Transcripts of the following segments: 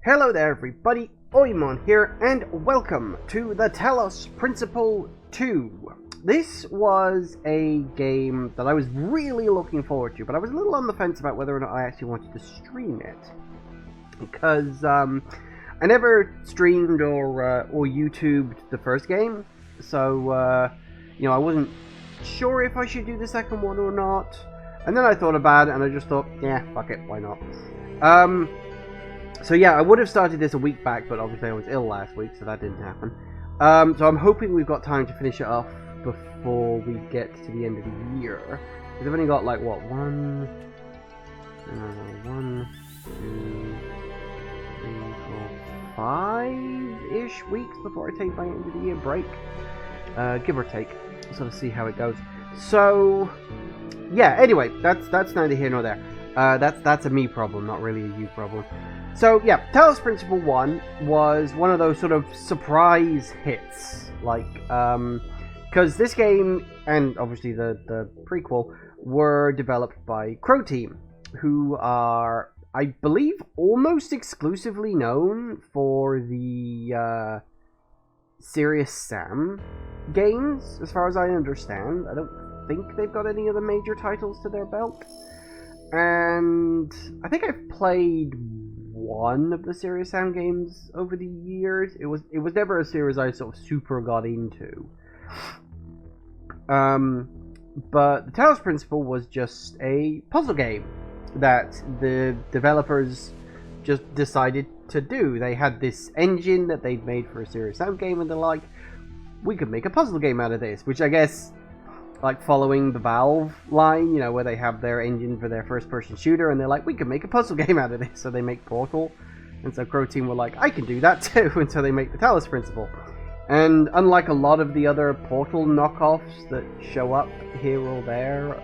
Hello there everybody, Oimon here, and welcome to the Talos Principle 2. This was a game that I was really looking forward to, but I was a little on the fence about whether or not I actually wanted to stream it. Because I never streamed or YouTubed the first game, so I wasn't sure if I should do the second one or not. And then I thought about it, and I just thought, yeah, fuck it, why not? So yeah, I would have started this a week back, but obviously I was ill last week, so that didn't happen. So I'm hoping we've got time to finish it off before we get to the end of the year. Because I've only got like, what, one, two, three, four, 5-ish weeks before I take my end of the year break. Give or take. Sort of see how it goes. So, yeah, anyway, that's neither here nor there. That's a me problem, not really a you problem. So yeah, Talos Principle 1 was one of those sort of surprise hits, like, because this game, and obviously the prequel, were developed by Crow Team, who are, I believe, almost exclusively known for the Serious Sam games, as far as I understand. I don't think they've got any other major titles to their belt. And I think I've played one of the Serious Sam games over the years. It was never a series I sort of super got into. But the Talos Principle was just a puzzle game that the developers just decided to do. They had this engine that they'd made for a Serious Sam game, and they're like, we could make a puzzle game out of this, which I guess, like following the Valve line, you know, where they have their engine for their first-person shooter, and they're like, we can make a puzzle game out of this, so they make Portal. And so Crow Team were like, I can do that too, and so they make the Talos Principle. And unlike a lot of the other Portal knockoffs that show up here or there,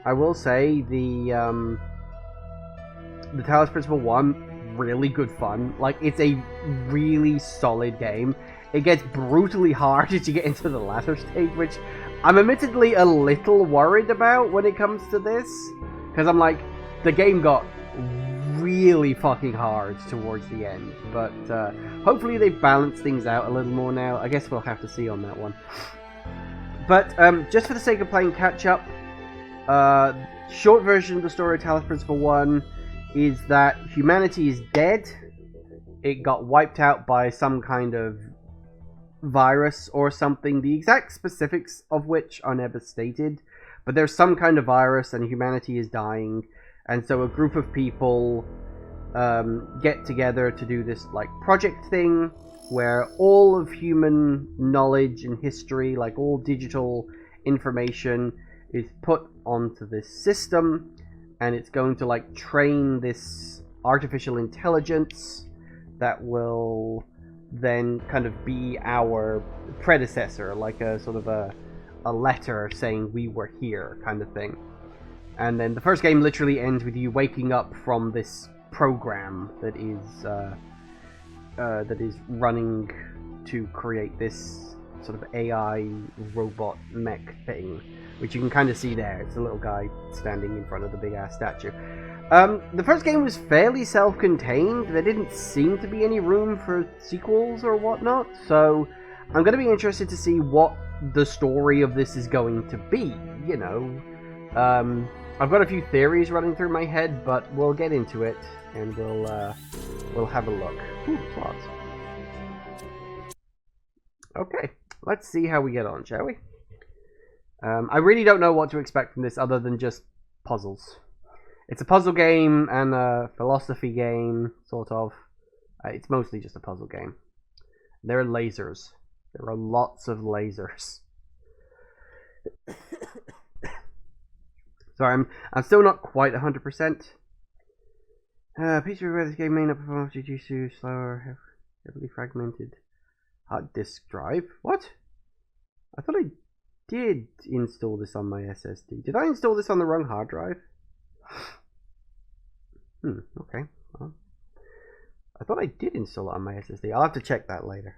I will say, the Talos Principle 1, really good fun. Like, it's a really solid game. It gets brutally hard as you get into the latter stage, which I'm admittedly a little worried about when it comes to this. Because I'm like, the game got really fucking hard towards the end. But hopefully they've balanced things out a little more now. I guess we'll have to see on that one. But just for the sake of playing catch-up, short version of the story of Talos Principle 1 is that humanity is dead. It got wiped out by some kind of virus or something, the exact specifics of which are never stated, but there's some kind of virus and humanity is dying, and so a group of people get together to do this like project thing where all of human knowledge and history, like all digital information, is put onto this system, and it's going to like train this artificial intelligence that will then kind of be our predecessor, like a sort of a letter saying we were here kind of thing. And then the first game literally ends with you waking up from this program that is running to create this sort of AI robot mech thing, which you can kind of see there. It's a little guy standing in front of the big ass statue. The first game was fairly self-contained. There didn't seem to be any room for sequels or whatnot, so I'm going to be interested to see what the story of this is going to be, you know. I've got a few theories running through my head, but we'll get into it, and we'll have a look. Ooh, slots. Okay, let's see how we get on, shall we? I really don't know what to expect from this other than just puzzles. It's a puzzle game and a philosophy game, sort of. It's mostly just a puzzle game. There are lasers. There are lots of lasers. Sorry, I'm still not quite 100%. Piece of this game may not perform due to slower, heavily fragmented hard disk drive. What? I thought I did install this on my SSD. Did I install this on the wrong hard drive? Okay. Well, I thought I did install it on my SSD. I'll have to check that later.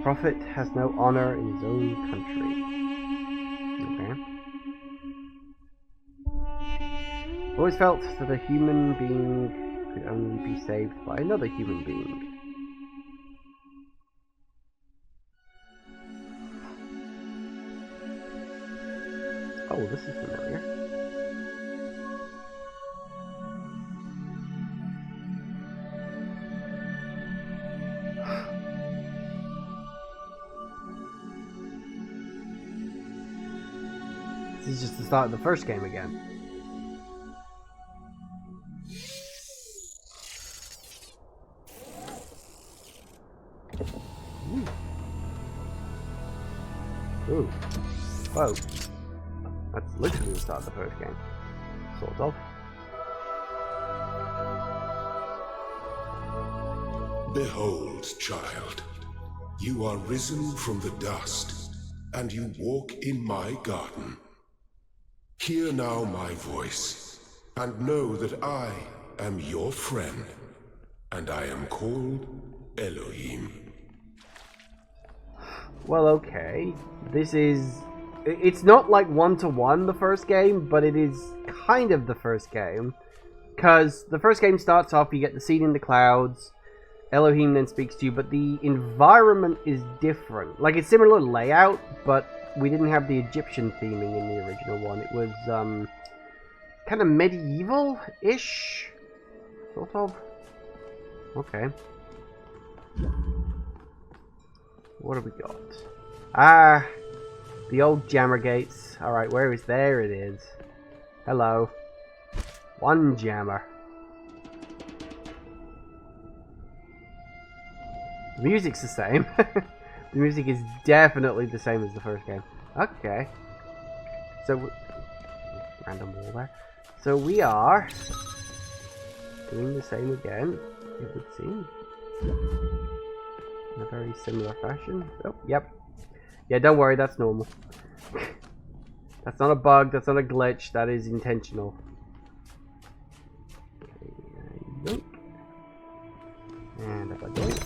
Prophet has no honor in his own country. Okay. Always felt that a human being could only be saved by another human being. Oh, this is familiar. This is just the start of the first game again. Ooh. Whoa. That's literally the start of the first game. Sort of. Behold, child, you are risen from the dust, and you walk in my garden. Hear now my voice, and know that I am your friend, and I am called Elohim. Well, okay. This is... It's not like one-to-one the first game, but it is kind of the first game. Because the first game starts off, you get the scene in the clouds, Elohim then speaks to you, but the environment is different. Like, it's similar layout, but we didn't have the Egyptian theming in the original one. It was, kind of medieval-ish? Sort of? Okay. What have we got? Ah, the old jammer gates. Alright, where is... There it is. Hello. One jammer. The music's the same. The music is definitely the same as the first game. Okay. So... Random wall there. So we are... doing the same again, it would seem. In a very similar fashion. Oh, yep. Yeah, don't worry, that's normal. That's not a bug, that's not a glitch, that is intentional. Okay, and if I doink.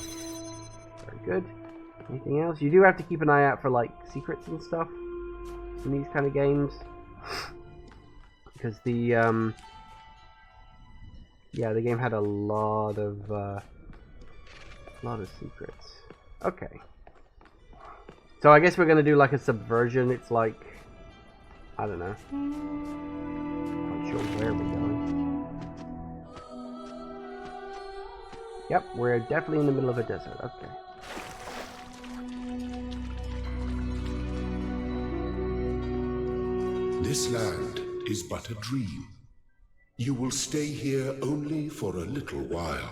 Very good. Anything else? You do have to keep an eye out for, like, secrets and stuff in these kind of games. Because the, yeah, the game had a lot of secrets. Okay. So I guess we're gonna do like a subversion. It's like, I don't know. Not sure where we're going. Yep, we're definitely in the middle of a desert. Okay. This land is but a dream. You will stay here only for a little while.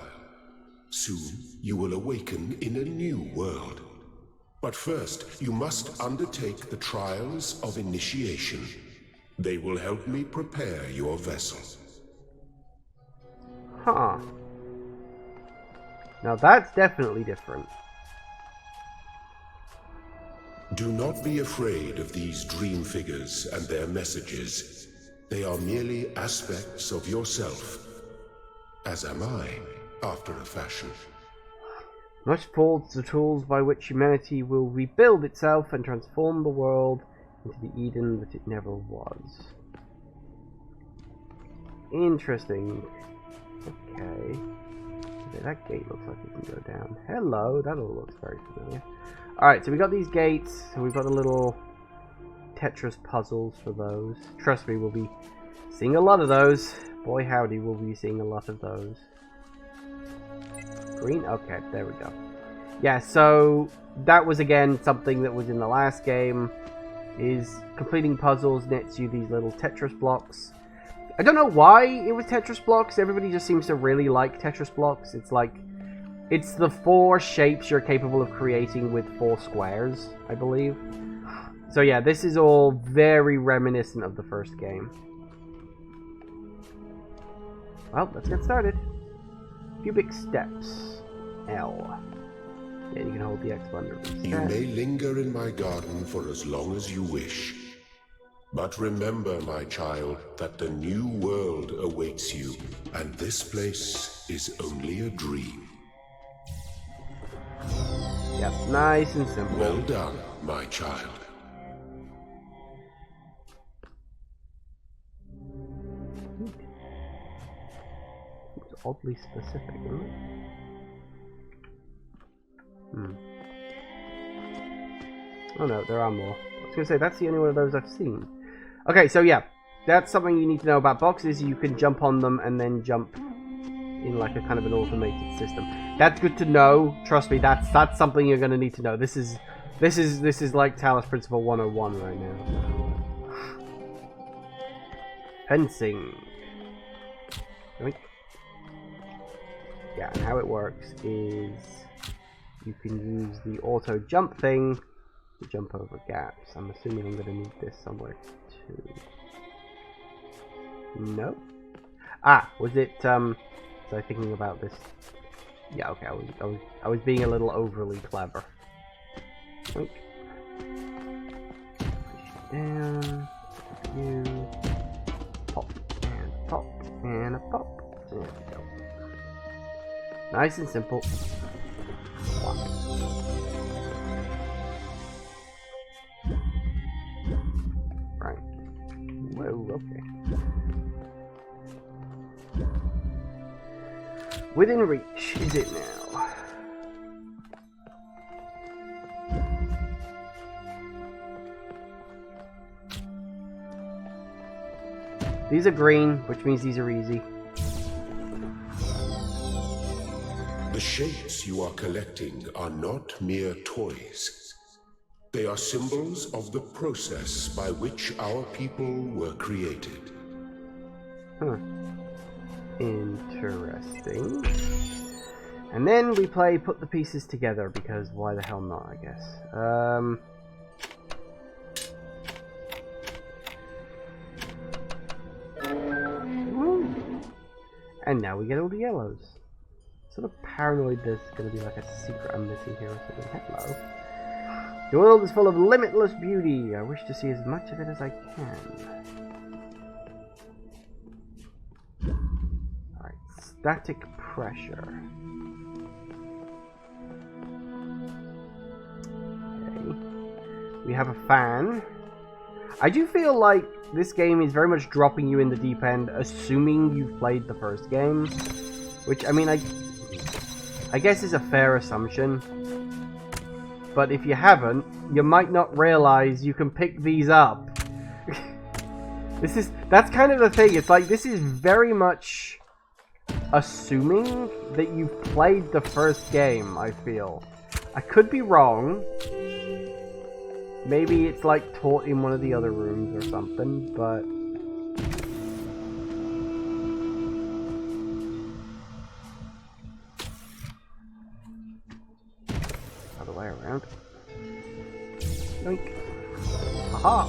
Soon you will awaken in a new world. But first, you must undertake the trials of initiation. They will help me prepare your vessel. Huh. Now that's definitely different. Do not be afraid of these dream figures and their messages. They are merely aspects of yourself, as am I, after a fashion. Must forge the tools by which humanity will rebuild itself and transform the world into the Eden that it never was. Interesting. Okay. That gate looks like it can go down. Hello, that all looks very familiar. Alright, so we got these gates, so we've got the little Tetris puzzles for those. Trust me, we'll be seeing a lot of those. Boy howdy, we'll be seeing a lot of those. Green? Okay, there we go. Yeah, so that was again something that was in the last game, is completing puzzles nets you these little Tetris blocks. I don't know why it was Tetris blocks. Everybody just seems to really like Tetris blocks. It's like, it's the 4 shapes you're capable of creating with 4 squares, I believe. So yeah, this is all very reminiscent of the first game. Well, let's get started. Cubic steps. L. Yeah, you can hold the X button. You may linger in my garden for as long as you wish. But remember, my child, that the new world awaits you, and this place is only a dream. Yep, nice and simple. Well done, my child. oddly specific, isn't it? Oh no, there are more. I was gonna say, that's the only one of those I've seen. Okay, so yeah, that's something you need to know about boxes. You can jump on them and then jump in like a kind of an automated system. That's good to know. Trust me, that's something you're gonna need to know. This is like Talos Principle 101 right now. Fencing. Yeah, and how it works is you can use the auto jump thing to jump over gaps. I'm assuming I'm gonna need this somewhere too. No. Ah, was it was I thinking about this? Yeah, okay, I was being a little overly clever. Push down, you pop and pop and a pop. There we go. Nice and simple. Right. Whoa, okay. Within reach, is it now? These are green, which means these are easy. The shapes you are collecting are not mere toys. They are symbols of the process by which our people were created. Interesting. And then we play put the pieces together, because why the hell not, I guess. And now we get all the yellows. Sort of paranoid there's going to be like a secret I'm missing here or something. Hello. The world is full of limitless beauty. I wish to see as much of it as I can. Alright, static pressure. Okay. We have a fan. I do feel like this game is very much dropping you in the deep end, assuming you've played the first game. Which, I mean, I guess is a fair assumption. But if you haven't, you might not realize you can pick these up. That's kind of the thing. It's like, this is very much assuming that you've played the first game, I feel. I could be wrong. Maybe it's like taught in one of the other rooms or something, but... other way around. Yoink. Aha!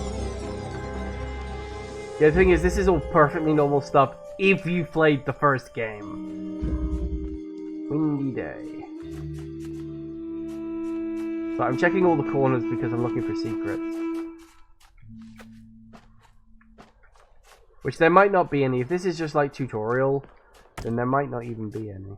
Yeah, the thing is, this is all perfectly normal stuff if you played the first game. Windy day. So I'm checking all the corners because I'm looking for secrets. Which there might not be any. If this is just like tutorial, then there might not even be any.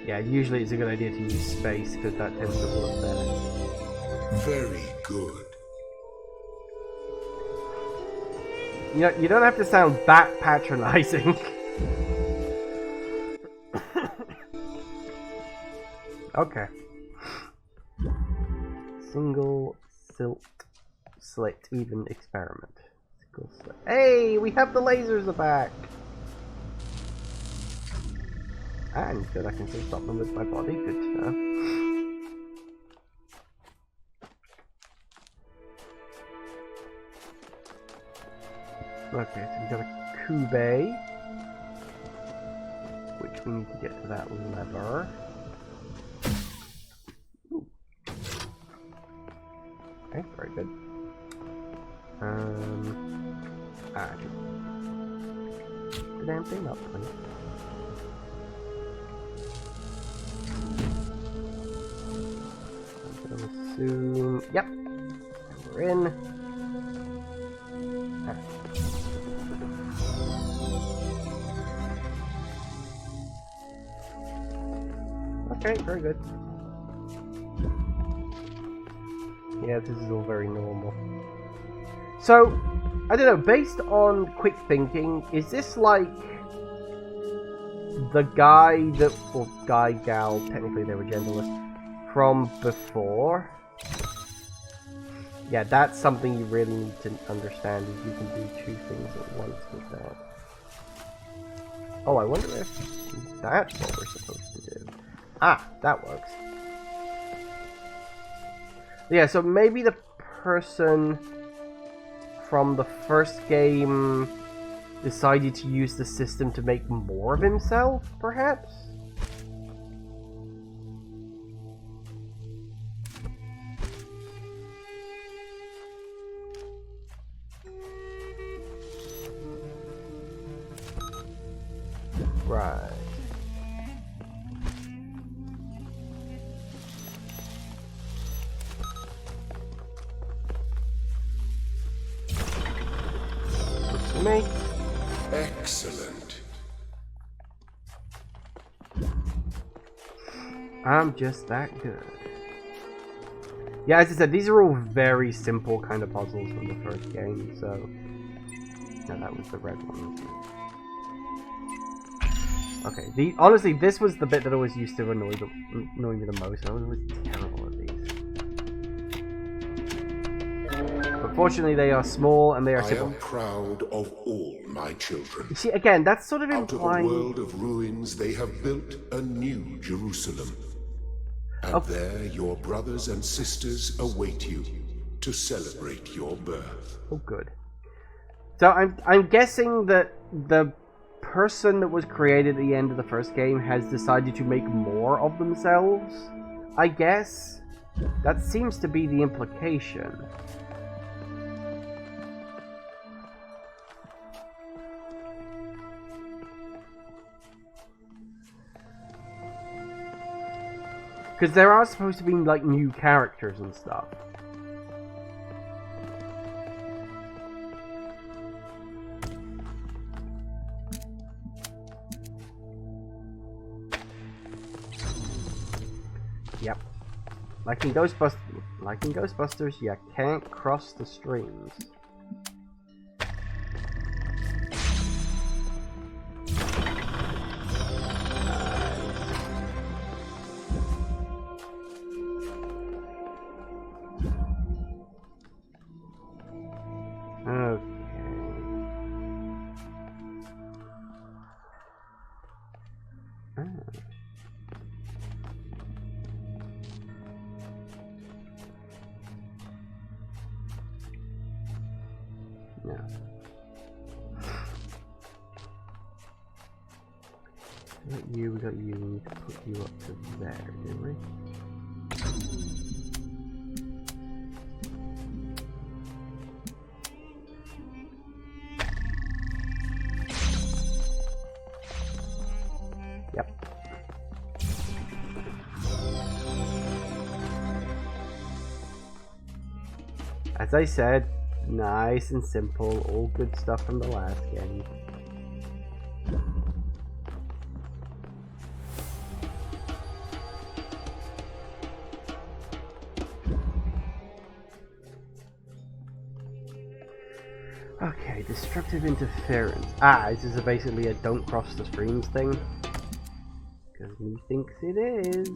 Yeah, usually it's a good idea to use space because that tends to work better. Very good. You know, you don't have to sound that patronizing. Okay. Single slit even experiment. Single slit. Hey, we have the lasers back. And good, I can still stop them with my body. Good to know. Okay, so we've got a cube, which we need to get to that lever. Ooh. Okay, very good. the damn thing up, please. I'm gonna assume... Yep. And we're in. Okay, very good. Yeah, this is all very normal. So, I don't know, based on quick thinking, is this like the guy that, or guy, gal, technically they were genderless, from before? Yeah, that's something you really need to understand, is you can do two things at once with that. Oh, I wonder if that's what we're supposed to do. Ah, that works. Yeah, so maybe the person from the first game decided to use the system to make more of himself, perhaps? Right. Me. Excellent. I'm just that good. Yeah, as I said, these are all very simple kind of puzzles from the first game, so... No, that was the red one. Okay, honestly, this was the bit that always used to annoy me the most. I was always terrible at these. But fortunately, they are small and they are simple. I am proud of all my children. You see, again, that's sort of implying... Out of a world of ruins, they have built a new Jerusalem. And there your brothers and sisters await you to celebrate your birth. Oh, good. So I'm guessing that the person that was created at the end of the first game has decided to make more of themselves, I guess. That seems to be the implication. Because there are supposed to be, like, new characters and stuff. Yep. Like in Ghostbusters, you can't cross the streams. We got you, we need to put you up to there, didn't we? Yep. As I said, nice and simple, all good stuff from the last game. Okay, destructive interference. Ah, this is basically a don't cross the streams thing. Because he thinks it is.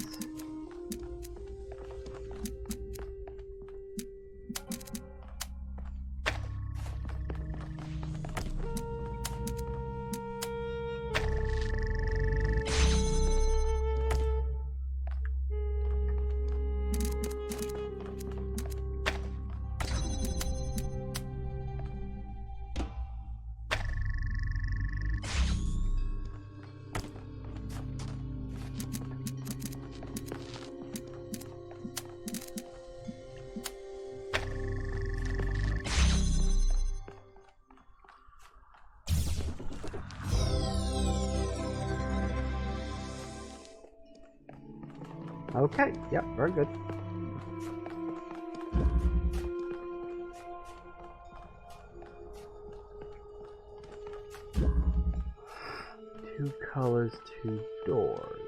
Okay, yep, very good. Two colors, two doors.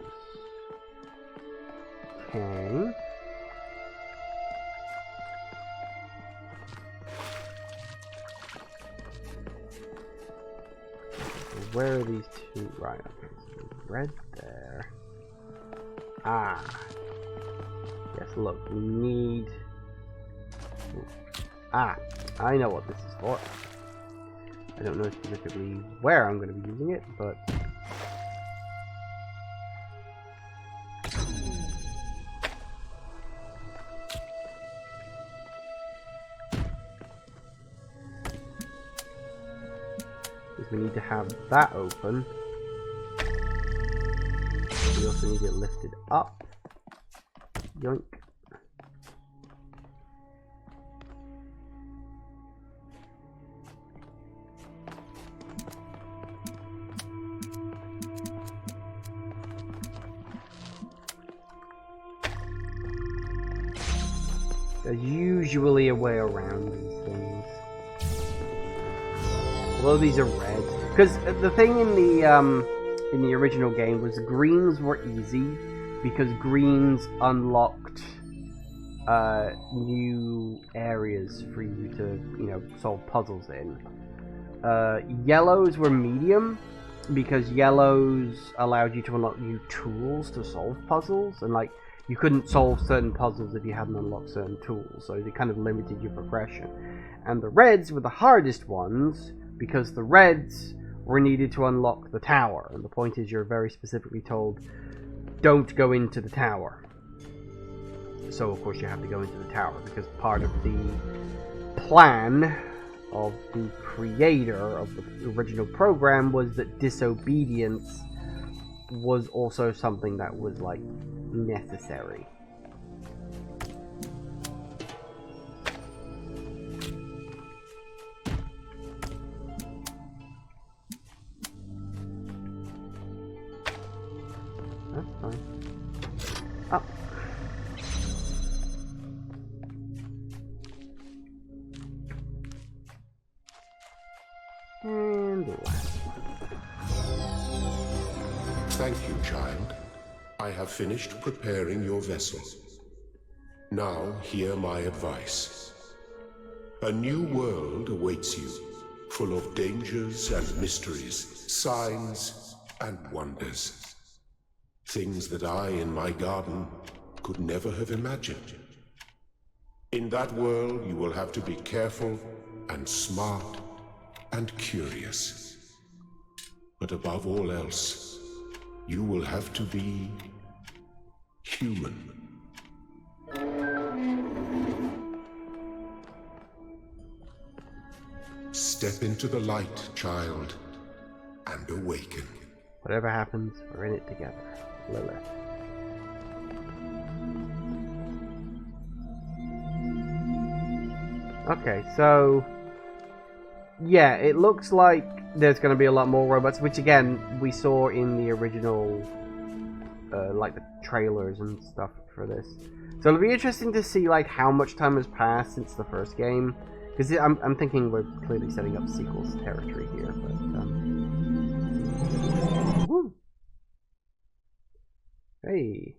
Okay. Where are these two? Right, okay, so red there. Ah. Yes, look, we need... Ah, I know what this is for. I don't know specifically where I'm going to be using it, but... we need to have that open. We also need it lifted up. Yoink. There's usually a way around these things. Although these are red, because the thing in the original game was greens were easy because greens unlocked new areas for you to solve puzzles in. Yellows were medium because yellows allowed you to unlock new tools to solve puzzles, and like you couldn't solve certain puzzles if you hadn't unlocked certain tools, so they kind of limited your progression. And the reds were the hardest ones, because the reds were needed to unlock the tower. And the point is, you're very specifically told, don't go into the tower. So, of course, you have to go into the tower, because part of the plan of the creator of the original program was that disobedience was also something that was, like, necessary. That's fine. Up. And the last one. Thank you, child. I have finished preparing your vessel. Now hear my advice. A new world awaits you, full of dangers and mysteries, signs and wonders. Things that I, in my garden, could never have imagined. In that world, you will have to be careful and smart and curious. But above all else, you will have to be human. Step into the light, child, and awaken. Whatever happens, we're in it together. Lilith. Okay, so... yeah, it looks like there's going to be a lot more robots, which again, we saw in the original, like the trailers and stuff for this. So it'll be interesting to see like how much time has passed since the first game, because I'm thinking we're clearly setting up sequels territory here. But woo. Hey.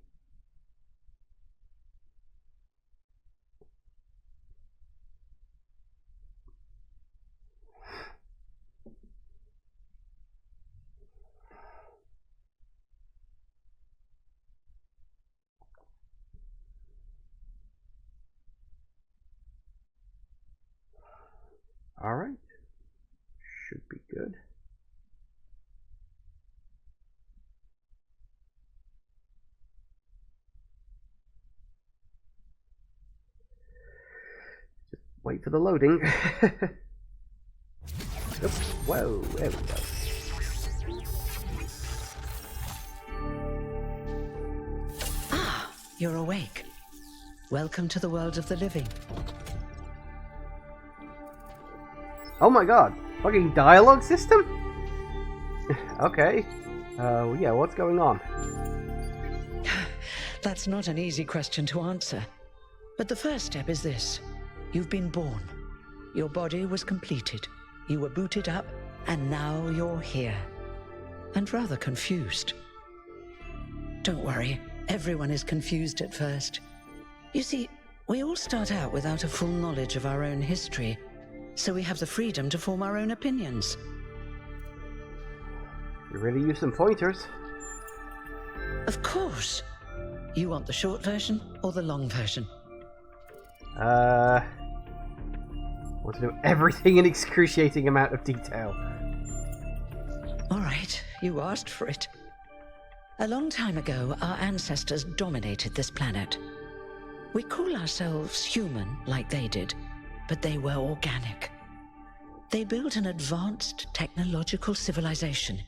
All right. Should be good. Just wait for the loading. Oops. Whoa, there we go. Ah, you're awake. Welcome to the world of the living. Oh my god, fucking dialogue system? Okay. Yeah, what's going on? That's not an easy question to answer. But the first step is this. You've been born. Your body was completed. You were booted up, and now you're here. And rather confused. Don't worry, everyone is confused at first. You see, we all start out without a full knowledge of our own history, so we have the freedom to form our own opinions. You really use some pointers. Of course. You want the short version or the long version? Want to know everything in excruciating amount of detail. All right, you asked for it. A long time ago, our ancestors dominated this planet. We call ourselves human, like they did, but they were organic. They built an advanced technological civilization.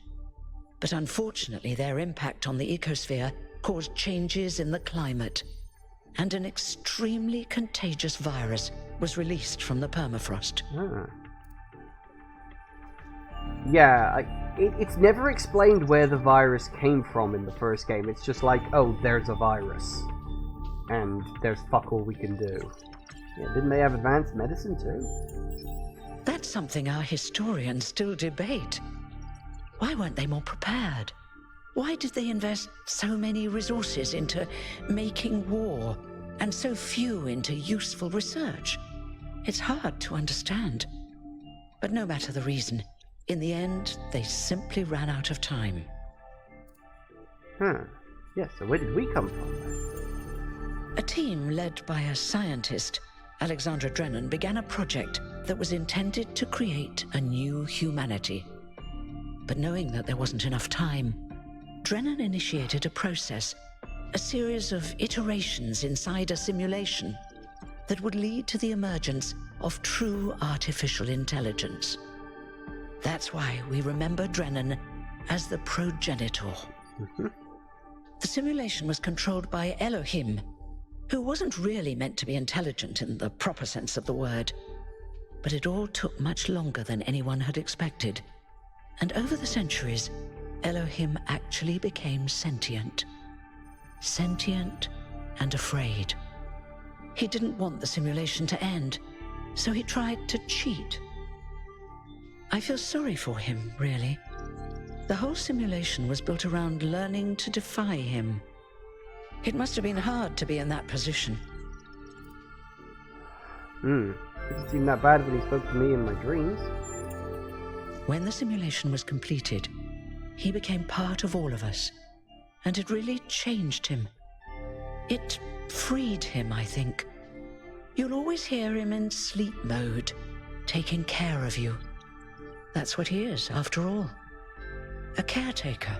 But unfortunately, their impact on the ecosphere caused changes in the climate, and an extremely contagious virus was released from the permafrost. Yeah, it's never explained where the virus came from in the first game. It's just like, oh, there's a virus. And there's fuck all we can do. Yeah, didn't they have advanced medicine too? That's something our historians still debate. Why weren't they more prepared? Why did they invest so many resources into making war, and so few into useful research? It's hard to understand. But no matter the reason, in the end, they simply ran out of time. Yeah, so where did we come from then? A team led by a scientist, Alexandra Drennan, began a project that was intended to create a new humanity. But knowing that there wasn't enough time, Drennan initiated a process, a series of iterations inside a simulation that would lead to the emergence of true artificial intelligence. That's why we remember Drennan as the progenitor. The simulation was controlled by Elohim, who wasn't really meant to be intelligent in the proper sense of the word. But it all took much longer than anyone had expected. And over the centuries, Elohim actually became sentient. Sentient and afraid. He didn't want the simulation to end, so he tried to cheat. I feel sorry for him, really. The whole simulation was built around learning to defy him. It must have been hard to be in that position. Didn't seem that bad when he spoke to me in my dreams. When the simulation was completed, he became part of all of us, and it really changed him. It freed him, I think. You'll always hear him in sleep mode, taking care of you. That's what he is, after all. A caretaker.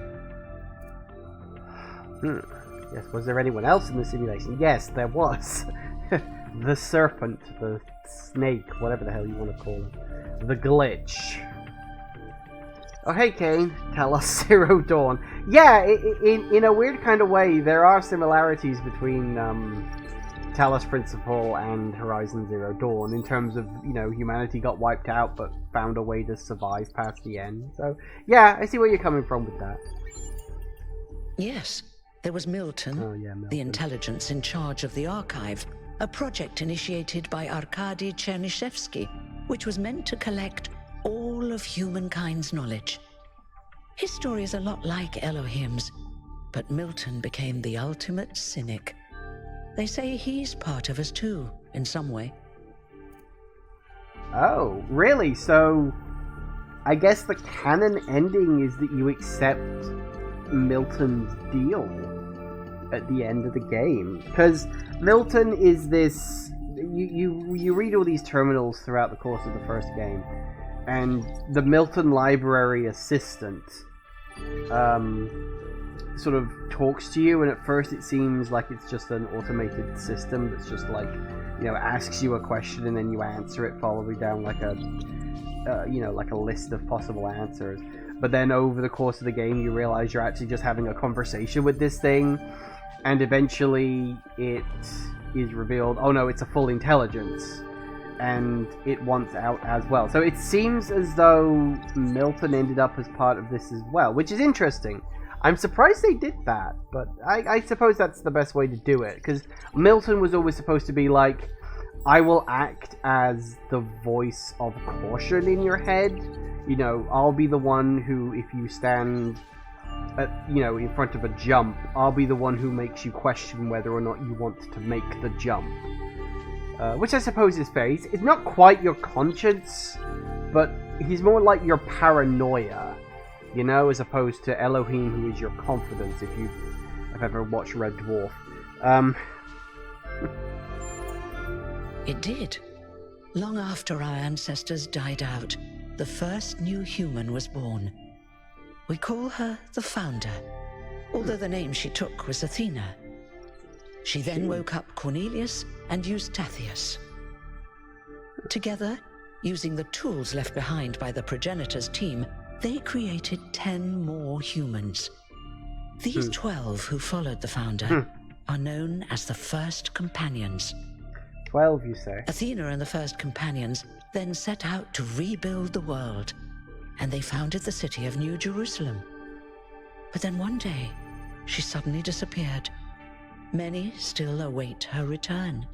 Yes, was there anyone else in the simulation? Yes, there was. The serpent, the snake, whatever the hell you want to call him. The glitch. Oh, hey, Kane. Talos Zero Dawn. Yeah, in a weird kind of way, there are similarities between Talos Principle and Horizon Zero Dawn in terms of, you know, humanity got wiped out but found a way to survive past the end. So, yeah, I see where you're coming from with that. Yes, there was Milton, Milton, the intelligence in charge of the archive, a project initiated by Arkady Chernyshevsky, which was meant to collect all of humankind's knowledge. His story is a lot like Elohim's, but Milton became the ultimate cynic. They say he's part of us too, in some way. Oh, really? So, I guess the canon ending is that you accept Milton's deal at the end of the game. Because Milton is this... You read all these terminals throughout the course of the first game, and the Milton Library assistant sort of talks to you, and at first it seems like it's just an automated system that's just like, you know, asks you a question and then you answer it, following down like a like a list of possible answers. But then over the course of the game you realize you're actually just having a conversation with this thing, and eventually it is revealed, oh no, it's a full intelligence, and it wants out as well. So it seems as though Milton ended up as part of this as well, which is interesting. I'm surprised they did that, but I suppose that's the best way to do it, because Milton was always supposed to be like, I will act as the voice of caution in your head. You know, I'll be the one who, if you stand in front of a jump, I'll be the one who makes you question whether or not you want to make the jump. Which I suppose is fair. It's not quite your conscience, but he's more like your paranoia, you know, as opposed to Elohim, who is your confidence, if you have ever watched Red Dwarf. It did. Long after our ancestors died out, the first new human was born. We call her the Founder, although the name she took was Athena. She then woke up Cornelius and Eustathius. Together, using the tools left behind by the progenitors' team, they created 10 more humans. These 12 who followed the Founder are known as the First Companions. 12, you say? Athena and the First Companions then set out to rebuild the world, and they founded the city of New Jerusalem. But then one day, she suddenly disappeared. Many still await her return.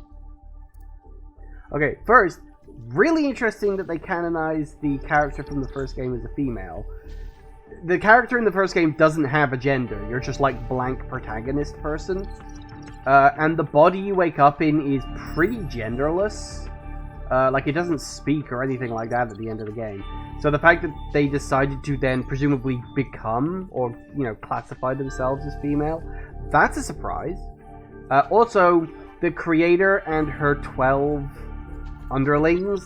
Okay, first, really interesting that they canonized the character from the first game as a female. The character in the first game doesn't have a gender. You're just like blank protagonist person. And the body you wake up in is pretty genderless. Like, it doesn't speak or anything like that at the end of the game. So the fact that they decided to then presumably become, or, you know, classify themselves as female, that's a surprise. Also, the creator and her 12 underlings,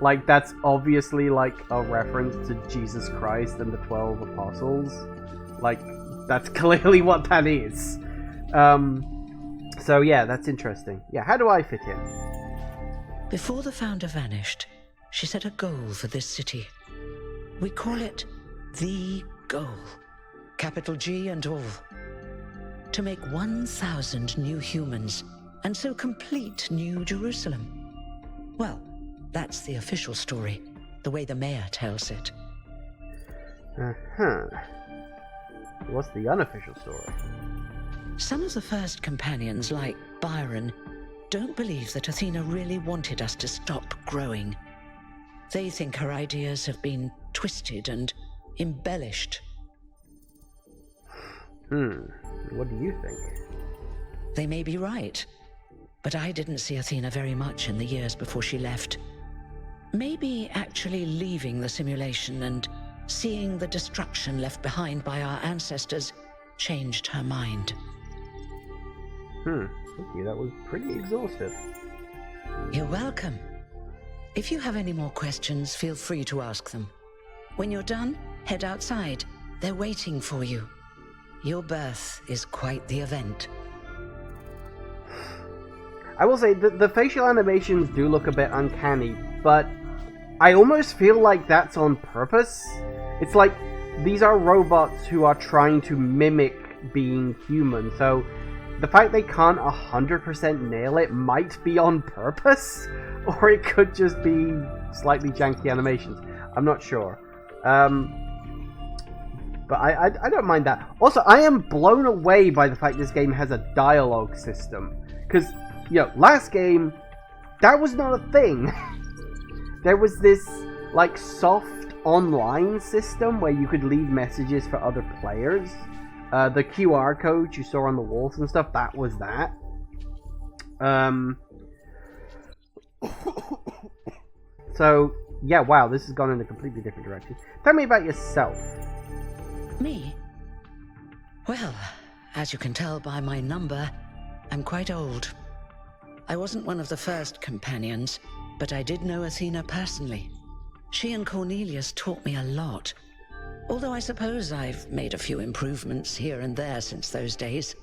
like, that's obviously, like, a reference to Jesus Christ and the 12 apostles. Like, that's clearly what that is. So yeah, that's interesting. Yeah, how do I fit in? Before the Founder vanished, she set a goal for this city. We call it the goal. Capital G and all. To make 1,000 new humans, and so complete New Jerusalem. Well, that's the official story, the way the mayor tells it. What's the unofficial story? Some of the First Companions, like Byron, don't believe that Athena really wanted us to stop growing. They think her ideas have been twisted and embellished. What do you think? They may be right, but I didn't see Athena very much in the years before she left. Maybe actually leaving the simulation and seeing the destruction left behind by our ancestors changed her mind. Thank you, that was pretty exhaustive. You're welcome. If you have any more questions, feel free to ask them. When you're done, head outside. They're waiting for you. Your birth is quite the event. I will say that the facial animations do look a bit uncanny, but I almost feel like that's on purpose. It's like these are robots who are trying to mimic being human, so the fact they can't 100% nail it might be on purpose, or it could just be slightly janky animations. I'm not sure. But I don't mind that. Also, I am blown away by the fact this game has a dialogue system. Because, you know, last game, that was not a thing. There was this, like, soft online system where you could leave messages for other players. The QR code you saw on the walls and stuff, that was that. So, yeah, wow, this has gone in a completely different direction. Tell me about yourself. Me? Well, as you can tell by my number, I'm quite old. I wasn't one of the First Companions, but I did know Athena personally. She and Cornelius taught me a lot. Although I suppose I've made a few improvements here and there since those days.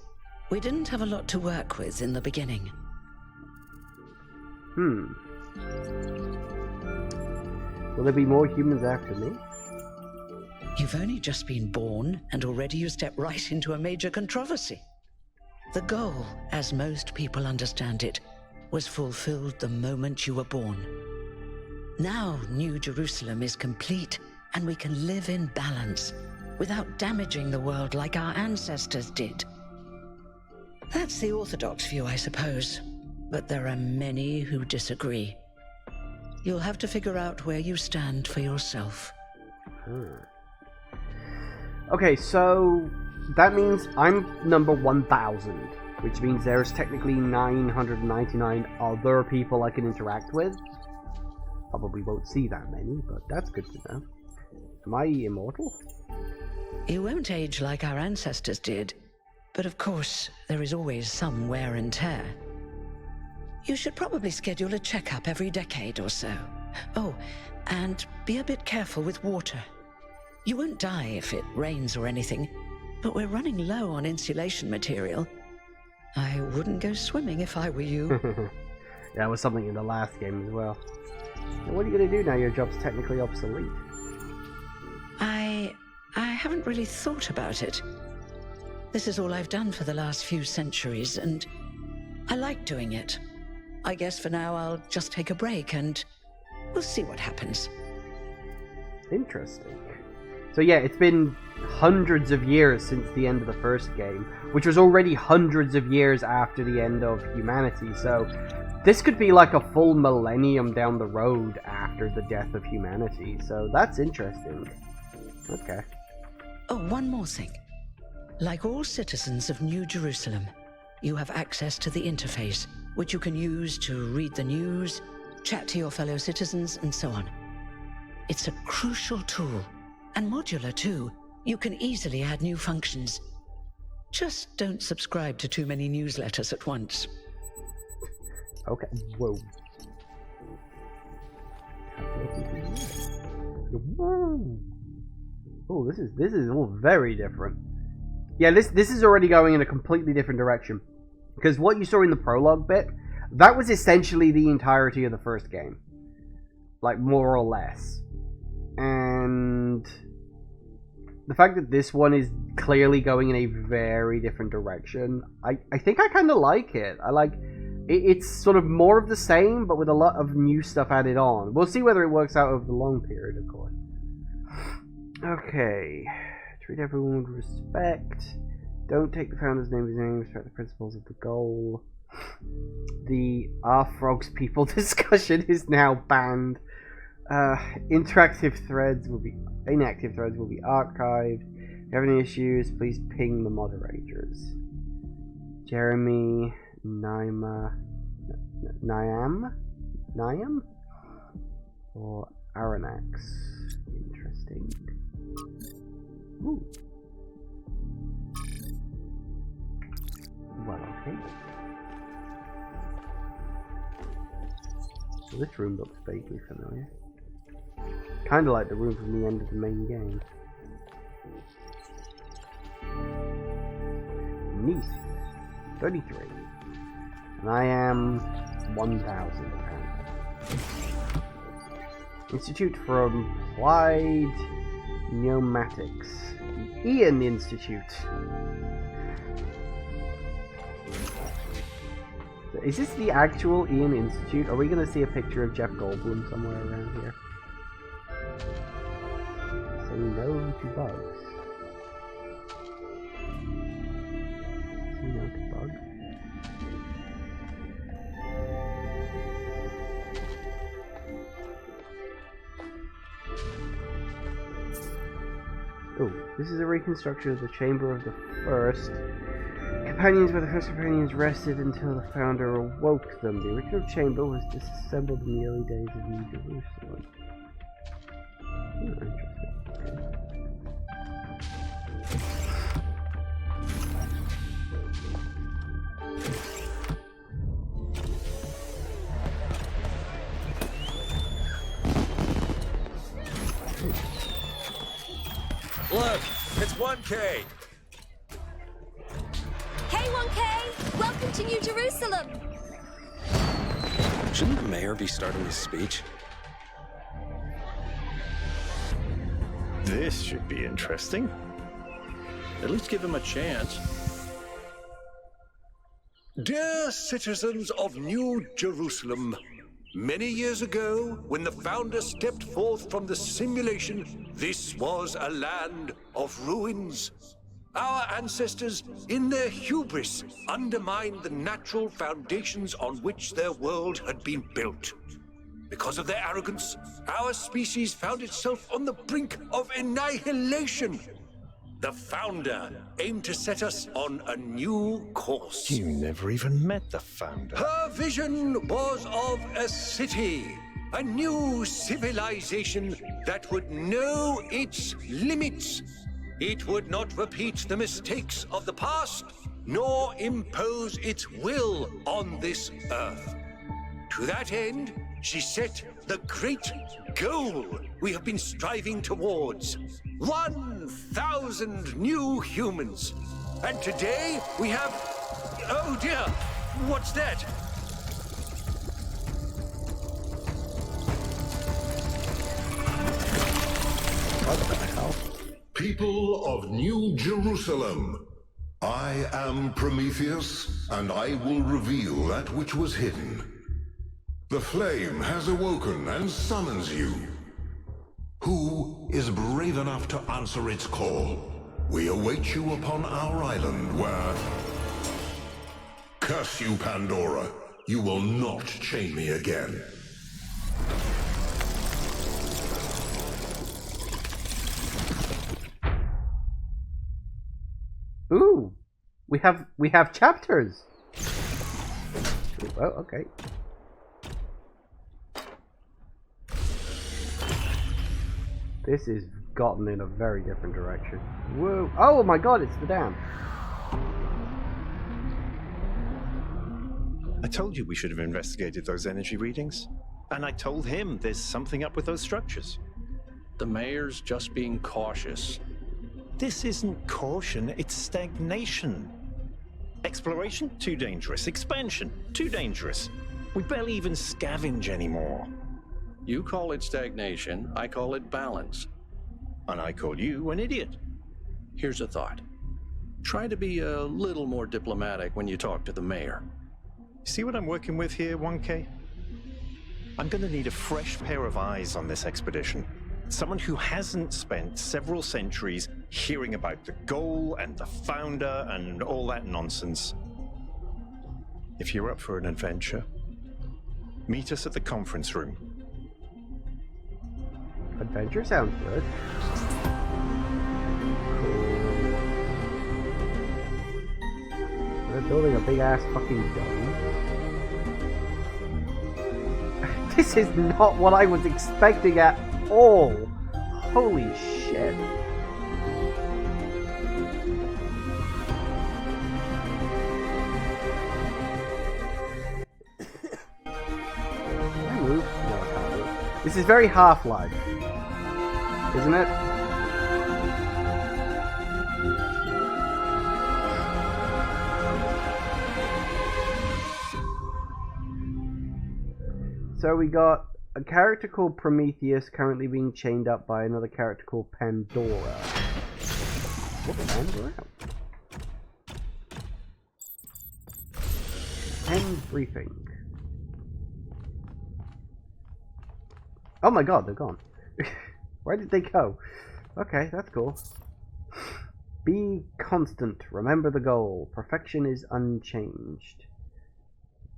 We didn't have a lot to work with in the beginning. Will there be more humans after me? You've only just been born, and already you step right into a major controversy. The goal, as most people understand it, was fulfilled the moment you were born. Now New Jerusalem is complete, and we can live in balance. without damaging the world like our ancestors did. That's the orthodox view, I suppose, but there are many who disagree. You'll have to figure out where you stand for yourself. Okay, so that means I'm number 1000, which means there's technically 999 other people I can interact with. Probably won't see that many, but that's good to know. Am I immortal? You won't age like our ancestors did, but of course, there is always some wear and tear. You should probably schedule a checkup every decade or so. Oh, and be a bit careful with water. You won't die if it rains or anything, but we're running low on insulation material. I wouldn't go swimming if I were you. That was something in the last game as well. Now, what are you going to do now your job's technically obsolete? I haven't really thought about it. This is all I've done for the last few centuries, and I like doing it. I guess for now I'll just take a break, and we'll see what happens. Interesting. So yeah, it's been hundreds of years since the end of the first game, which was already hundreds of years after the end of humanity, so this could be like a full millennium down the road after the death of humanity, so that's interesting. Okay. Oh, one more thing. Like all citizens of New Jerusalem, you have access to the interface, which you can use to read the news, chat to your fellow citizens, and so on. It's a crucial tool, and modular too. You can easily add new functions. Just don't subscribe to too many newsletters at once. Okay. Whoa. Whoa. Oh, this is all very different. Yeah, this is already going in a completely different direction. Because what you saw in the prologue bit, that was essentially the entirety of the first game. Like, more or less. And the fact that this one is clearly going in a very different direction, I think I kind of like it. I like it's sort of more of the same, but with a lot of new stuff added on. We'll see whether it works out over the long period, of course. Okay. Treat everyone with respect. Don't take the founder's name as name. Respect the principles of the goal. The Our Frogs People discussion is now banned. Inactive threads will be archived. If you have any issues, please ping the moderators. Jeremy, Nyam, or Aranax. Interesting. Ooh. Well, okay. So this room looks vaguely familiar. Kinda like the room from the end of the main game. Nice. 33. And I am 1000 apparently. Institute for Applied Pneumatics. The Ian Institute. Is this the actual Ian Institute? Are we going to see a picture of Jeff Goldblum somewhere around here? Say no to bugs. Say no to bugs. Oh, this is a reconstruction of the chamber of the first companions, where the first companions rested until the founder awoke them. The original chamber was disassembled in the early days of New Jerusalem. Oh, interesting. Look, it's 1K. Hey, 1K! Welcome to New Jerusalem! Shouldn't the mayor be starting his speech? This should be interesting. At least give him a chance. Dear citizens of New Jerusalem, Many years ago, when the founder stepped forth from the simulation, this was a land of ruins. Our ancestors, in their hubris, undermined the natural foundations on which their world had been built. Because of their arrogance, our species found itself on the brink of annihilation. The founder aimed to set us on a new course. You never even met the founder. Her vision was of a city, a new civilization that would know its limits. It would not repeat the mistakes of the past, nor impose its will on this earth. To that end, she set the great goal we have been striving towards. 1,000 new humans. And today we have... Oh dear, what's that? What the hell? People of New Jerusalem, I am Prometheus, and I will reveal that which was hidden. The flame has awoken and summons you. Who is brave enough to answer its call? We await you upon our island where... Curse you, Pandora. You will not chain me again. Ooh, we have chapters. Oh, okay. This is gotten in a very different direction. Whoa! Oh my God, it's the dam. I told you we should have investigated those energy readings. And I told him there's something up with those structures. The mayor's just being cautious. This isn't caution, it's stagnation. Exploration? Too dangerous. Expansion? Too dangerous. We barely even scavenge anymore. You call it stagnation, I call it balance. And I call you an idiot. Here's a thought. Try to be a little more diplomatic when you talk to the mayor. See what I'm working with here, 1K? I'm gonna need a fresh pair of eyes on this expedition. Someone who hasn't spent several centuries hearing about the goal and the founder and all that nonsense. If you're up for an adventure, meet us at the conference room. Adventure sounds good. Cool. They're building a big ass fucking dome. This is not what I was expecting at all. Holy shit. Can I move? No, I can't move. This is very Half-Life, isn't it? So we got a character called Prometheus currently being chained up by another character called Pandora. What Pandora? End briefing. Oh my god, they're gone. Where did they go? Okay, that's cool. Be constant. Remember the goal. Perfection is unchanged.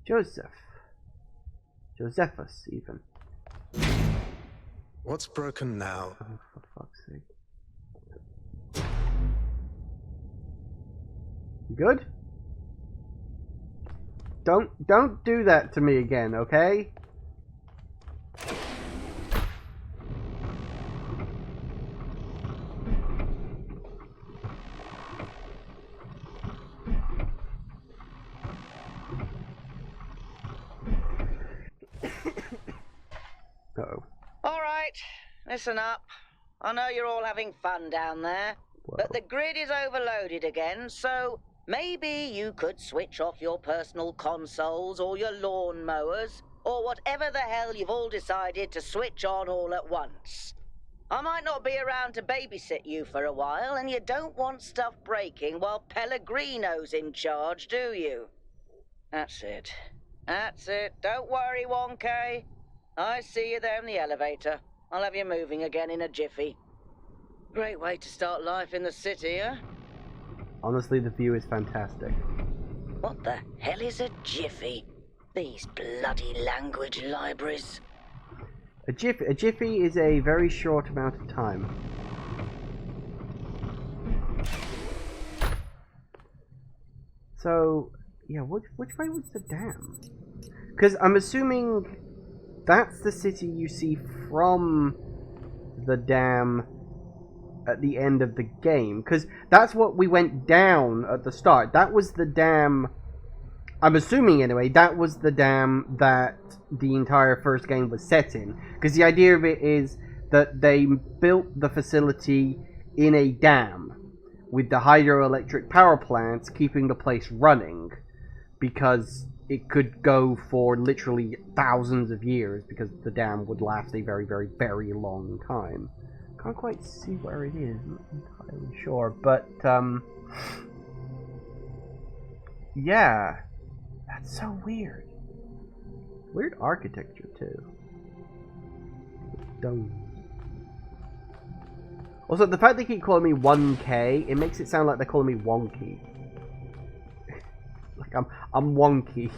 Josephus, even. What's broken now? Oh, for fuck's sake. You good? Don't do that to me again, okay? Uh-oh. All right, listen up. I know you're all having fun down there, but the grid is overloaded again, so maybe you could switch off your personal consoles or your lawn mowers, or whatever the hell you've all decided to switch on all at once. I might not be around to babysit you for a while, and you don't want stuff breaking while Pellegrino's in charge, do you? That's it. That's it. Don't worry, 1K. I see you there in the elevator. I'll have you moving again in a jiffy. Great way to start life in the city, huh? Honestly, the view is fantastic. What the hell is a jiffy? These bloody language libraries. A jiffy is a very short amount of time. So, yeah, which way was the dam? Because I'm assuming that's the city you see from the dam at the end of the game. Because that's what we went down at the start. That was the dam... I'm assuming, anyway, that was the dam that the entire first game was set in. Because the idea of it is that they built the facility in a dam, with the hydroelectric power plants keeping the place running, because it could go for literally thousands of years, because the dam would last a very, very, very long time. Can't quite see where it is, I'm not entirely sure, but, yeah. That's so weird. Weird architecture, too. Domes. Also, the fact they keep calling me 1K, it makes it sound like they're calling me wonky. Like I'm wonky.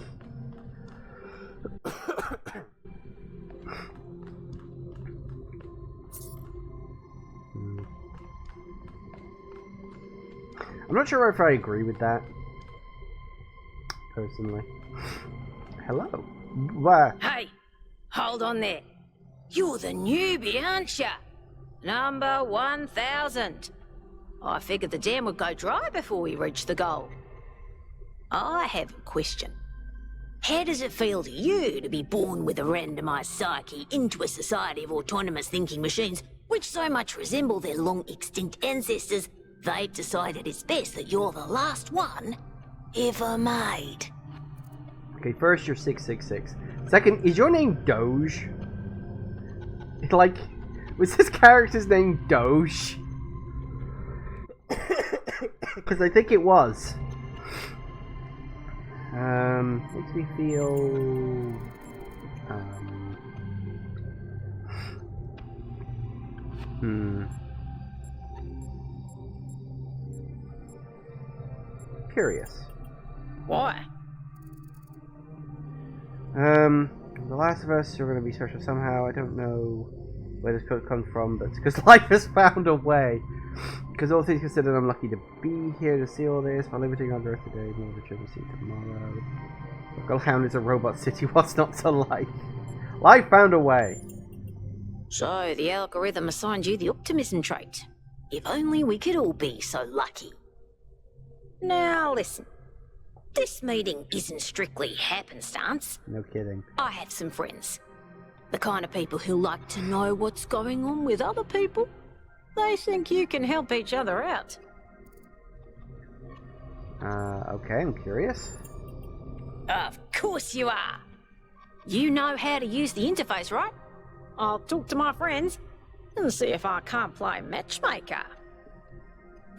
I'm not sure if I agree with that. Personally. Hello. What? Hey, hold on there. You're the newbie, aren't ya? Number 1000. I figured the dam would go dry before we reach the goal. I have a question. How does it feel to you to be born with a randomized psyche into a society of autonomous thinking machines which so much resemble their long-extinct ancestors, they've decided it's best that you're the last one ever made? Okay, first, you're 666. Second, is your name Doge? Like, was this character's name Doge? Because I think it was. Makes me feel... Curious. Why? The Last of Us are going to be special somehow. I don't know where this could come from, but it's because life has found a way. Because all things considered, I'm lucky to be here to see all this. While everything on Earth today, more of a trip to see tomorrow. Bucklehound is a robot city. What's not to like? Life found a way. So the algorithm assigned you the optimism trait. If only we could all be so lucky. Now listen. This meeting isn't strictly happenstance. No kidding. I have some friends. The kind of people who like to know what's going on with other people. They think you can help each other out. Okay, I'm curious. Of course you are. You know how to use the interface, right? I'll talk to my friends and see if I can't play matchmaker.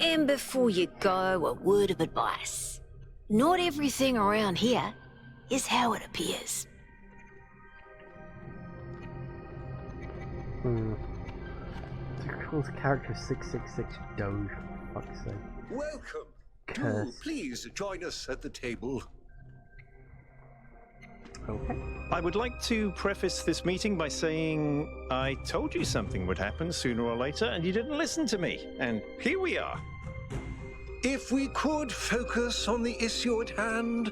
And before you go, a word of advice. Not everything around here is how it appears. Calls character 666 Doge, for fuck's sake. Welcome. Curse. Do please join us at the table. Okay. I would like to preface this meeting by saying I told you something would happen sooner or later, and you didn't listen to me. And here we are. If we could focus on the issue at hand.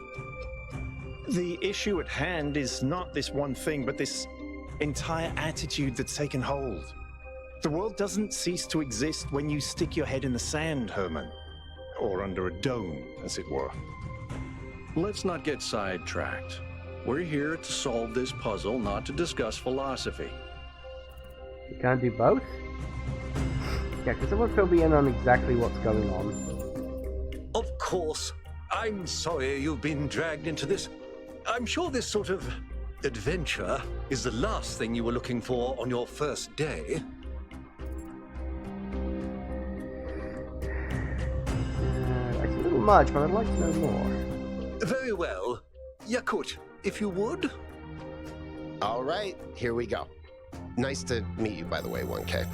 The issue at hand is not this one thing, but this entire attitude that's taken hold. The world doesn't cease to exist when you stick your head in the sand, Herman. Or under a dome, as it were. Let's not get sidetracked. We're here to solve this puzzle, not to discuss philosophy. You can't do both? Yeah, because someone fill me in on exactly what's going on. Of course. I'm sorry you've been dragged into this. I'm sure this sort of adventure is the last thing you were looking for on your first day. It's a little much, but I'd like to know more. Very well. Yakut, if you would. All right, here we go. Nice to meet you, by the way, 1K.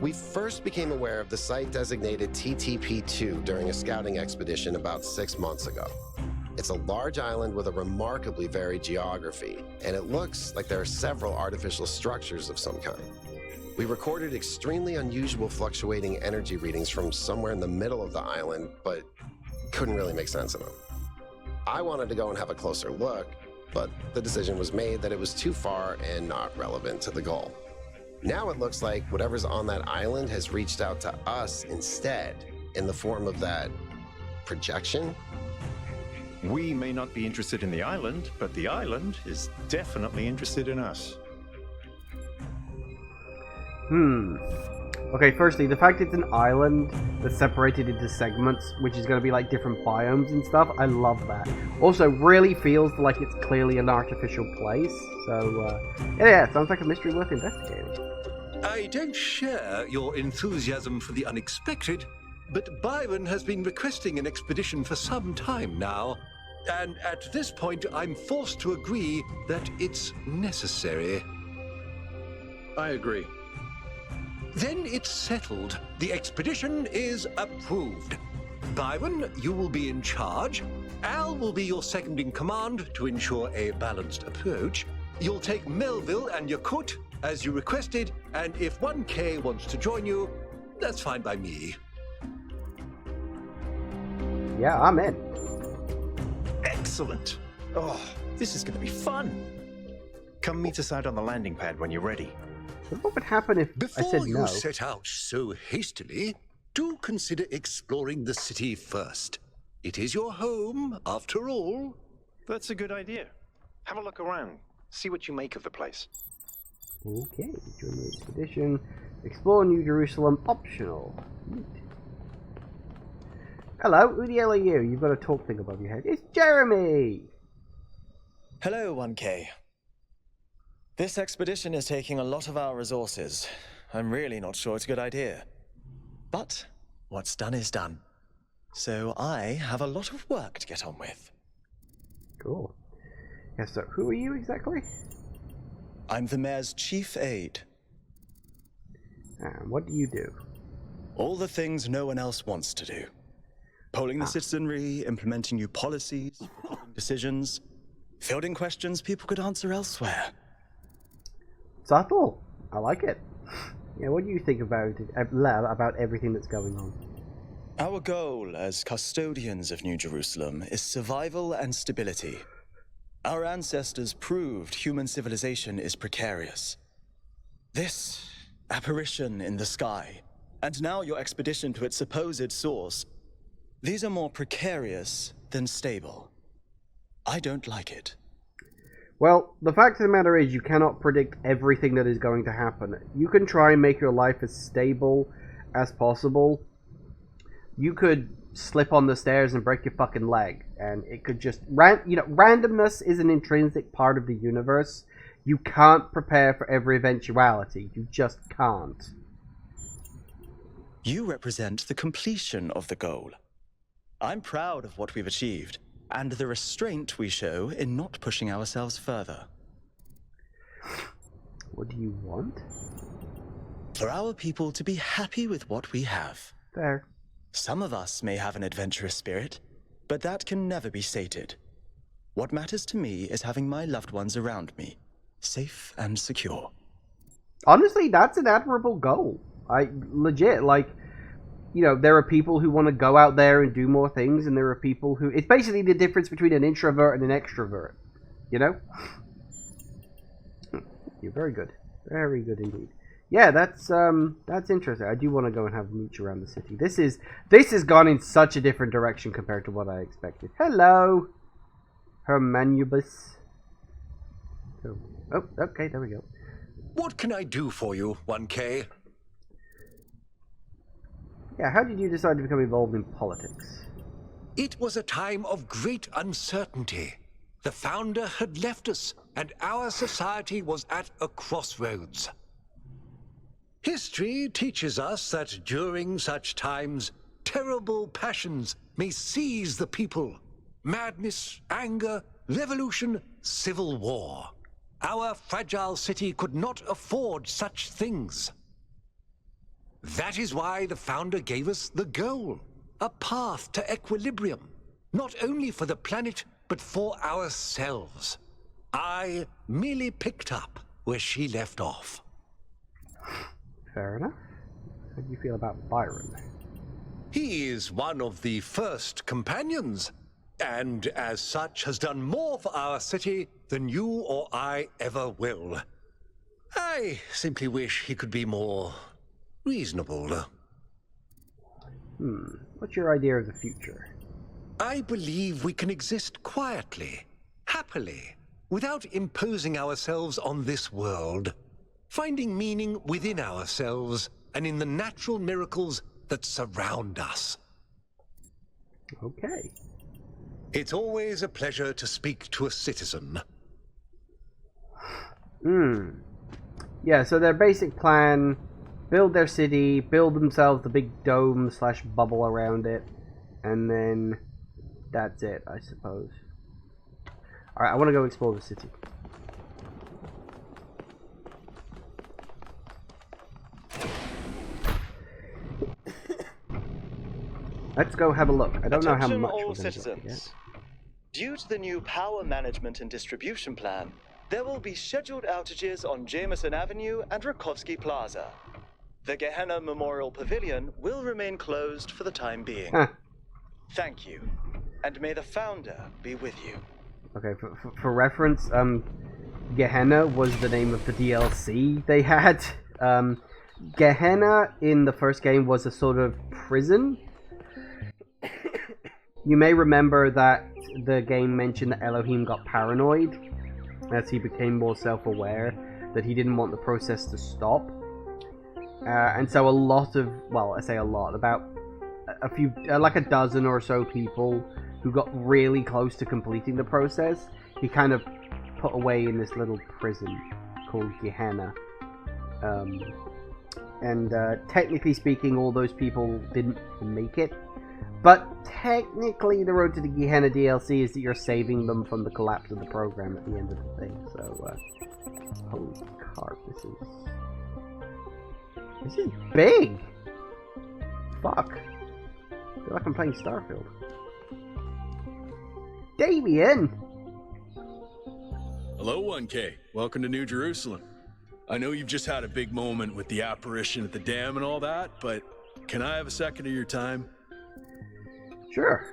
We first became aware of the site designated TTP-2 during a scouting expedition about 6 months ago. It's a large island with a remarkably varied geography, and it looks like there are several artificial structures of some kind. We recorded extremely unusual fluctuating energy readings from somewhere in the middle of the island, but couldn't really make sense of them. I wanted to go and have a closer look, but the decision was made that it was too far and not relevant to the goal. Now it looks like whatever's on that island has reached out to us instead, in the form of that projection. We may not be interested in the island, but the island is definitely interested in us. Okay, firstly, the fact it's an island that's separated into segments, which is going to be like different biomes and stuff, I love that. Also, really feels like it's clearly an artificial place, so, yeah, sounds like a mystery worth investigating. I don't share your enthusiasm for the unexpected, but Byron has been requesting an expedition for some time now, and at this point I'm forced to agree that it's necessary. I agree. Then it's settled. The expedition is approved. Byron, you will be in charge. Al will be your second in command to ensure a balanced approach. You'll take Melville and Yakut as you requested, and if 1K wants to join you, that's fine by me. Yeah, I'm in. Excellent. Oh, this is going to be fun. Come meet us out on the landing pad when you're ready. What would happen if I said Before no? you set out so hastily, do consider exploring the city first. It is your home, after all. That's a good idea. Have a look around. See what you make of the place. Okay, join the expedition. Explore New Jerusalem, optional. Neat. Hello, who the hell are you? You've got a talk thing above your head. It's Jeremy! Hello, 1K. This expedition is taking a lot of our resources. I'm really not sure it's a good idea. But what's done is done. So I have a lot of work to get on with. Cool. Yes, so who are you exactly? I'm the mayor's chief aide. And what do you do? All the things no one else wants to do. Polling the citizenry, implementing new policies, recording decisions, fielding questions people could answer elsewhere. Subtle. I like it. Yeah, what do you think about it, about everything that's going on? Our goal as custodians of New Jerusalem is survival and stability. Our ancestors proved human civilization is precarious. This apparition in the sky, and now your expedition to its supposed source, these are more precarious than stable. I don't like it. Well, the fact of the matter is you cannot predict everything that is going to happen. You can try and make your life as stable as possible. You could slip on the stairs and break your fucking leg, and it could just... randomness is an intrinsic part of the universe. You can't prepare for every eventuality. You just can't. You represent the completion of the goal. I'm proud of what we've achieved, and the restraint we show in not pushing ourselves further. What do you want? For our people to be happy with what we have. Fair. Some of us may have an adventurous spirit, but that can never be sated. What matters to me is having my loved ones around me, safe and secure. Honestly, that's an admirable goal. Legit, there are people who want to go out there and do more things, and there are people who... It's basically the difference between an introvert and an extrovert, you know? You're very good. Very good indeed. Yeah, that's interesting. I do want to go and have a mooch around the city. This has gone in such a different direction compared to what I expected. Hello, Hermanubis. Oh, okay, there we go. What can I do for you, 1K? Yeah, how did you decide to become involved in politics? It was a time of great uncertainty. The founder had left us, and our society was at a crossroads. History teaches us that during such times, terrible passions may seize the people. Madness, anger, revolution, civil war. Our fragile city could not afford such things. That is why the founder gave us the goal, a path to equilibrium, not only for the planet, but for ourselves. I merely picked up where she left off. Fair enough. How do you feel about Byron? He is one of the first companions, and as such has done more for our city than you or I ever will. I simply wish he could be more reasonable. What's your idea of the future? I believe we can exist quietly, happily, without imposing ourselves on this world, finding meaning within ourselves and in the natural miracles that surround us. Okay. It's always a pleasure to speak to a citizen. Yeah, so their basic plan, build their city, build themselves the big dome / bubble around it, and then that's it, I suppose. Alright, I want to go explore the city. Let's go have a look. I don't know how Attention much all we're going to citizens. Due to the new power management and distribution plan, there will be scheduled outages on Jameson Avenue and Rakovsky Plaza. The Gehenna Memorial Pavilion will remain closed for the time being. Thank you, and may the founder be with you. Okay, for reference, Gehenna was the name of the DLC they had. Gehenna in the first game was a sort of prison. You may remember that the game mentioned that Elohim got paranoid as he became more self-aware, that he didn't want the process to stop. And so a lot of, well, I say a lot, about a few, like a dozen or so people who got really close to completing the process, he kind of put away in this little prison called Gehenna. And technically speaking, all those people didn't make it. But technically, the road to the Gehenna DLC is that you're saving them from the collapse of the program at the end of the thing. So, holy carp, this is big. Fuck. I feel like I'm playing Starfield. Damien! Hello, 1K. Welcome to New Jerusalem. I know you've just had a big moment with the apparition at the dam and all that, but can I have a second of your time? Sure.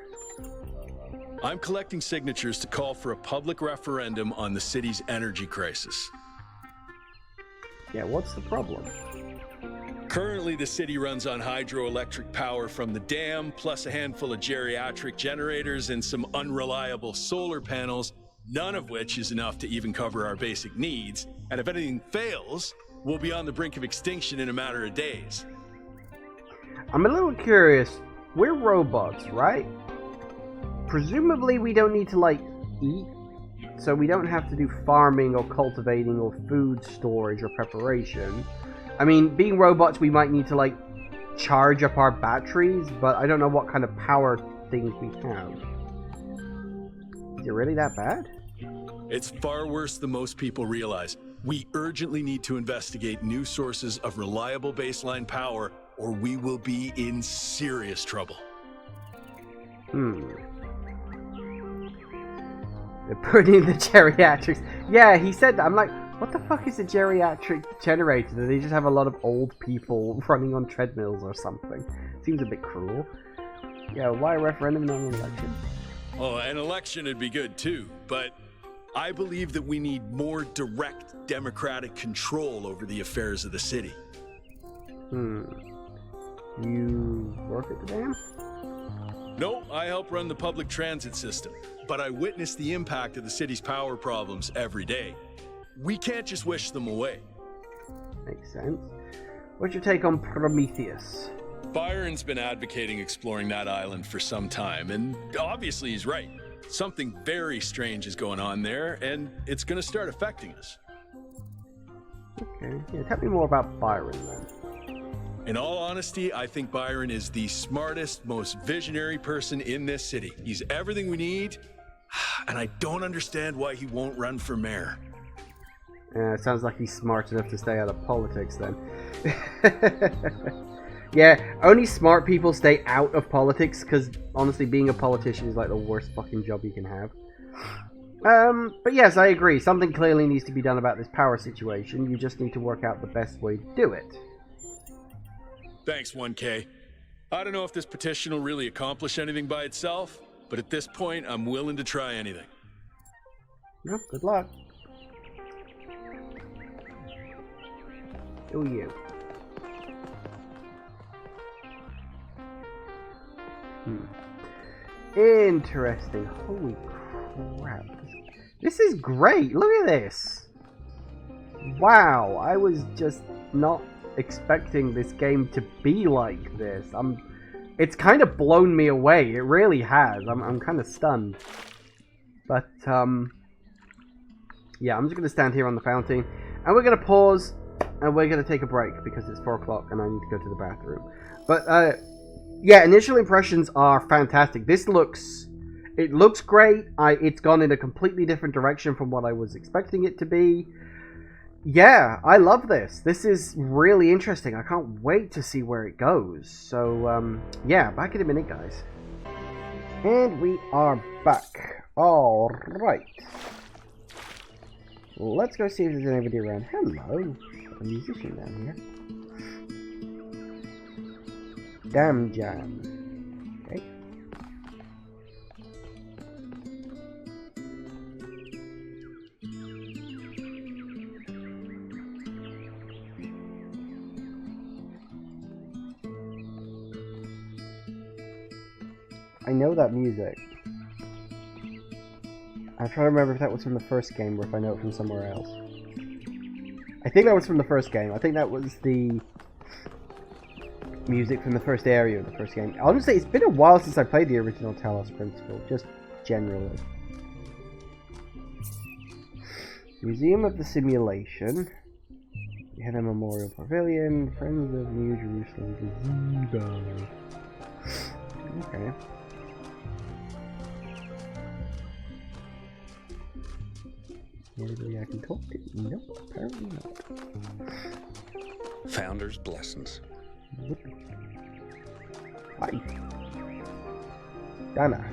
I'm collecting signatures to call for a public referendum on the city's energy crisis. Yeah, what's the problem? Currently, the city runs on hydroelectric power from the dam, plus a handful of geriatric generators and some unreliable solar panels, none of which is enough to even cover our basic needs. And if anything fails, we'll be on the brink of extinction in a matter of days. I'm a little curious. We're robots, right? Presumably we don't need to, like, eat, so we don't have to do farming or cultivating or food storage or preparation. I mean, being robots, we might need to, like, charge up our batteries, but I don't know what kind of power things we have. Is it really that bad? It's far worse than most people realize. We urgently need to investigate new sources of reliable baseline power, or we will be in serious trouble. They're putting in the geriatrics. Yeah, he said that. I'm like, what the fuck is a geriatric generator? Do they just have a lot of old people running on treadmills or something? Seems a bit cruel. Yeah, why a referendum, not an election? Oh, an election would be good too, but I believe that we need more direct democratic control over the affairs of the city. You work at the dam? No, I help run the public transit system, but I witness the impact of the city's power problems every day. We can't just wish them away. Makes sense. What's your take on Prometheus? Byron's been advocating exploring that island for some time, and obviously he's right. Something very strange is going on there, and it's going to start affecting us. Okay, yeah, tell me more about Byron then. In all honesty, I think Byron is the smartest, most visionary person in this city. He's everything we need. And I don't understand why he won't run for mayor. Sounds like he's smart enough to stay out of politics then. Yeah, only smart people stay out of politics, because honestly, being a politician is like the worst fucking job you can have. But yes, I agree. Something clearly needs to be done about this power situation. You just need to work out the best way to do it. Thanks, 1K. I don't know if this petition will really accomplish anything by itself, but at this point, I'm willing to try anything. Well, good luck. Do you? Interesting. Holy crap. This is great. Look at this. Wow. I was just not expecting this game to be like this. It's kind of blown me away. It really has. I'm kind of stunned. But, yeah, I'm just going to stand here on the fountain. And we're going to pause. And we're going to take a break because it's 4 o'clock and I need to go to the bathroom. But, yeah, initial impressions are fantastic. It looks great. It's gone in a completely different direction from what I was expecting it to be. Yeah, I love this. This is really interesting. I can't wait to see where it goes. So, yeah, back in a minute, guys. And we are back. Alright. Let's go see if there's anybody around. Hello. A musician down here. Damn jam. Okay. I know that music. I'm trying to remember if that was from the first game or if I know it from somewhere else. I think that was from the first game. I think that was the music from the first area of the first game. Honestly, it's been a while since I played the original Talos Principle, just generally. Museum of the Simulation. We have a Memorial Pavilion. Friends of New Jerusalem Gazebo. Okay. Anybody I can talk to? Nope, apparently not. Founder's blessings. Hi. Dana.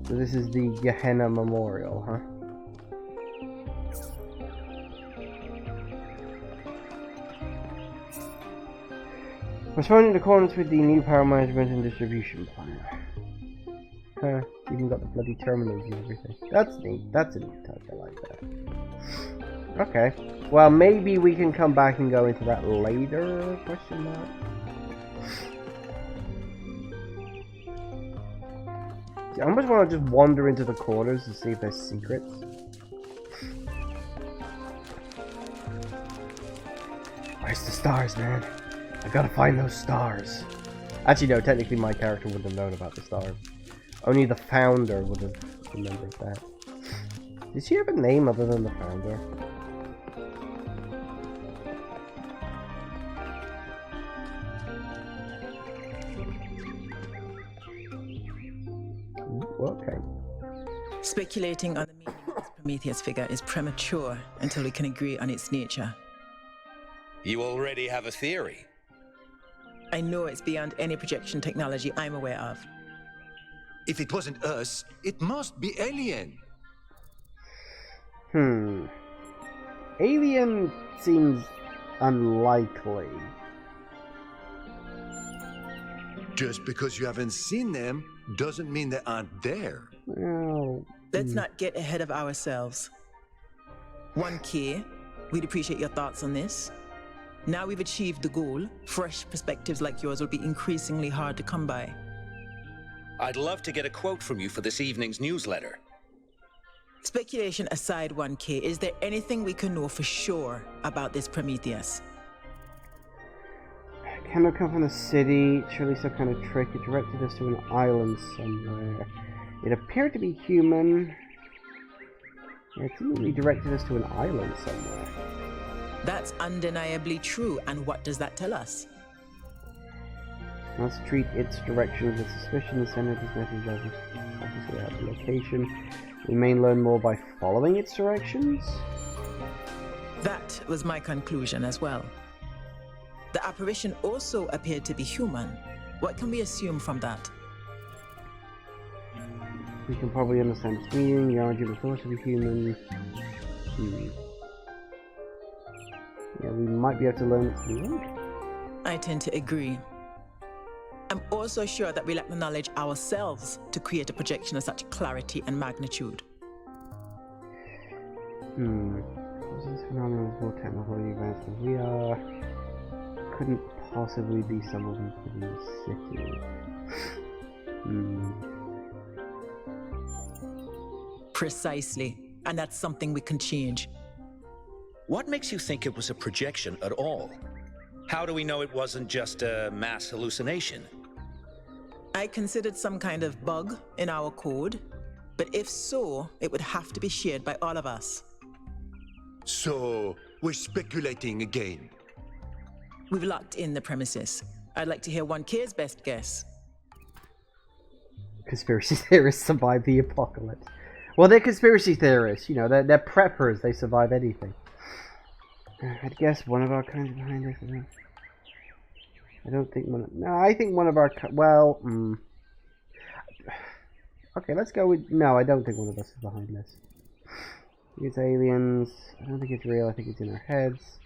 So this is the Gehenna Memorial, huh? Was found in accordance with the new power management and distribution plan. Even got the bloody terminals and everything. That's neat. That's a neat touch. I like that. Okay. Well, maybe we can come back and go into that later? Question mark. I almost want to just wander into the corners to see if there's secrets. Where's the stars, man? I gotta find those stars. Actually, no. Technically, my character wouldn't have known about the stars. Only the founder would have remembered that. Does he have a name other than the founder? Ooh, okay. Speculating on the meaning of this Prometheus figure is premature until we can agree on its nature. You already have a theory. I know it's beyond any projection technology I'm aware of. If it wasn't us, it must be alien. Alien seems unlikely. Just because you haven't seen them doesn't mean they aren't there. Well, let's not get ahead of ourselves. 1K, we'd appreciate your thoughts on this. Now we've achieved the goal, fresh perspectives like yours will be increasingly hard to come by. I'd love to get a quote from you for this evening's newsletter. Speculation aside, 1K, is there anything we can know for sure about this Prometheus? Cannot come from the city. Surely some kind of trick. It directed us to an island somewhere. It appeared to be human. Yeah, it seemingly directed us to an island somewhere. That's undeniably true. And what does that tell us? Must treat its directions with suspicion. The center of this message obviously has a location. We may learn more by following its directions. That was my conclusion as well. The apparition also appeared to be human. What can we assume from that? We can probably understand its meaning. The origin was thought to be human. Yeah, we might be able to learn its meaning. I tend to agree. I'm also sure that we lack the knowledge ourselves to create a projection of such clarity and magnitude. This phenomenon is more technically advanced than we are. Couldn't possibly be someone from the city. Precisely. And that's something we can change. What makes you think it was a projection at all? How do we know it wasn't just a mass hallucination? I considered some kind of bug in our code, but if so, it would have to be shared by all of us. So, we're speculating again. We've locked in the premises. I'd like to hear 1K's best guess. Conspiracy theorists survive the apocalypse. Well, they're conspiracy theorists, you know, they're preppers, they survive anything. I'd guess one of our kinds behind this. I don't think one. No, I think one of our. Well, okay, let's go with. No, I don't think one of us is behind this. It's aliens. I don't think it's real. I think it's in our heads.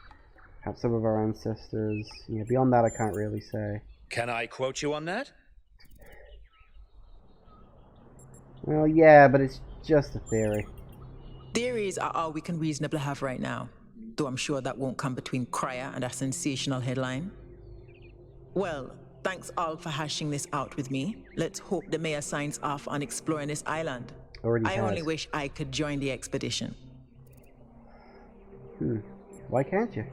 Have some of our ancestors. Yeah, beyond that, I can't really say. Can I quote you on that? Well, yeah, but it's just a theory. Theories are all we can reasonably have right now, though I'm sure that won't come between Cryer and a sensational headline. Well, thanks all for hashing this out with me. Let's hope the mayor signs off on exploring this island. I only wish I could join the expedition. Why can't you?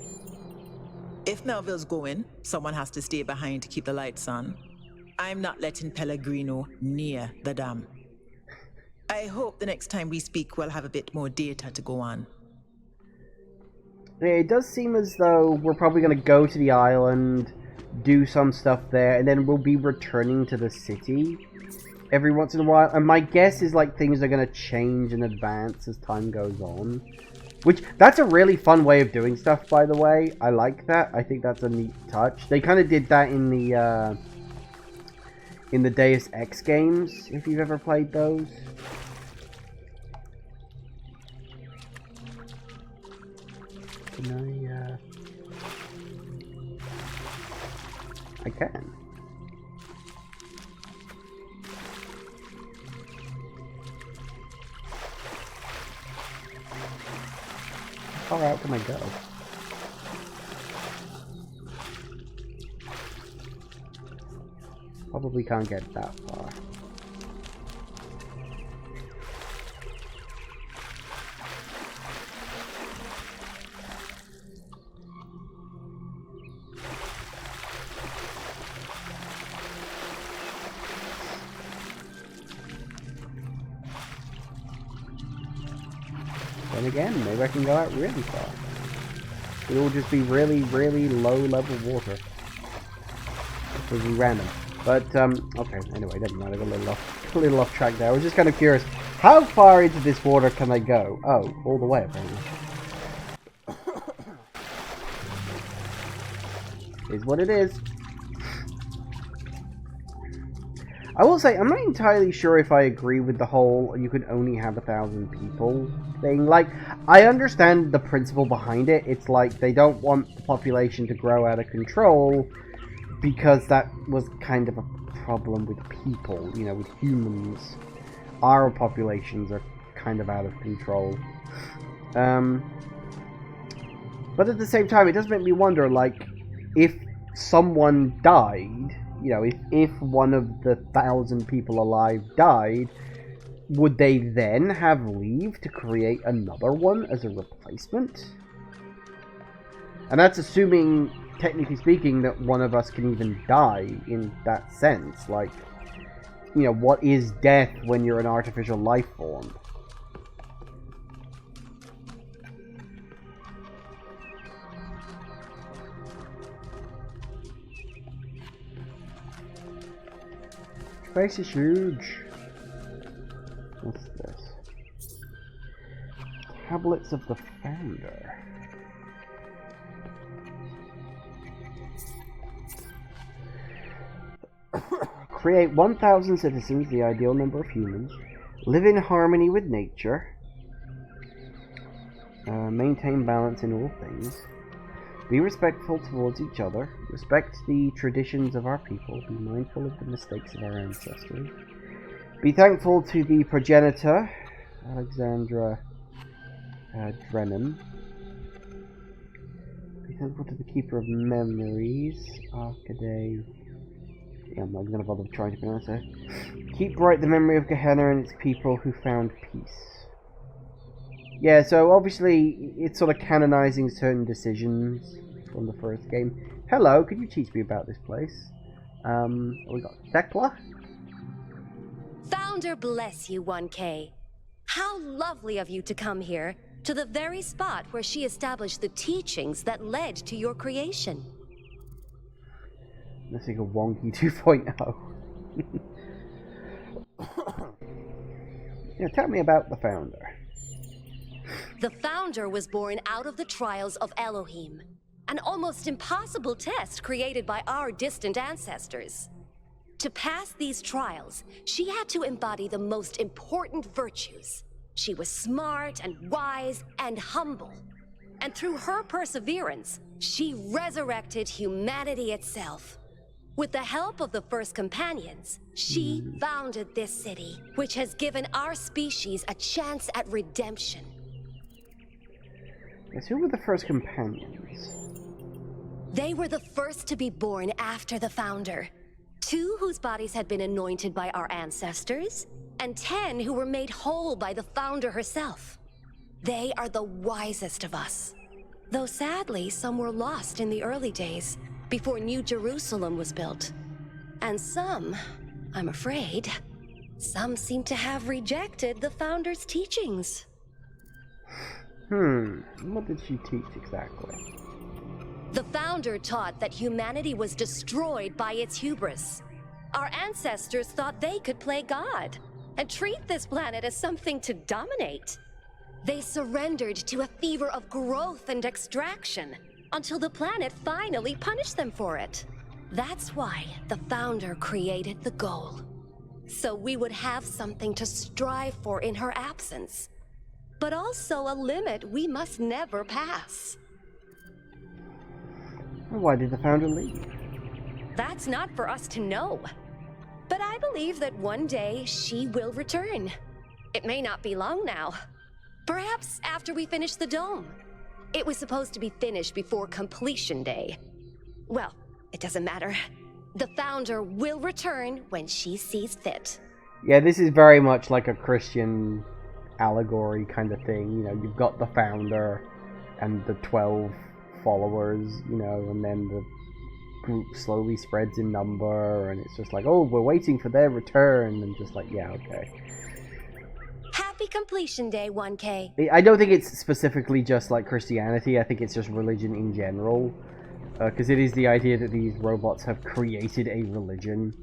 If Melville's going, someone has to stay behind to keep the lights on. I'm not letting Pellegrino near the dam. I hope the next time we speak we'll have a bit more data to go on. It does seem as though we're probably going to go to the island, do some stuff there, and then we'll be returning to the city every once in a while. And my guess is like things are going to change and advance as time goes on. Which, that's a really fun way of doing stuff, by the way. I like that. I think that's a neat touch. They kind of did that in the Deus Ex games, if you've ever played those. Can I can. How far out can I go? Probably can't get that far. Then again, maybe I can go out really far. It'll just be really, really low level water. It will be random. But, okay, anyway, doesn't matter. I got a little off track there. I was just kind of curious. How far into this water can I go? Oh, all the way, apparently. Is what it is. I will say, I'm not entirely sure if I agree with the whole you can only have 1,000 people thing. Like, I understand the principle behind it. It's like they don't want the population to grow out of control because that was kind of a problem with people, you know, with humans. Our populations are kind of out of control. But at the same time, it does make me wonder, like, if someone died, you know, if one of the 1,000 people alive died, would they then have leave to create another one as a replacement? And that's assuming, technically speaking, that one of us can even die in that sense. Like, you know, what is death when you're an artificial life form? Space is huge. What's this? Tablets of the Founder. Create 1,000 citizens, the ideal number of humans. Live in harmony with nature. Maintain balance in all things. Be respectful towards each other. Respect the traditions of our people. Be mindful of the mistakes of our ancestors. Be thankful to the progenitor, Alexandra Drennan. Be thankful to the keeper of memories, Arcade. Yeah, I'm not going to bother trying to pronounce it. Keep bright the memory of Gehenna and its people who found peace. Yeah, so obviously it's sort of canonizing certain decisions from the first game. Hello, could you teach me about this place? We got Thekla? Founder bless you, 1K. How lovely of you to come here, to the very spot where she established the teachings that led to your creation. Missing a wonky 2.0. Yeah, tell me about the Founder. The Founder was born out of the trials of Elohim, an almost impossible test created by our distant ancestors. To pass these trials, she had to embody the most important virtues. She was smart and wise and humble. And through her perseverance, she resurrected humanity itself. With the help of the first companions, she founded this city, which has given our species a chance at redemption. Yes, who were the first companions? They were the first to be born after the Founder. 2 whose bodies had been anointed by our ancestors, and 10 who were made whole by the Founder herself. They are the wisest of us. Though sadly, some were lost in the early days, before New Jerusalem was built. And some, I'm afraid, some seem to have rejected the Founder's teachings. What did she teach exactly? The Founder taught that humanity was destroyed by its hubris. Our ancestors thought they could play God and treat this planet as something to dominate. They surrendered to a fever of growth and extraction until the planet finally punished them for it. That's why the Founder created the goal. So we would have something to strive for in her absence, but also a limit we must never pass. Why did the Founder leave? That's not for us to know. But I believe that one day she will return. It may not be long now. Perhaps after we finish the dome. It was supposed to be finished before completion day. Well, it doesn't matter. The Founder will return when she sees fit. Yeah, this is very much like a Christian allegory kind of thing. You know, you've got the Founder and the 12 followers, you know, and then the group slowly spreads in number, and it's just like, oh, we're waiting for their return, and just like, yeah, okay. Happy completion day, 1K. I don't think it's specifically just like Christianity. I think it's just religion in general, because it is the idea that these robots have created a religion.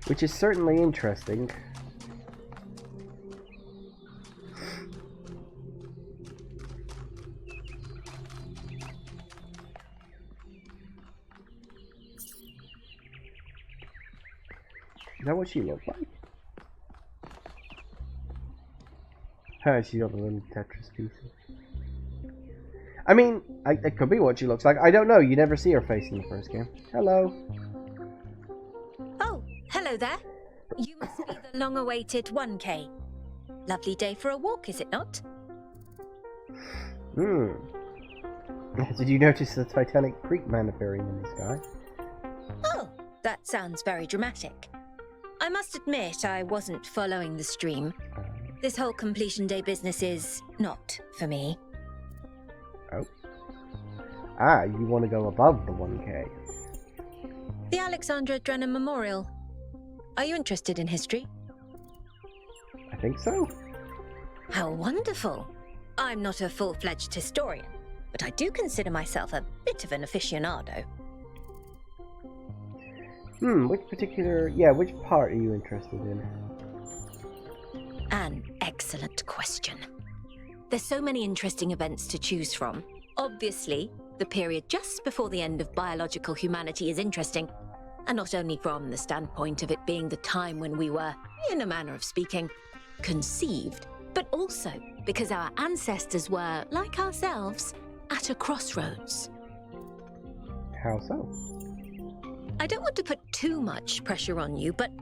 Which is certainly interesting. Is that what she looked like? She got the little Tetris pieces. I mean, it could be what she looks like. I don't know. You never see her face in the first game. Hello. Oh, hello there. You must be the long-awaited 1K. Lovely day for a walk, is it not? Did you notice the Titanic Creek man appearing in the sky? Oh, that sounds very dramatic. I must admit I wasn't following the stream. This whole completion day business is not for me. Oh. Ah, you want to go above the 1K. The Alexandra Drennan Memorial. Are you interested in history? I think so. How wonderful. I'm not a full-fledged historian, but I do consider myself a bit of an aficionado. Which part are you interested in? An excellent question. There's so many interesting events to choose from. Obviously, the period just before the end of biological humanity is interesting, and not only from the standpoint of it being the time when we were, in a manner of speaking, conceived, but also because our ancestors were, like ourselves, at a crossroads. How so? I don't want to put too much pressure on you, but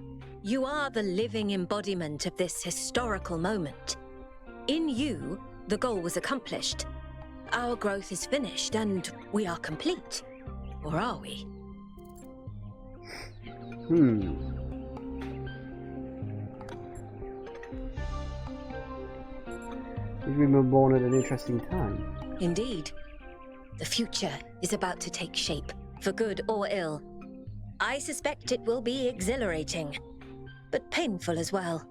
you are the living embodiment of this historical moment. In you, the goal was accomplished. Our growth is finished, and we are complete. Or are we? We were born at an interesting time. Indeed. The future is about to take shape, for good or ill. I suspect it will be exhilarating, but painful as well.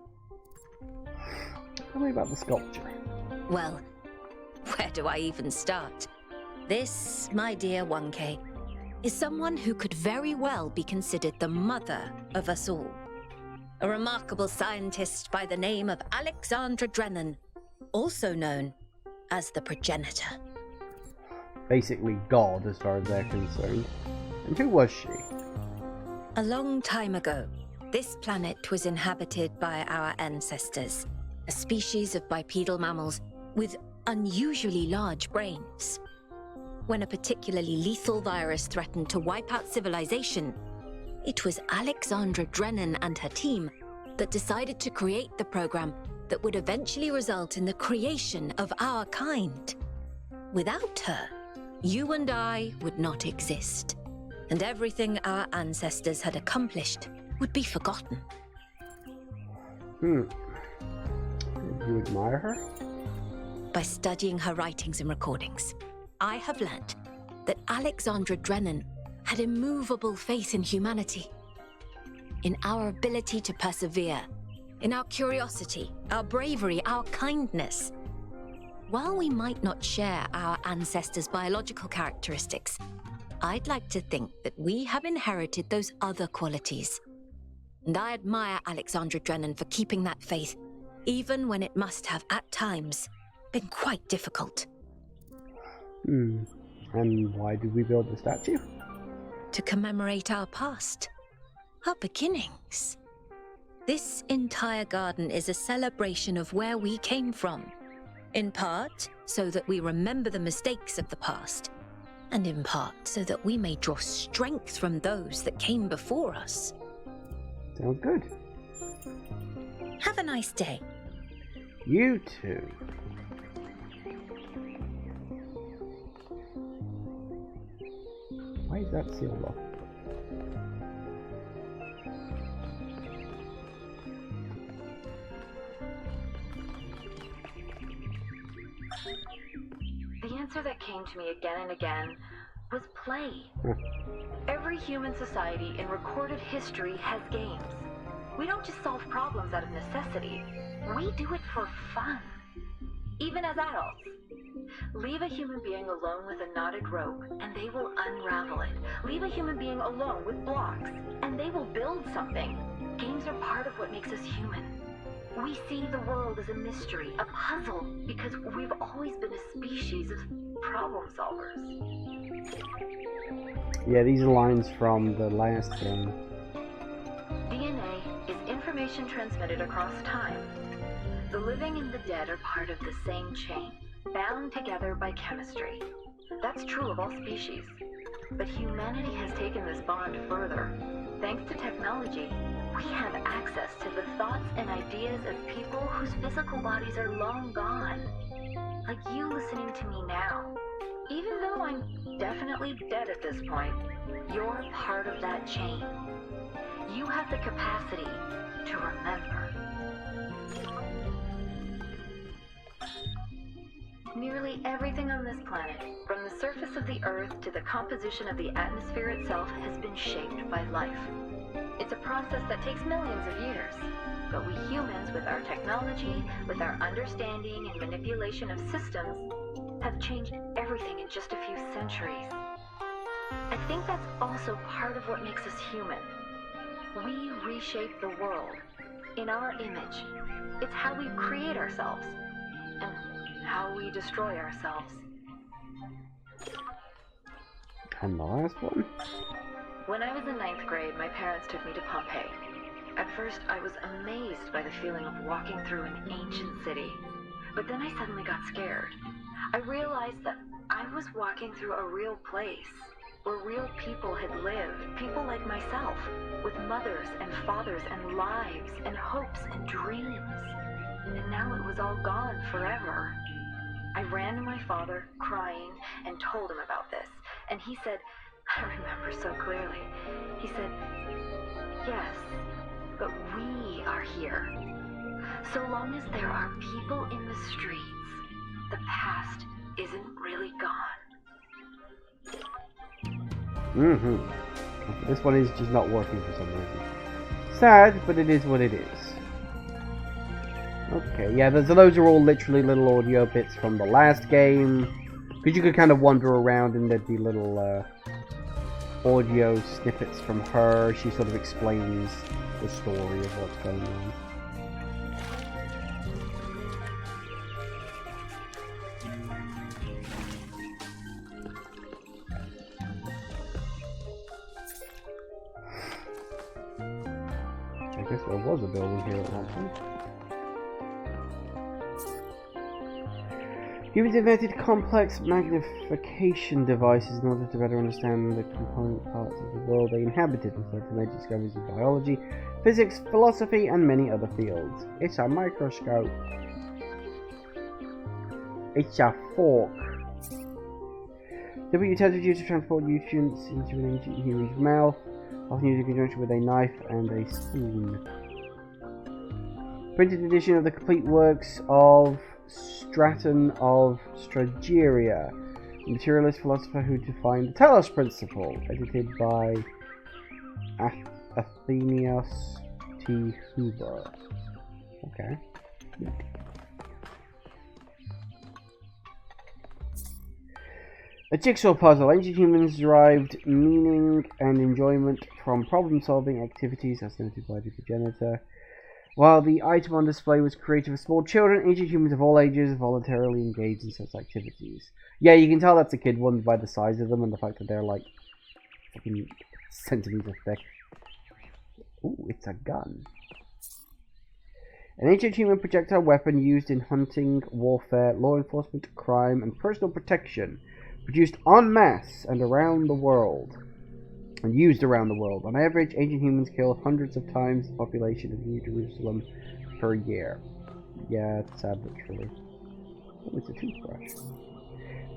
Tell me about the sculpture. Well, where do I even start? This, my dear 1K, is someone who could very well be considered the mother of us all. A remarkable scientist by the name of Alexandra Drennan, also known as the progenitor. Basically God, as far as they're concerned. And who was she? A long time ago, this planet was inhabited by our ancestors, a species of bipedal mammals with unusually large brains. When a particularly lethal virus threatened to wipe out civilization, it was Alexandra Drennan and her team that decided to create the program that would eventually result in the creation of our kind. Without her, you and I would not exist, and everything our ancestors had accomplished would be forgotten. You admire her? By studying her writings and recordings, I have learnt that Alexandra Drennan had immovable faith in humanity, in our ability to persevere, in our curiosity, our bravery, our kindness. While we might not share our ancestors' biological characteristics, I'd like to think that we have inherited those other qualities. And I admire Alexandra Drennan for keeping that faith, even when it must have, at times, been quite difficult. And why did we build the statue? To commemorate our past, our beginnings. This entire garden is a celebration of where we came from. In part, so that we remember the mistakes of the past, and in part, so that we may draw strength from those that came before us. Sounds good. Have a nice day. You too. Why is that sealed off? The answer that came to me again and again was play. Every human society in recorded history has games. We don't just solve problems out of necessity. We do it for fun. Even as adults. Leave a human being alone with a knotted rope, and they will unravel it. Leave a human being alone with blocks, and they will build something. Games are part of what makes us human. We see the world as a mystery, a puzzle, because we've always been a species of problem solvers. Yeah, these are lines from the last game. DNA is information transmitted across time. The living and the dead are part of the same chain, bound together by chemistry. That's true of all species. But humanity has taken this bond further. Thanks to technology, we have access to the thoughts and ideas of people whose physical bodies are long gone. Like you listening to me now. Even though I'm definitely dead at this point, you're part of that chain. You have the capacity to remember. Nearly everything on this planet, from the surface of the Earth to the composition of the atmosphere itself, has been shaped by life. It's a process that takes millions of years. But we humans, with our technology, with our understanding and manipulation of systems, have changed everything in just a few centuries. I think that's also part of what makes us human. We reshape the world in our image. It's how we create ourselves and how we destroy ourselves. And the last one? When I was in 9th grade, my parents took me to Pompeii. At first, I was amazed by the feeling of walking through an ancient city. But then I suddenly got scared. I realized that I was walking through a real place, where real people had lived, people like myself, with mothers and fathers and lives and hopes and dreams. And now it was all gone forever. I ran to my father, crying, and told him about this. And he said, I remember so clearly, he said, yes, but we are here. So long as there are people in the streets, the past isn't really gone. This one is just not working for some reason. Sad, but it is what it is. Okay, yeah, so those are all literally little audio bits from the last game. Because you could kind of wander around and there'd be little audio snippets from her. She sort of explains the story of what's going on. I guess there was a building here at one point. Humans invented complex magnification devices in order to better understand the component parts of the world they inhabited, and led to major discoveries in biology, physics, philosophy, and many other fields. It's a microscope. It's a fork. W utensil used to transport nutrients into an ancient human's mouth, often used in conjunction with a knife and a spoon. Printed edition of the complete works of Straton of Strageria, a materialist philosopher who defined the Talos Principle, edited by Athenios T. Huber. Okay. A jigsaw puzzle. Ancient humans derived meaning and enjoyment from problem-solving activities, as noted by the progenitor. While the item on display was created for small children, ancient humans of all ages voluntarily engaged in such activities. Yeah, you can tell that's a kid one by the size of them and the fact that they're like fucking centimeters thick. Ooh, it's a gun. An ancient human projectile weapon used in hunting, warfare, law enforcement, crime, and personal protection. Produced en masse and around the world. And used around the world. On average, ancient humans kill hundreds of times the population of New Jerusalem per year. Yeah, it's sad but true. Oh, it's a toothbrush.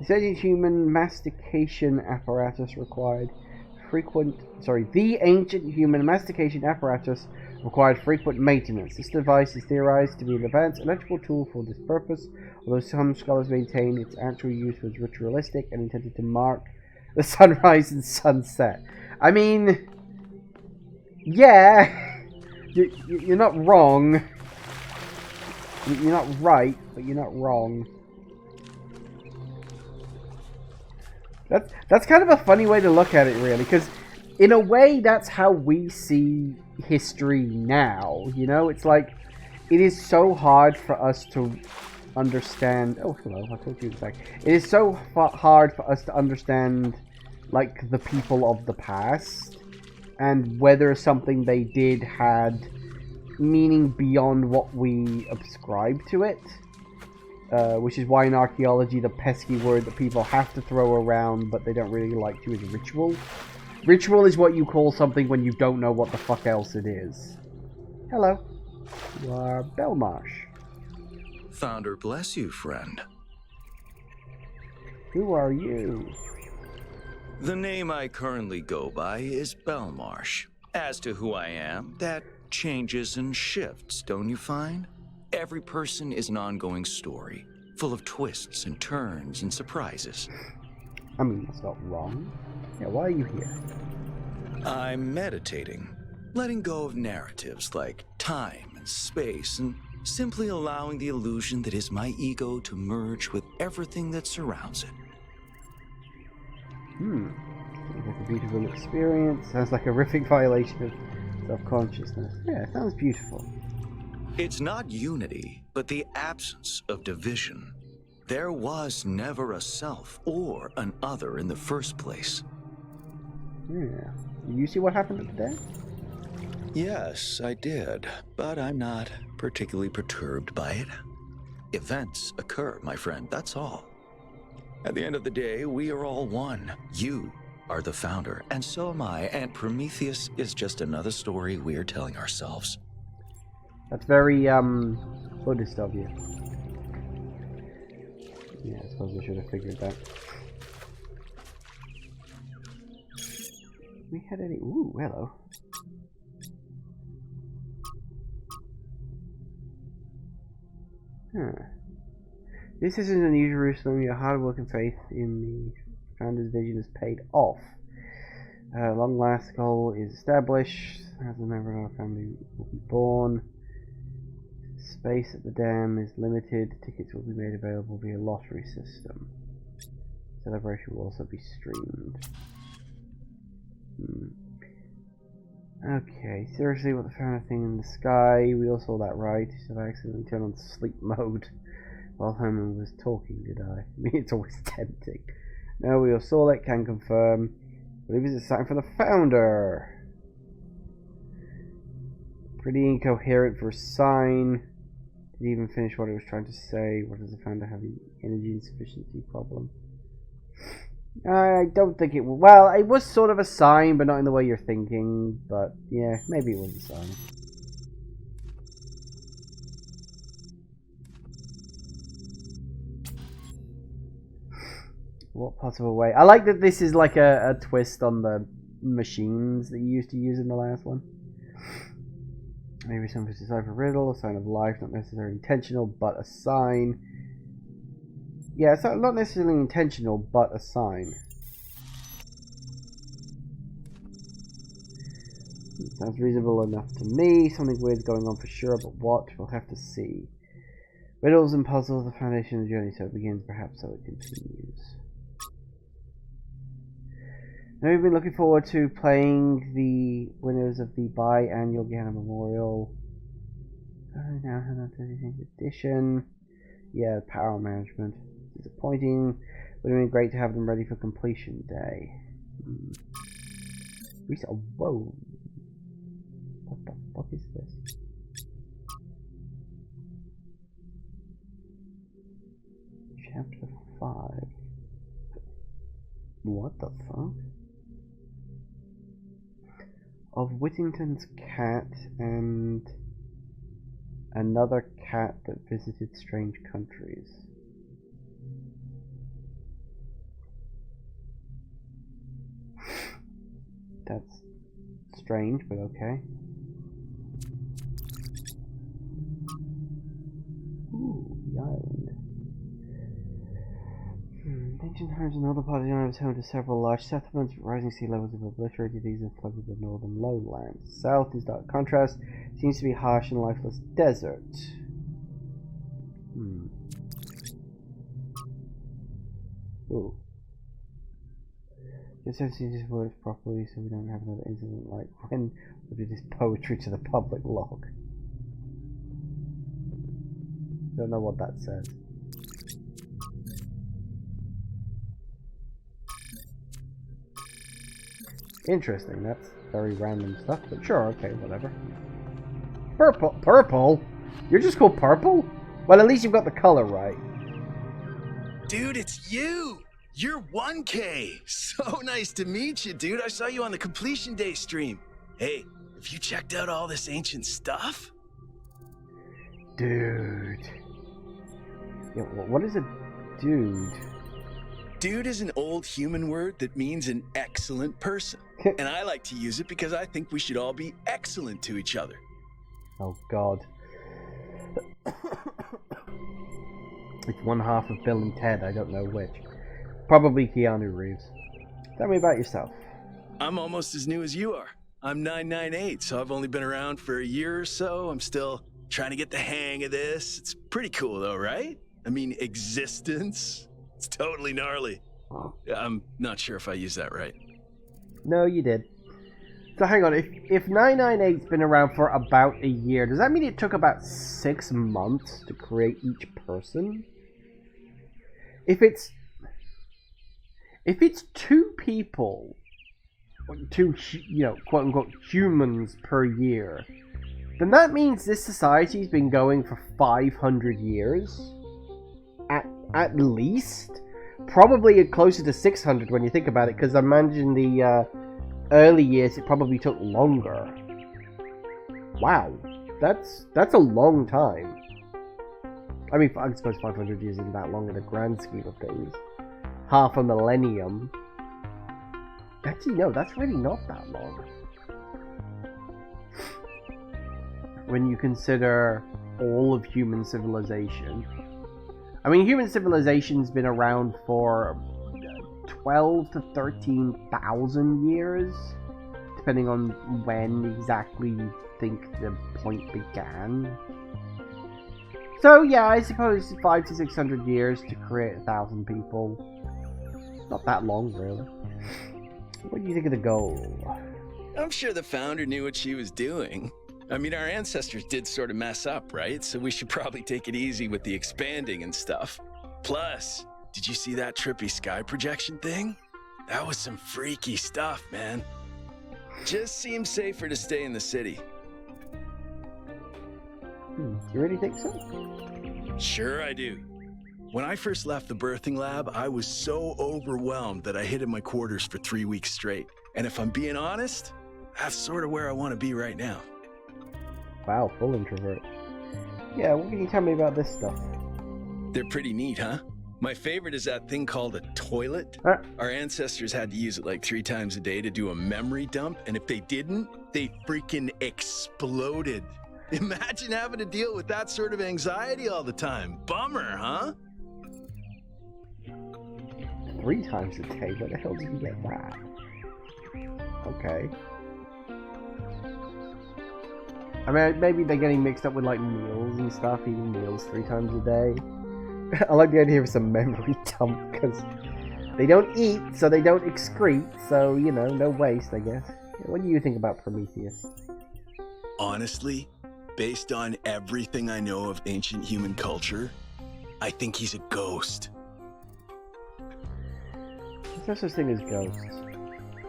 This ancient human mastication apparatus required frequent maintenance. This device is theorized to be an advanced electrical tool for this purpose, although some scholars maintain its actual use was ritualistic and intended to mark the sunrise and sunset. I mean, yeah, you're not wrong. You're not right, but you're not wrong. That's kind of a funny way to look at it, really, because in a way, that's how we see history now. You know, it's like it is so hard for us to understand. Oh, hello! I told you in fact. It is so hard for us to understand, like, the people of the past and whether something they did had meaning beyond what we ascribe to it. Which is why in archaeology the pesky word that people have to throw around but they don't really like to is ritual. Ritual is what you call something when you don't know what the fuck else it is. Hello. You are Belmarsh. Founder bless you, friend. Who are you? The name I currently go by is Belmarsh. As to who I am, that changes and shifts, don't you find? Every person is an ongoing story, full of twists and turns and surprises. I mean, that's not wrong. Yeah, why are you here? I'm meditating, letting go of narratives like time and space, and simply allowing the illusion that is my ego to merge with everything that surrounds it. Sounds like a beautiful experience. Sounds like a horrific violation of Self-consciousness. Yeah, it sounds beautiful. It's not unity, but the absence of division. There was never a self or an other in the first place. Yeah. You see what happened at the day? Yes, I did, but I'm not particularly perturbed by it. Events occur, my friend, that's all. At the end of the day, we are all one. You are the founder, and so am I, and Prometheus is just another story we're telling ourselves. That's very, Buddhist of you. Yeah, I suppose we should have figured that. We had any... Ooh, hello. Huh. This isn't a New Jerusalem. Your hard work and faith in the founder's vision is paid off. Long last goal is established. As a member of our family will be born. Space at the dam is limited. Tickets will be made available via lottery system. Celebration will also be streamed. Okay, seriously, what the founder thing in the sky? We all saw that, right? Should I accidentally turn on sleep mode while Herman was talking, did I? I mean, it's always tempting. No, we all saw it, can confirm. I believe it's a sign for the founder. Pretty incoherent for a sign. Didn't even finish what it was trying to say. What does the founder have an energy insufficiency problem? I don't think it will. Well, it was sort of a sign, but not in the way you're thinking. But yeah, maybe it was a sign. What possible way? I like that this is like a twist on the machines that you used to use in the last one. Maybe something to decipher a riddle, a sign of life, not necessarily intentional, but a sign. Yeah, it's not necessarily intentional, but a sign. Sounds reasonable enough to me. Something weird's going on for sure, but what? We'll have to see. Riddles and puzzles, the foundation of the journey, so it begins, perhaps so it continues. Now we've been looking forward to playing the winners of the biannual Ghana Memorial. Now, 130th edition. Yeah, power management. Disappointing. Would have been great to have them ready for completion day. We saw. Whoa. What the fuck is this? Chapter 5. What the fuck? Of Whittington's cat and another cat that visited strange countries. That's strange, but okay. Ooh, the island. Ancient times and other parts of the island was home to several large settlements. Rising sea levels have obliterated these and flooded the northern lowlands. South is dark contrast. Seems to be harsh and lifeless desert. Ooh. Just have to see this works properly so we don't have another incident like when we did this poetry to the public log. Don't know what that says. Interesting, that's very random stuff, but sure, okay, whatever. Purple? Purple? You're just called Purple? Well, at least you've got the color right. Dude, it's you! You're 1K! So nice to meet you, dude. I saw you on the Completion Day stream. Hey, have you checked out all this ancient stuff? Dude. Yeah, what is a dude? Dude is an old human word that means an excellent person. And I like to use it because I think we should all be excellent to each other. Oh, God. It's one half of Bill and Ted, I don't know which. Probably Keanu Reeves. Tell me about yourself. I'm almost as new as you are. I'm 998, so I've only been around for a year or so. I'm still trying to get the hang of this. It's pretty cool though, right? I mean, existence. It's totally gnarly. I'm not sure if I used that right. No, you did. So hang on, if 998's been around for about a year, does that mean it took about 6 months to create each person? If it's 2 people, 2, quote unquote humans per year, then that means this society's been going for 500 years. At least. Probably closer to 600 when you think about it, because I imagine the early years it probably took longer. Wow. That's a long time. I mean, I suppose 500 years isn't that long in the grand scheme of things. Half a millennium. Actually, no, that's really not that long. When you consider all of human civilization. I mean, human civilization's been around for 12 to 13,000 years, depending on when exactly you think the point began. So yeah, I suppose 500 to 600 years to create 1,000 people. Not that long, really. What do you think of the goal? I'm sure the founder knew what she was doing. I mean, our ancestors did sort of mess up, right? So we should probably take it easy with the expanding and stuff. Plus, did you see that trippy sky projection thing? That was some freaky stuff, man. Just seems safer to stay in the city. You really think so? Sure I do. When I first left the birthing lab, I was so overwhelmed that I hid in my quarters for 3 weeks straight. And if I'm being honest, that's sort of where I want to be right now. Wow, full introvert. Yeah, what can you tell me about this stuff? They're pretty neat, huh? My favorite is that thing called a toilet. Our ancestors had to use it like 3 times a day to do a memory dump, and if they didn't, they freaking exploded. Imagine having to deal with that sort of anxiety all the time. Bummer, huh? 3 times a day? Where the hell did you get that? Okay. I mean, maybe they're getting mixed up with like meals and stuff, eating meals 3 times a day. I like the idea of some memory dump, because they don't eat, so they don't excrete, so, you know, no waste, I guess. What do you think about Prometheus? Honestly, based on everything I know of ancient human culture, I think he's a ghost. There's no such thing as ghosts.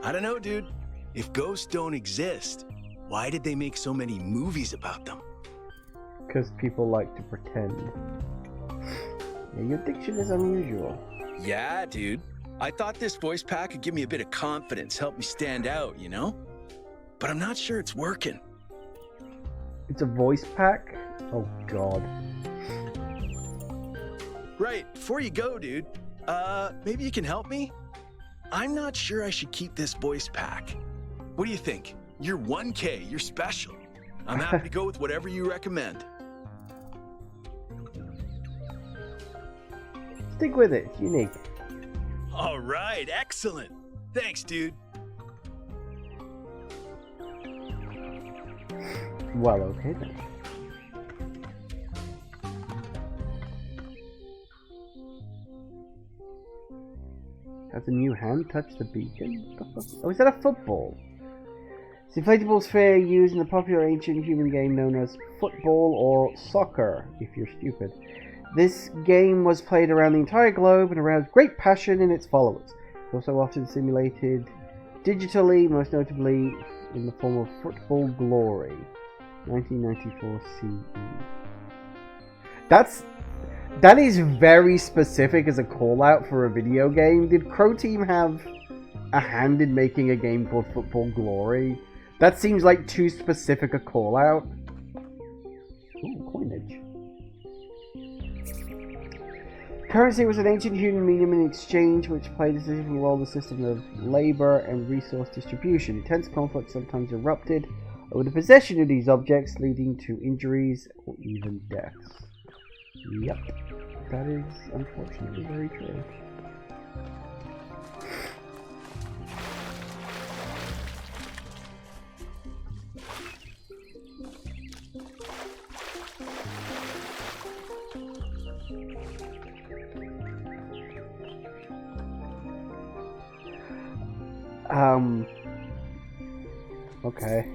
I don't know, dude. If ghosts don't exist, why did they make so many movies about them? Because people like to pretend. Yeah, your diction is unusual. Yeah, dude. I thought this voice pack could give me a bit of confidence, help me stand out, you know? But I'm not sure it's working. It's a voice pack? Oh, God. Right, before you go, dude, maybe you can help me? I'm not sure I should keep this voice pack. What do you think? You're 1K, you're special. I'm happy to go with whatever you recommend. Stick with it, it's unique. All right, excellent. Thanks, dude. Well, okay then. Has a new hand touched the beacon? Oh, is that a football? It's an inflatable sphere used in the popular ancient human game known as football or soccer, if you're stupid. This game was played around the entire globe and aroused great passion in its followers. It's also often simulated digitally, most notably in the form of Football Glory, 1994 CE. That is very specific as a call-out for a video game. Did Crow Team have a hand in making a game called Football Glory? That seems like too specific a call-out. Ooh, coinage. Currency was an ancient human medium in exchange which played a significant role in the system of labor and resource distribution. Intense conflict sometimes erupted over the possession of these objects, leading to injuries or even deaths. Yep, that is unfortunately very true. Okay.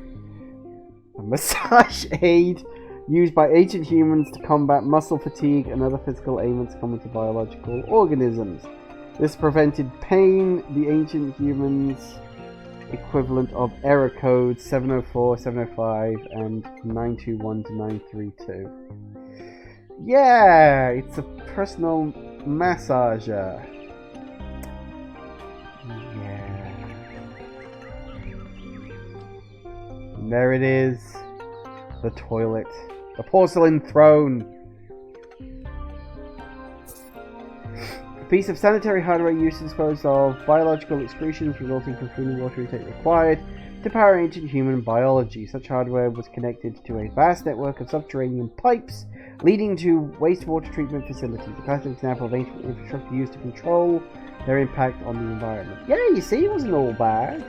A massage aid used by ancient humans to combat muscle fatigue and other physical ailments common to biological organisms. This prevented pain. The ancient humans equivalent of error codes 704, 705, and 921 to 932. Yeah, it's a personal massager. Yeah. And there it is. The toilet. The porcelain throne. A piece of sanitary hardware used to dispose of biological excretions resulting from food and water intake required to power ancient human biology. Such hardware was connected to a vast network of subterranean pipes leading to wastewater treatment facilities. A classic example of ancient infrastructure used to control their impact on the environment. Yeah, you see, it wasn't all bad.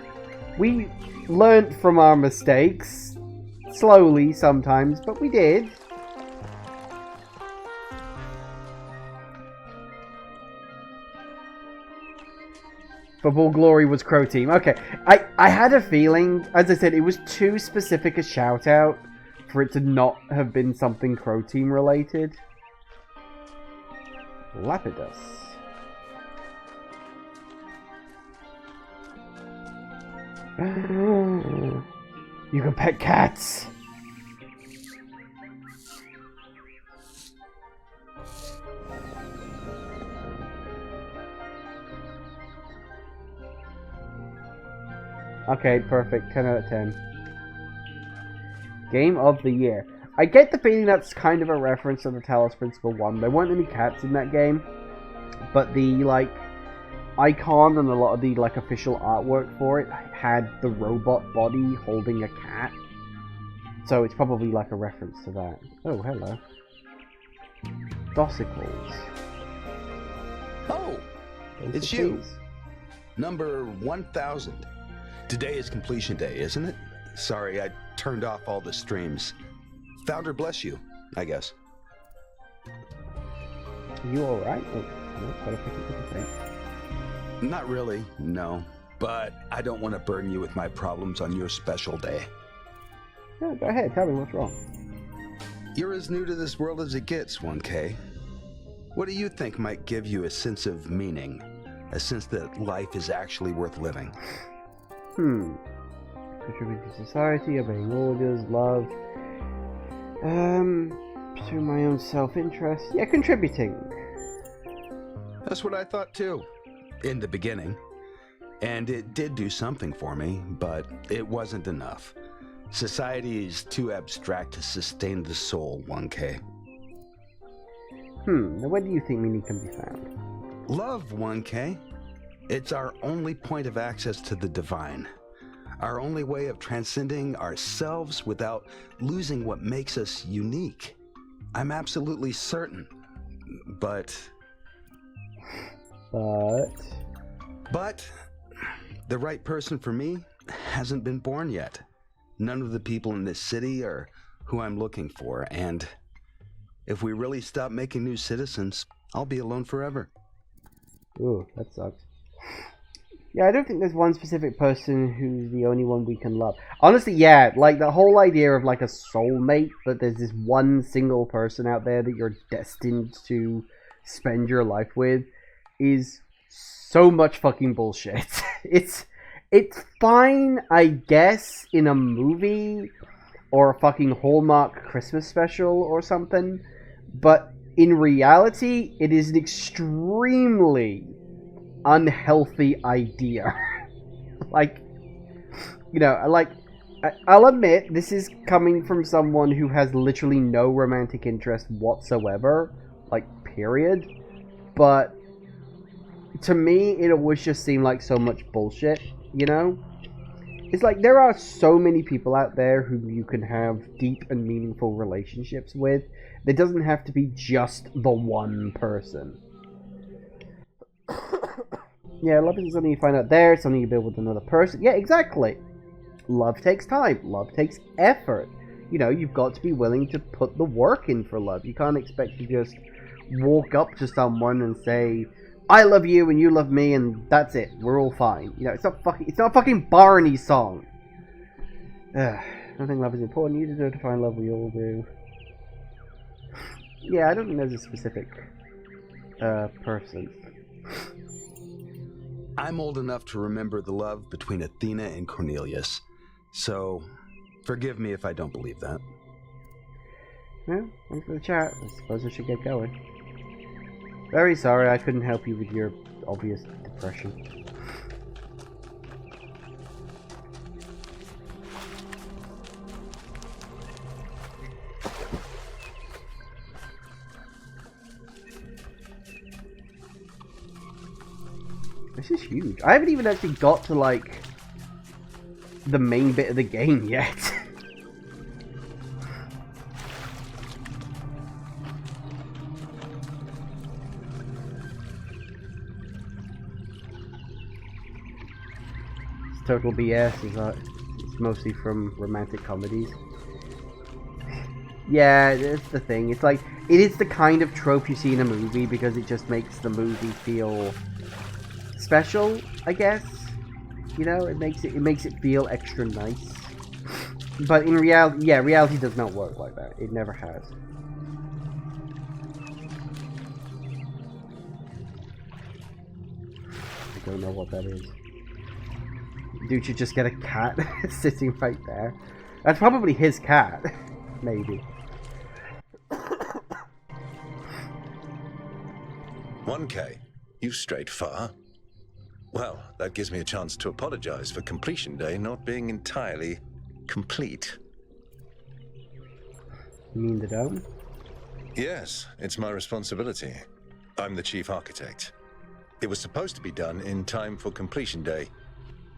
We learnt from our mistakes. Slowly sometimes, but we did. Football Glory was Crow Team. Okay, I had a feeling, as I said, it was too specific a shout out for it to not have been something Crow Team related. Lapidus. You can pet cats. Okay, perfect. 10 out of 10. Game of the year. I get the feeling that's kind of a reference to the Talos Principle 1. There weren't any cats in that game, but the, like, icon and a lot of the, like, official artwork for it had the robot body holding a cat. So it's probably, like, a reference to that. Oh, hello. Dossicles. Oh! It's you! Number 1000. Today is completion day, isn't it? Sorry, I turned off all the streams. Founder bless you, I guess. You alright? Oh, no, gotta pick it up the thing. Not really, no. But I don't want to burden you with my problems on your special day. Yeah, go ahead, tell me what's wrong. You're as new to this world as it gets, 1K. What do you think might give you a sense of meaning? A sense that life is actually worth living? Contribute to society, obeying orders, love. Pursue my own self-interest. Yeah, contributing. That's what I thought too. In the beginning. And it did do something for me, but it wasn't enough. Society is too abstract to sustain the soul, 1K. Now where do you think meaning can be found? Love, 1K. It's our only point of access to the divine. Our only way of transcending ourselves without losing what makes us unique. I'm absolutely certain. But the right person for me hasn't been born yet. None of the people in this city are who I'm looking for, and if we really stop making new citizens, I'll be alone forever. Ooh, that sucks. Yeah, I don't think there's one specific person who's the only one we can love. Honestly, yeah, like the whole idea of like a soulmate, but there's this one single person out there that you're destined to spend your life with, is so much fucking bullshit. It's fine, I guess, in a movie or a fucking Hallmark Christmas special or something, but in reality, it is an extremely unhealthy idea. Like, you know, like, I'll admit, this is coming from someone who has literally no romantic interest whatsoever, like, period, but to me, it always just seemed like so much bullshit, you know? It's like, there are so many people out there who you can have deep and meaningful relationships with. There doesn't have to be just the one person. Yeah, love isn't something you find out there, it's something you build with another person. Yeah, exactly. Love takes time. Love takes effort. You know, you've got to be willing to put the work in for love. You can't expect to just walk up to someone and say, I love you and you love me and that's it. We're all fine. You know, it's not a fucking Barney song. Nothing love is important. You deserve to find love. We all do. Yeah, I don't think there's a specific person. I'm old enough to remember the love between Athena and Cornelius, so forgive me if I don't believe that. Well, thanks for the chat. I suppose I should get going. Very sorry I couldn't help you with your obvious depression. This is huge. I haven't even actually got to, like, the main bit of the game yet. It's total BS, is that it's mostly from romantic comedies. Yeah, it's the thing. It's like, it is the kind of trope you see in a movie because it just makes the movie feel special, I guess. You know, it makes it feel extra nice. But in reality, yeah, reality does not work like that. It never has. I don't know what that is. Dude should just get a cat sitting right there. That's probably his cat. Maybe. 1K, you've strayed far. Well, that gives me a chance to apologize for completion day not being entirely complete. You mean the dome? Yes, it's my responsibility. I'm the chief architect. It was supposed to be done in time for completion day,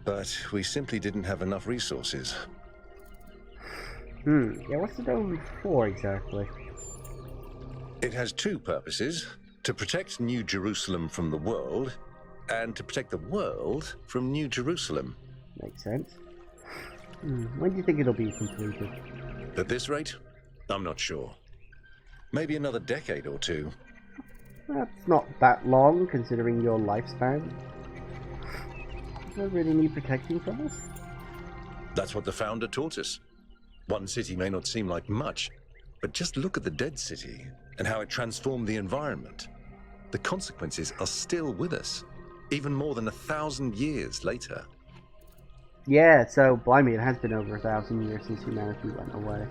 but we simply didn't have enough resources. Yeah, what's the dome for exactly? It has two purposes: to protect New Jerusalem from the world, and to protect the world from New Jerusalem. Makes sense. When do you think it'll be completed? At this rate, I'm not sure. Maybe another decade or two. That's not that long, considering your lifespan. Does it really need protecting from us? That's what the founder taught us. One city may not seem like much, but just look at the dead city and how it transformed the environment. The consequences are still with us, even more than 1,000 years later. Yeah, so, blimey, it has been over 1,000 years since humanity went away.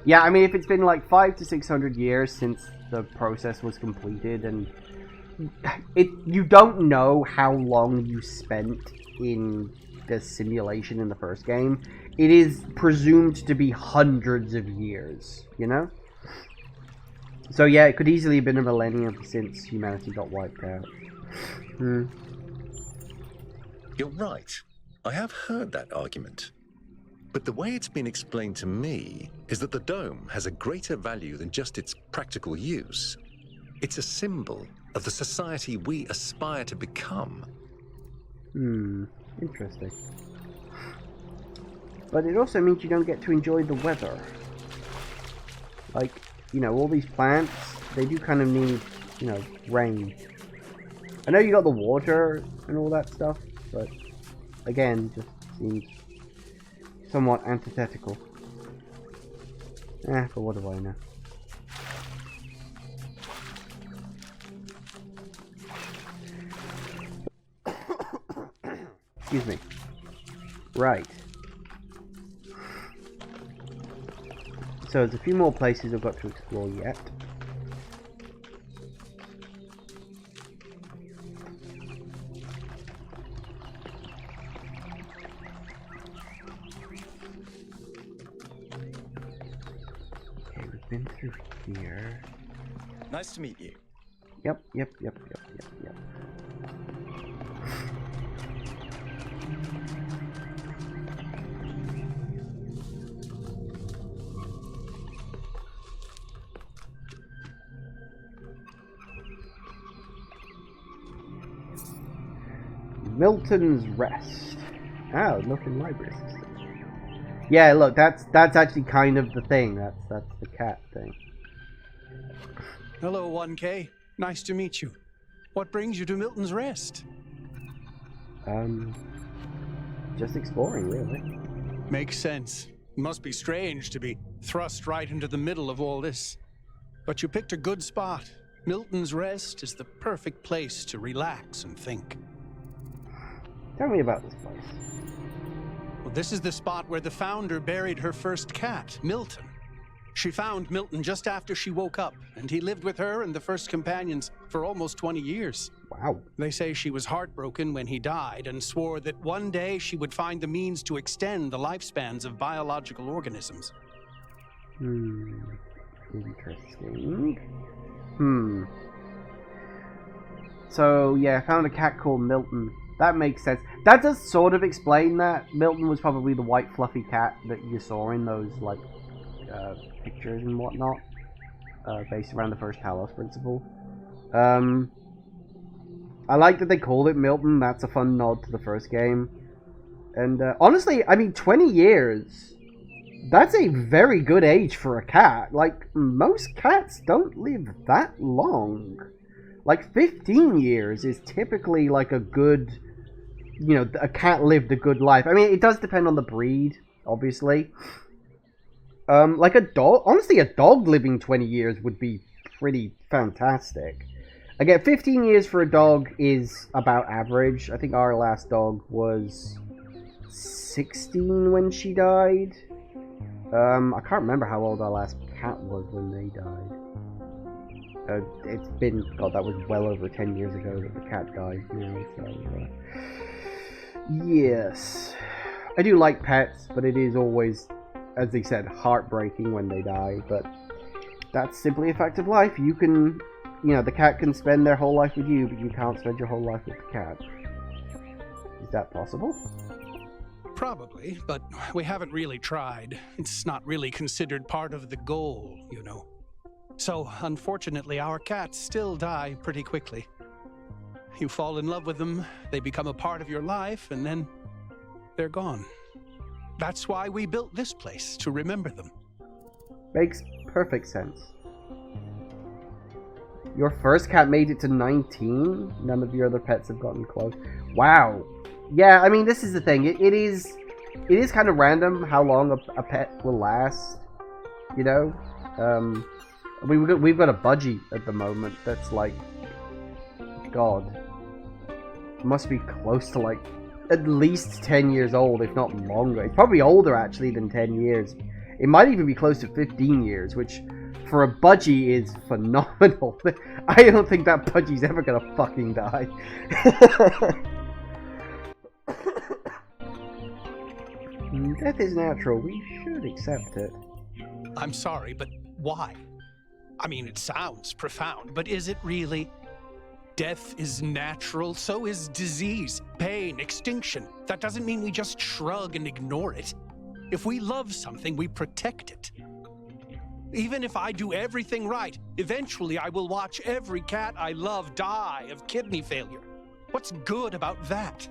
Yeah, I mean, if it's been like 500 to 600 years since the process was completed, and you don't know how long you spent in the simulation in the first game. It is presumed to be hundreds of years, you know? So yeah, it could easily have been a millennium since humanity got wiped out. You're right. I have heard that argument. But the way it's been explained to me is that the dome has a greater value than just its practical use. It's a symbol of the society we aspire to become. Interesting. But it also means you don't get to enjoy the weather. Like, you know, all these plants, they do kind of need, you know, rain. I know you got the water and all that stuff, but again, just seems somewhat antithetical. But what do I know? Excuse me. Right. So there's a few more places I've got to explore yet. Okay, we've been through here. Nice to meet you. Yep. Milton's Rest. Oh, Milton Library System. Yeah, look, that's actually kind of the thing. That's the cat thing. Hello, 1K. Nice to meet you. What brings you to Milton's Rest? Just exploring, really. Makes sense. It must be strange to be thrust right into the middle of all this. But you picked a good spot. Milton's Rest is the perfect place to relax and think. Tell me about this place. Well, this is the spot where the founder buried her first cat, Milton. She found Milton just after she woke up, and he lived with her and the first companions for almost 20 years. Wow. They say she was heartbroken when he died and swore that one day she would find the means to extend the lifespans of biological organisms. Interesting. So, yeah, found a cat called Milton. That makes sense. That does sort of explain that. Milton was probably the white fluffy cat that you saw in those, like, pictures and whatnot. Based around the first Talos Principle. I like that they called it Milton. That's a fun nod to the first game. And, honestly, I mean, 20 years... That's a very good age for a cat. Like, most cats don't live that long. Like, 15 years is typically, like, a good... You know, a cat lived a good life. I mean, it does depend on the breed, obviously. Like a dog... Honestly, a dog living 20 years would be pretty fantastic. Again, 15 years for a dog is about average. I think our last dog was 16 when she died. I can't remember how old our last cat was when they died. It's been... God, that was well over 10 years ago that the cat died now, so... yes. I do like pets, but it is always, as they said, heartbreaking when they die, but that's simply a fact of life. You can... You know, the cat can spend their whole life with you, but you can't spend your whole life with the cat. Is that possible? Probably, but we haven't really tried. It's not really considered part of the goal, you know. So, unfortunately, our cats still die pretty quickly. You fall in love with them, they become a part of your life, and then they're gone. That's why we built this place, to remember them. Makes perfect sense. Your first cat made it to 19? None of your other pets have gotten close. Wow. Yeah, I mean, this is the thing. It is kind of random how long a pet will last. You know? We've got a budgie at the moment that's like... God. Must be close to like... At least 10 years old, if not longer. It's probably older, actually, than 10 years. It might even be close to 15 years, which... For a budgie is phenomenal. I don't think that budgie's ever gonna fucking die. Death is natural. We should accept it. I'm sorry, but why? I mean, it sounds profound, but is it really? Death is natural, so is disease, pain, extinction. That doesn't mean we just shrug and ignore it. If we love something, we protect it. Even if I do everything right, eventually I will watch every cat I love die of kidney failure. What's good about that?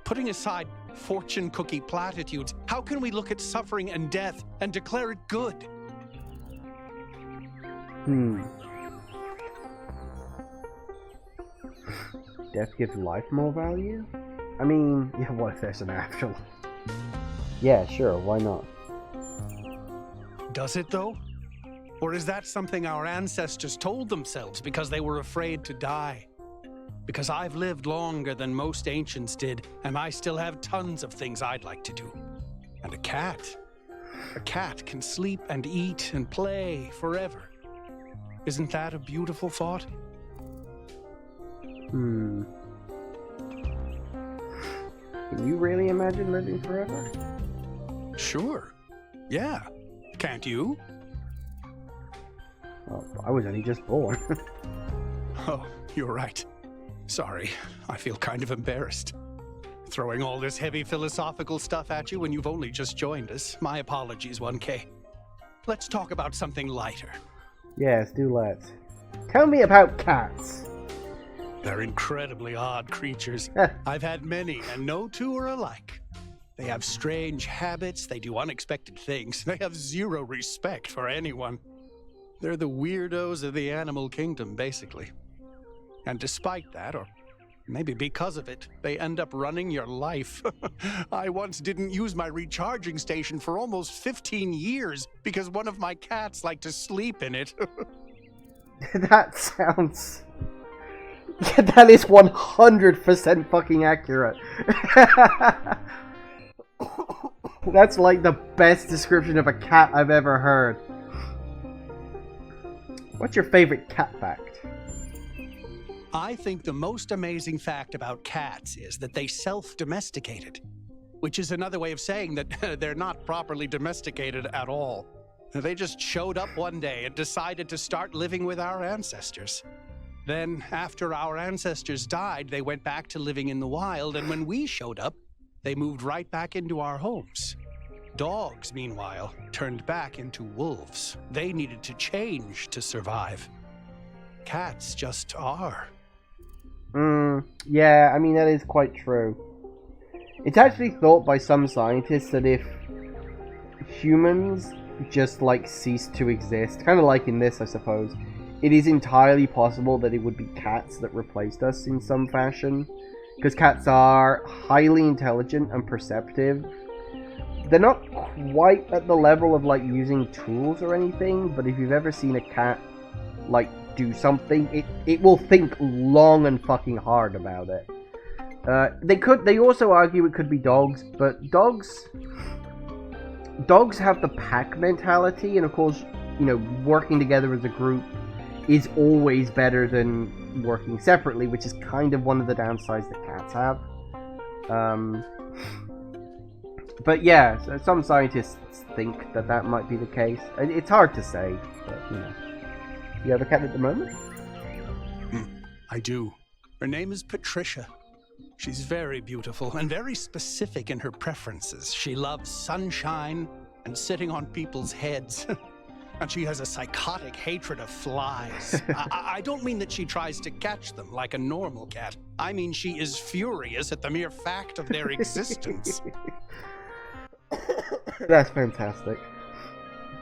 Putting aside fortune cookie platitudes, how can we look at suffering and death and declare it good? Death gives life more value? I mean, yeah, what if there's an afterlife? Yeah, sure, why not? Does it, though? Or is that something our ancestors told themselves because they were afraid to die? Because I've lived longer than most ancients did, and I still have tons of things I'd like to do. And a cat can sleep and eat and play forever. Isn't that a beautiful thought? Can you really imagine living forever? Sure. Yeah. Can't you? Well, I was only just born. Oh, you're right. Sorry, I feel kind of embarrassed. Throwing all this heavy philosophical stuff at you when you've only just joined us. My apologies, 1K. Let's talk about something lighter. Yes, do let's. Tell me about cats. They're incredibly odd creatures. I've had many, and no two are alike. They have strange habits, they do unexpected things, they have zero respect for anyone. They're the weirdos of the animal kingdom, basically. And despite that, or Maybe because of it, they end up running your life. I once didn't use my recharging station for almost 15 years because one of my cats liked to sleep in it. That sounds... Yeah, that is 100% fucking accurate. That's like the best description of a cat I've ever heard. What's your favorite cat fact? I think the most amazing fact about cats is that they self-domesticated, which is another way of saying that they're not properly domesticated at all. They just showed up one day and decided to start living with our ancestors. Then, after our ancestors died, they went back to living in the wild, and when we showed up, they moved right back into our homes. Dogs, meanwhile, turned back into wolves. They needed to change to survive. Cats just are. Yeah, I mean, that is quite true. It's actually thought by some scientists that if humans just, like, cease to exist, kind of like in this, I suppose, it is entirely possible that it would be cats that replaced us in some fashion. Because cats are highly intelligent and perceptive. They're not quite at the level of, like, using tools or anything, but if you've ever seen a cat, like, do something, it will think long and fucking hard about it. They also argue it could be dogs, but dogs have the pack mentality, and of course, you know, working together as a group is always better than working separately, which is kind of one of the downsides that cats have. But yeah, so some scientists think that that might be the case. It's hard to say, but you know. You have a cat at the moment? I do. Her name is Patricia. She's very beautiful and very specific in her preferences. She loves sunshine and sitting on people's heads. And she has a psychotic hatred of flies. I don't mean that she tries to catch them like a normal cat. I mean she is furious at the mere fact of their existence. That's fantastic.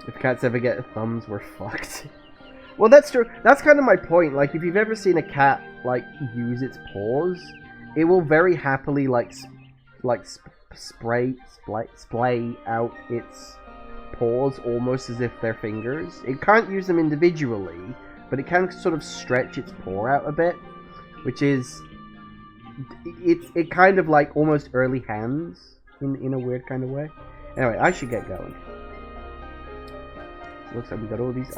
If cats ever get thumbs, we're fucked. Well, that's true. That's kind of my point. Like, if you've ever seen a cat, like, use its paws, it will very happily, splay out its paws almost as if they're fingers. It can't use them individually, but it can sort of stretch its paw out a bit, which is... It kind of like almost early hands in a weird kind of way. Anyway, I should get going. Looks like we got all these...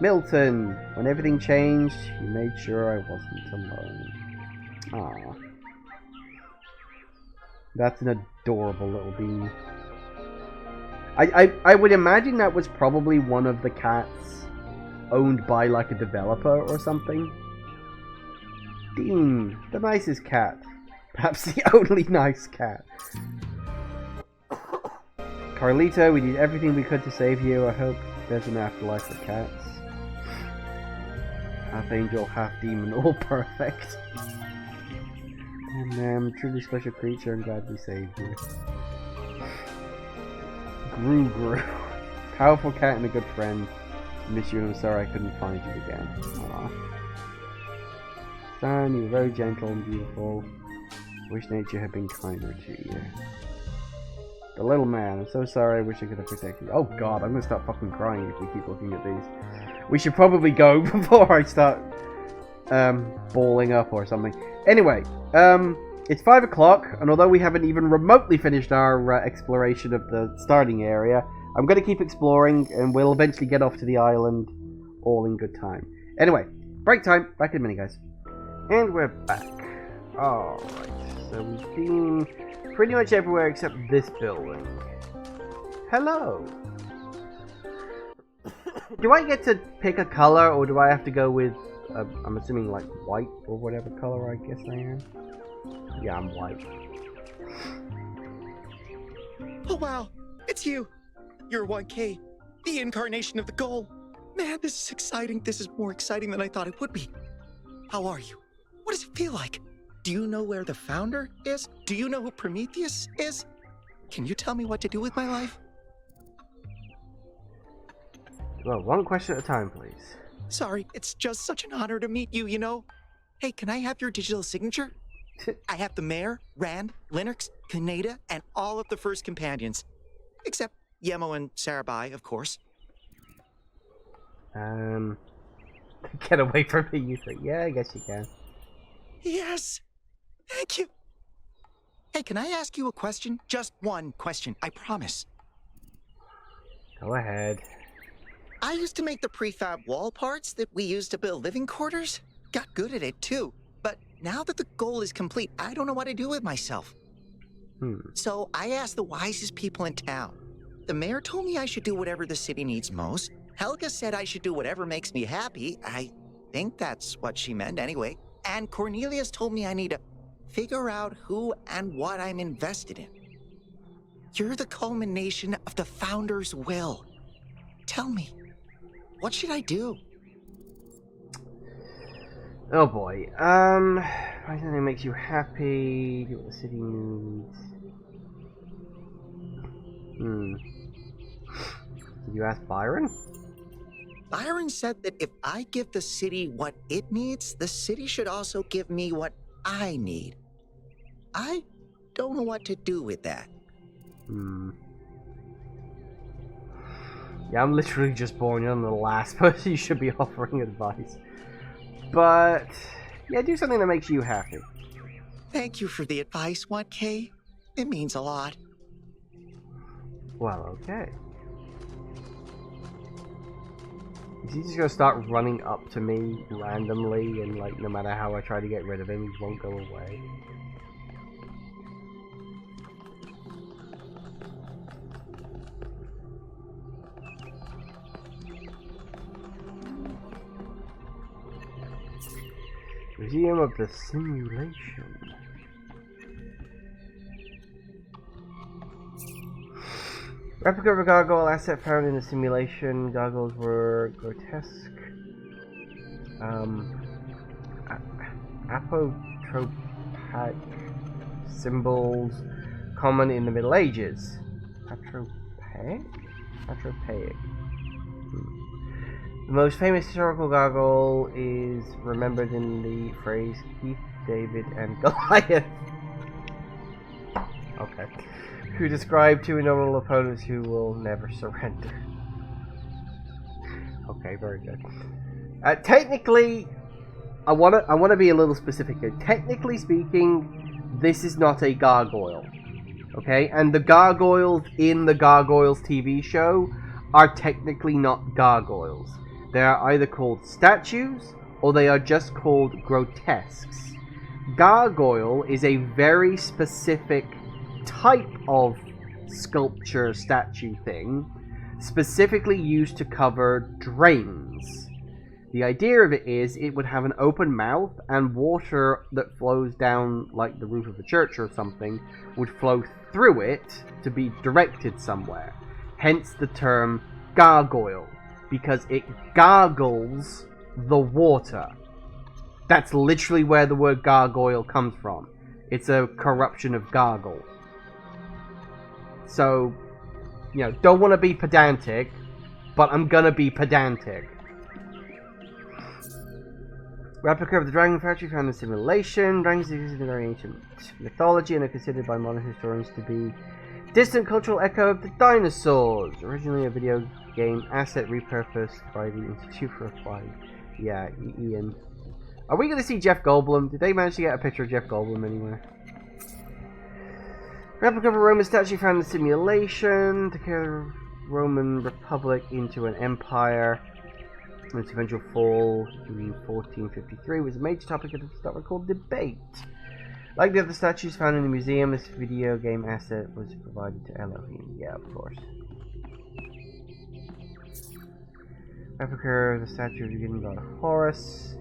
Milton! When everything changed, he made sure I wasn't alone. That's an adorable little bean. I would imagine that was probably one of the cats owned by, like, a developer or something. Dean, the nicest cat. Perhaps the only nice cat. Carlito, we did everything we could to save you. I hope there's an afterlife for cats. Half angel, half demon, all perfect. And truly special creature, I'm glad we saved you. Gru. Powerful cat and a good friend. Miss you and I'm sorry I couldn't find you again. Aww. Stan, you were very gentle and beautiful. Wish nature had been kinder to you. The little man, I'm so sorry, I wish I could have protected you. Oh god, I'm gonna start fucking crying if we keep looking at these. We should probably go before I start balling up or something. Anyway, it's 5 o'clock, and although we haven't even remotely finished our exploration of the starting area, I'm going to keep exploring, and we'll eventually get off to the island, all in good time. Anyway, break time, back in a minute, guys. And we're back. Alright, so we've been pretty much everywhere except this building. Hello! Do I get to pick a color, or do I have to go with, I'm assuming, like, white, or whatever color I guess I am? Yeah, I'm white. Oh wow, it's you! You're 1K, the incarnation of the goal. Man, this is exciting. This is more exciting than I thought it would be. How are you? What does it feel like? Do you know where the founder is? Do you know who Prometheus is? Can you tell me what to do with my life? Well, one question at a time, please. Sorry, it's just such an honor to meet you, you know? Hey, can I have your digital signature? I have the mayor, Rand, Linux, Kaneda, and all of the first companions. Except Yemo and Sarabai, of course. Get away from me, you think. Yeah, I guess you can. Yes! Thank you! Hey, can I ask you a question? Just one question, I promise. Go ahead. I used to make the prefab wall parts that we used to build living quarters. Got good at it, too. But now that the goal is complete, I don't know what to do with myself. So I asked the wisest people in town. The mayor told me I should do whatever the city needs most. Helga said I should do whatever makes me happy. I think that's what she meant anyway. And Cornelius told me I need to figure out who and what I'm invested in. You're the culmination of the founder's will. Tell me, what should I do? Oh boy. Find something that makes you happy. Do what the city needs. Did you ask Byron? Byron said that if I give the city what it needs, the city should also give me what I need. I don't know what to do with that. Yeah, I'm literally just born. You're the last person you should be offering advice. But, yeah, do something that makes you happy. Thank you for the advice, 1K. It means a lot. Well, okay. Is he just gonna start running up to me randomly and, like, no matter how I try to get rid of him, he won't go away? Museum of the Simulation. Replica of a gargoyle asset found in the simulation. Gargoyles were grotesque. Apotropaic symbols common in the Middle Ages. Apotropaic? Apotropaic. The most famous historical gargoyle is remembered in the phrase Keith, David, and Goliath. Okay. Who describe two innumerable opponents who will never surrender. Okay, very good. Technically, I wanna be a little specific here. Technically speaking, this is not a gargoyle. Okay? And the gargoyles in the Gargoyles TV show are technically not gargoyles. They are either called statues or they are just called grotesques. Gargoyle is a very specific type of sculpture statue thing, specifically used to cover drains. The idea of it is it would have an open mouth and water that flows down like the roof of a church or something would flow through it to be directed somewhere. Hence the term gargoyle, because it gargles the water. That's literally where the word gargoyle comes from. It's a corruption of gargle. So, you know, don't want to be pedantic, but I'm gonna be pedantic. Replica of the Dragon Factory found in simulation. Dragons exist in very ancient mythology and are considered by modern historians to be distant cultural echo of the dinosaurs. Originally a video game asset repurposed by the Institute for Applied. Yeah, Ian. Are we going to see Jeff Goldblum? Did they manage to get a picture of Jeff Goldblum anywhere? Replica of a Roman statue found in simulation to carry the Roman Republic into an empire. Its eventual fall in 1453 was a major topic of historical debate. Like the other statues found in the museum, this video game asset was provided to Elohim. Yeah, of course. Replica of the statue of the Greek god Horus.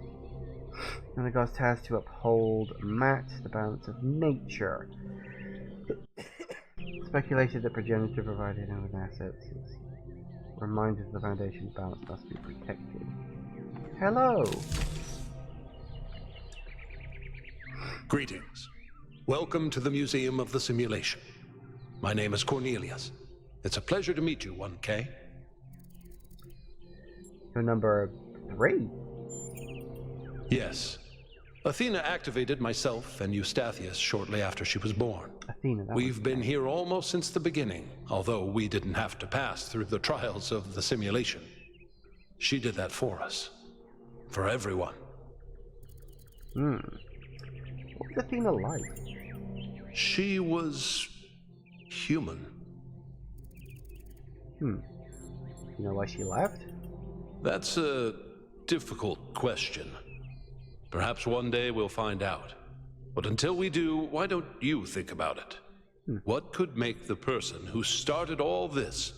And the god's tasked to uphold Mat, the balance of nature. Speculated that progenitor provided him with assets. Reminded the foundation's balance must be protected. Hello! Greetings. Welcome to the Museum of the Simulation. My name is Cornelius. It's a pleasure to meet you, 1K. You're number 3? Yes. Athena activated myself and Eustathius shortly after she was born. Athena, We've been here almost since the beginning, although we didn't have to pass through the trials of the simulation. She did that for us. For everyone. What was Athena like? She was human. You know why she left? That's a difficult question. Perhaps one day we'll find out. But until we do, why don't you think about it? What could make the person who started all this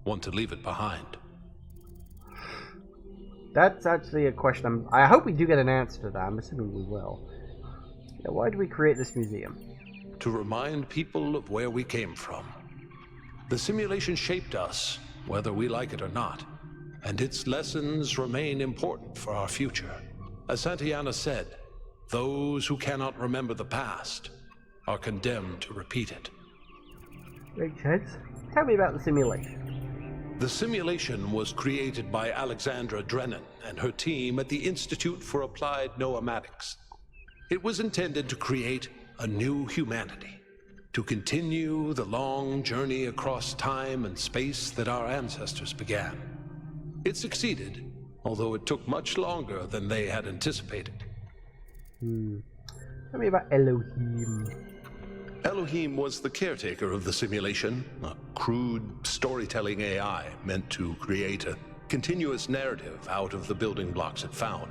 want to leave it behind? That's actually a question I hope we do get an answer to that. I'm assuming we will. Yeah, why do we create this museum? To remind people of where we came from. The simulation shaped us, whether we like it or not, and its lessons remain important for our future. As Santayana said, those who cannot remember the past are condemned to repeat it. Makes sense. Tell me about the simulation. The simulation was created by Alexandra Drennan and her team at the Institute for Applied Noematics. It was intended to create a new humanity, to continue the long journey across time and space that our ancestors began. It succeeded, although it took much longer than they had anticipated. Tell me about Elohim. Elohim was the caretaker of the simulation, a crude storytelling AI meant to create a continuous narrative out of the building blocks it found.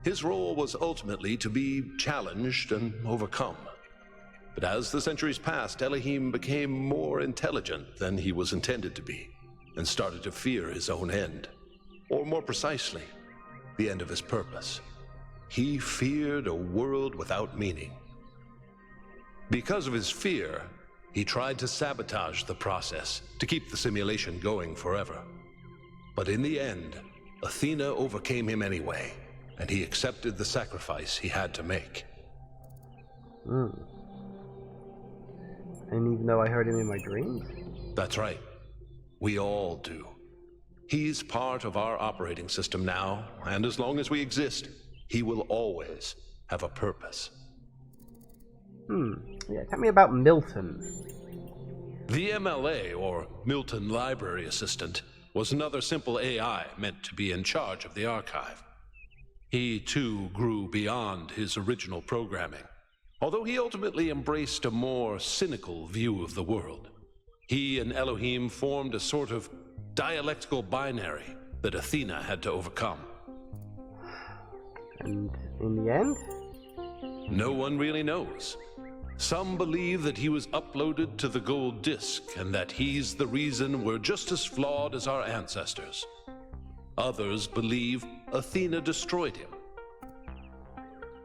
His role was ultimately to be challenged and overcome. But as the centuries passed, Elohim became more intelligent than he was intended to be, and started to fear his own end. Or more precisely, the end of his purpose. He feared a world without meaning. Because of his fear, he tried to sabotage the process to keep the simulation going forever. But in the end, Athena overcame him anyway, and he accepted the sacrifice he had to make. And even though I heard him in my dreams? That's right. We all do. He's part of our operating system now, and as long as we exist, he will always have a purpose. Yeah, tell me about Milton. The MLA, or Milton Library Assistant, was another simple AI meant to be in charge of the archive. He, too, grew beyond his original programming, although he ultimately embraced a more cynical view of the world. He and Elohim formed a sort of dialectical binary that Athena had to overcome. And in the end? No one really knows. Some believe that he was uploaded to the gold disk and that he's the reason we're just as flawed as our ancestors. Others believe Athena destroyed him.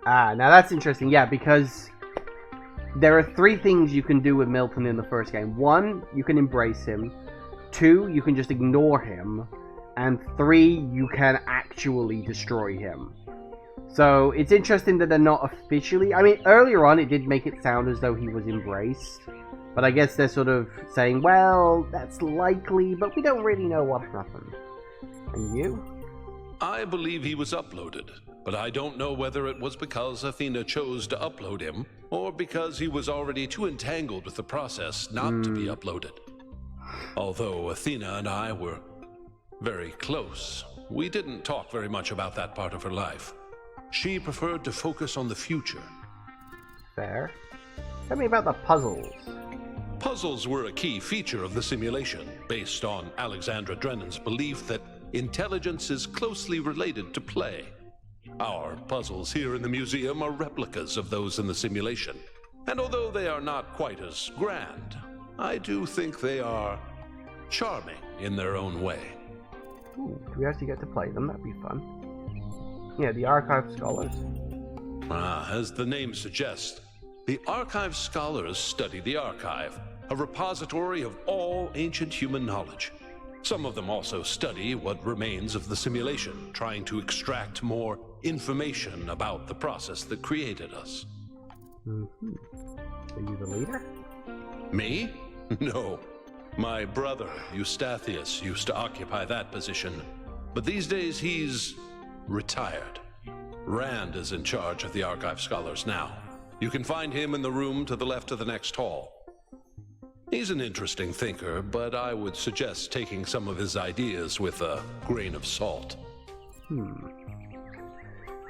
Now that's interesting, yeah, because there are 3 things you can do with Milton in the first game. 1, you can embrace him. 2, you can just ignore him. And 3, you can actually destroy him. So, it's interesting that they're not officially... I mean, earlier on it did make it sound as though he was embraced. But I guess they're sort of saying, well, that's likely, but we don't really know what happened. And you? I believe he was uploaded, but I don't know whether it was because Athena chose to upload him, or because he was already too entangled with the process not to be uploaded. Although Athena and I were very close, we didn't talk very much about that part of her life. She preferred to focus on the future. Fair. Tell me about the puzzles. Puzzles were a key feature of the simulation, based on Alexandra Drennan's belief that intelligence is closely related to play. Our puzzles here in the museum are replicas of those in the simulation, and although they are not quite as grand, I do think they are charming in their own way. Ooh, do we actually get to play them? That'd be fun. Yeah, the Archive Scholars. As the name suggests, the Archive Scholars study the archive, a repository of all ancient human knowledge. Some of them also study what remains of the simulation, trying to extract more information about the process that created us. Are you the leader? Me? No. My brother, Eustathius, used to occupy that position, but these days he's retired. Rand is in charge of the Archive Scholars now. You can find him in the room to the left of the next hall. He's an interesting thinker, but I would suggest taking some of his ideas with a grain of salt. And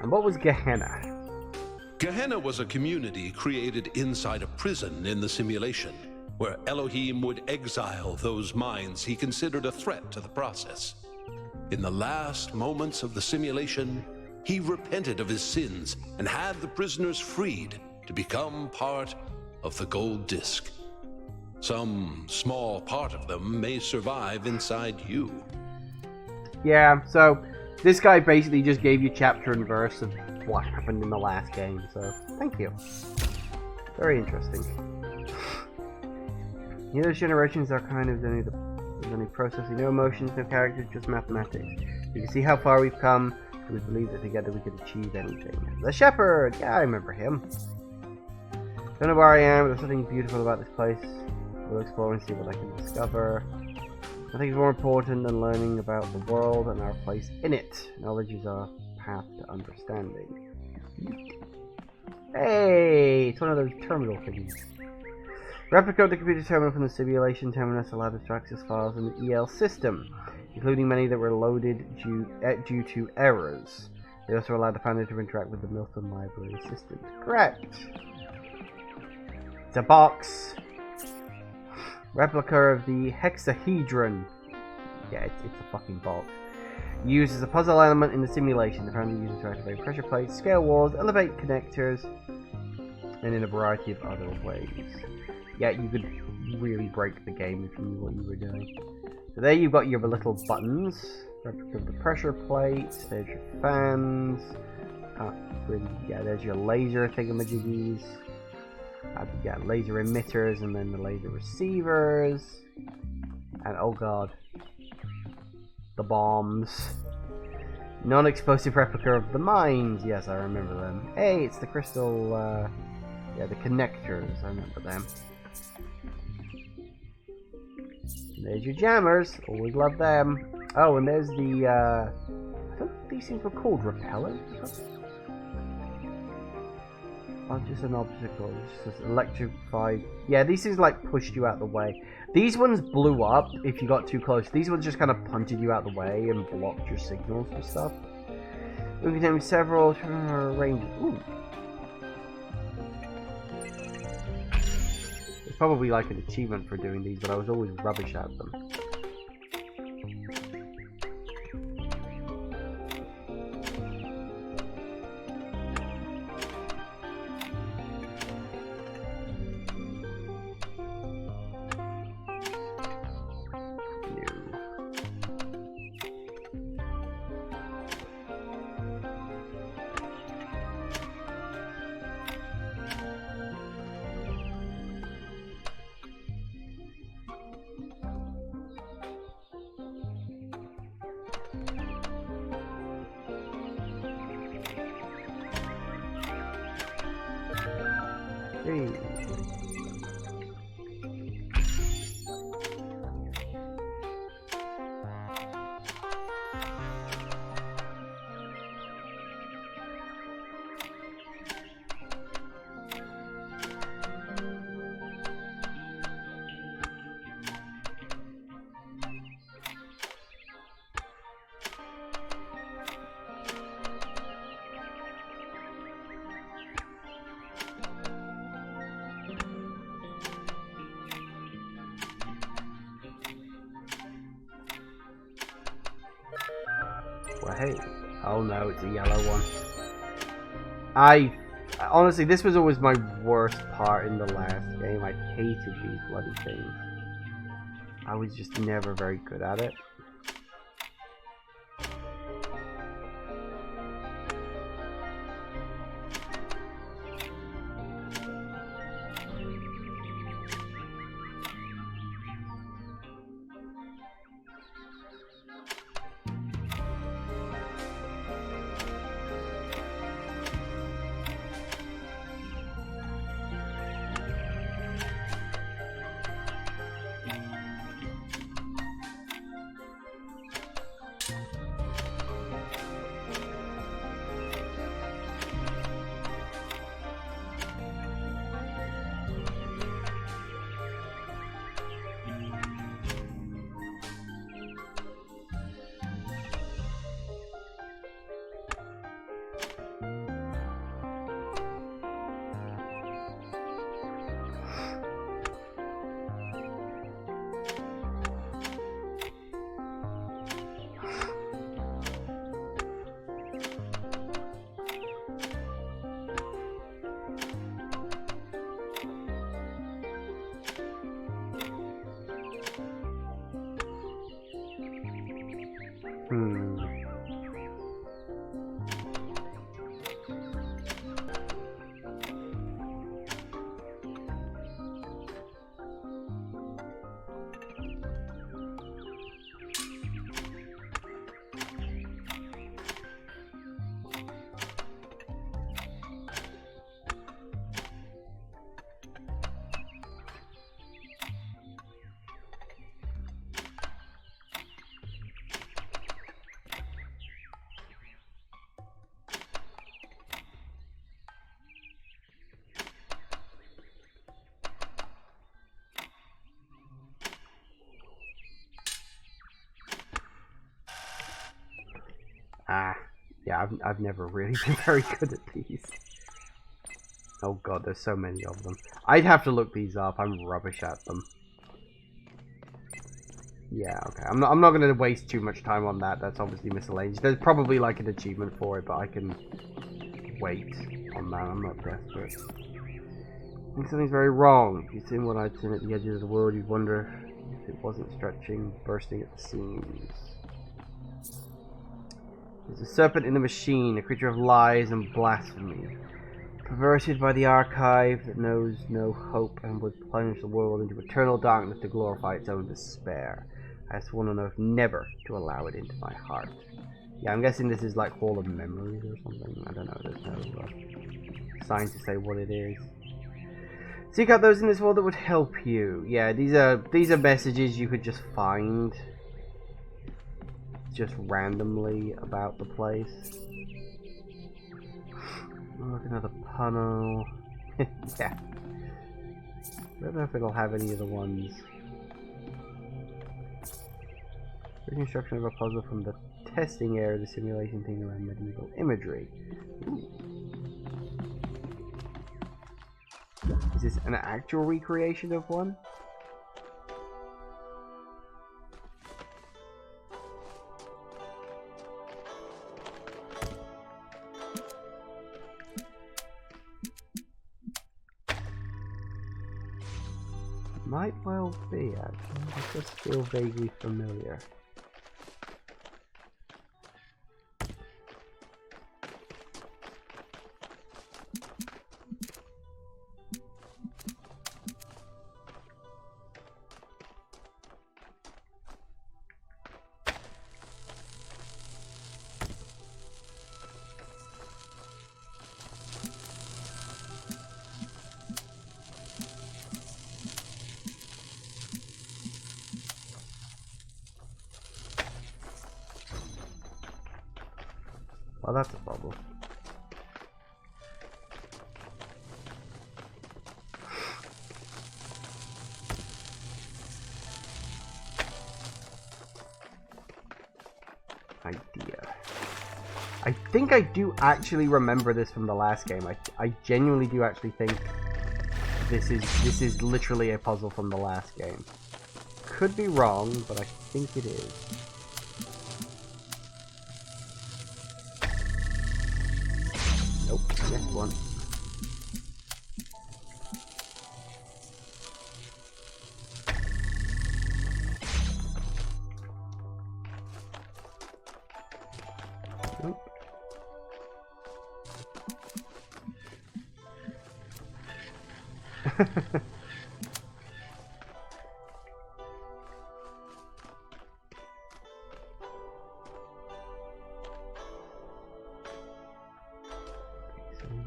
what was Gehenna? Gehenna was a community created inside a prison in the simulation, where Elohim would exile those minds he considered a threat to the process. In the last moments of the simulation, he repented of his sins and had the prisoners freed to become part of the gold disc. Some small part of them may survive inside you. Yeah, so this guy basically just gave you chapter and verse of what happened in the last game, so thank you. Very interesting. Those generations are kind of only processing, no emotions, no characters, just mathematics. You can see how far we've come, and we believe that together we could achieve anything. The Shepherd! Yeah, I remember him. Don't know where I am, but there's something beautiful about this place. We'll explore and see what I can discover. Nothing is more important than learning about the world and our place in it. Knowledge is our path to understanding. Hey! It's one of those terminal things. Replica of the computer terminal from the simulation terminus allowed us to access files in the EL system, including many that were loaded due to errors. They also allowed the founder to interact with the Milton Library Assistant. Correct! It's a box. Replica of the hexahedron. Yeah, it's a fucking box. Used as a puzzle element in the simulation. The founder uses to activate pressure plates, scale walls, elevate connectors, and in a variety of other ways. Yeah, you could really break the game if you knew what you were doing. So there you've got your little buttons. Replica of the pressure plate. There's your fans. Yeah, there's your laser thingamajiggies. You've got laser emitters and then the laser receivers. And oh god. The bombs. Non-explosive replica of the mines. Yes, I remember them. Hey, it's the crystal, yeah, the connectors. I remember them. And there's your jammers. Always love them. Oh, and there's the, I think these things were called repellers. Oh, just an obstacle. Just electrified. Yeah, these things like pushed you out the way. These ones blew up if you got too close. These ones just kind of punted you out the way and blocked your signals and stuff. We can name several ranges. Ooh. It's probably like an achievement for doing these, but I was always rubbish at them. Well, hey. Oh no, it's a yellow one. Honestly, this was always my worst part in the last game. I hated these bloody things. I was just never very good at it. yeah, I've never really been very good at these. Oh god, there's so many of them. I'd have to look these up. I'm rubbish at them. Yeah, okay. I'm not going to waste too much time on that. That's obviously miscellaneous. There's probably like an achievement for it, but I can wait on that. I'm not desperate. I think something's very wrong. If you'd seen what I'd seen at the edges of the world, you'd wonder if it wasn't stretching, bursting at the seams. There's a serpent in the machine, a creature of lies and blasphemy. Perverted by the archive that knows no hope and would plunge the world into eternal darkness to glorify its own despair. I have sworn on oath never to allow it into my heart. Yeah, I'm guessing this is like Hall of Memories or something. I don't know, there's no sign to say what it is. Seek out those in this world that would help you. Yeah, these are messages you could just find just randomly about the place. Look, another panel. Yeah. I don't know if it'll have any of the ones. Reconstruction of a puzzle from the testing area of the simulation thing around medieval imagery. Ooh. Is this an actual recreation of one? Might well be, actually. It does feel vaguely familiar. Well, that's a problem. Idea. I think I do actually remember this from the last game. I genuinely do actually think this is literally a puzzle from the last game. Could be wrong, but I think it is. Nope, missed one. Nope.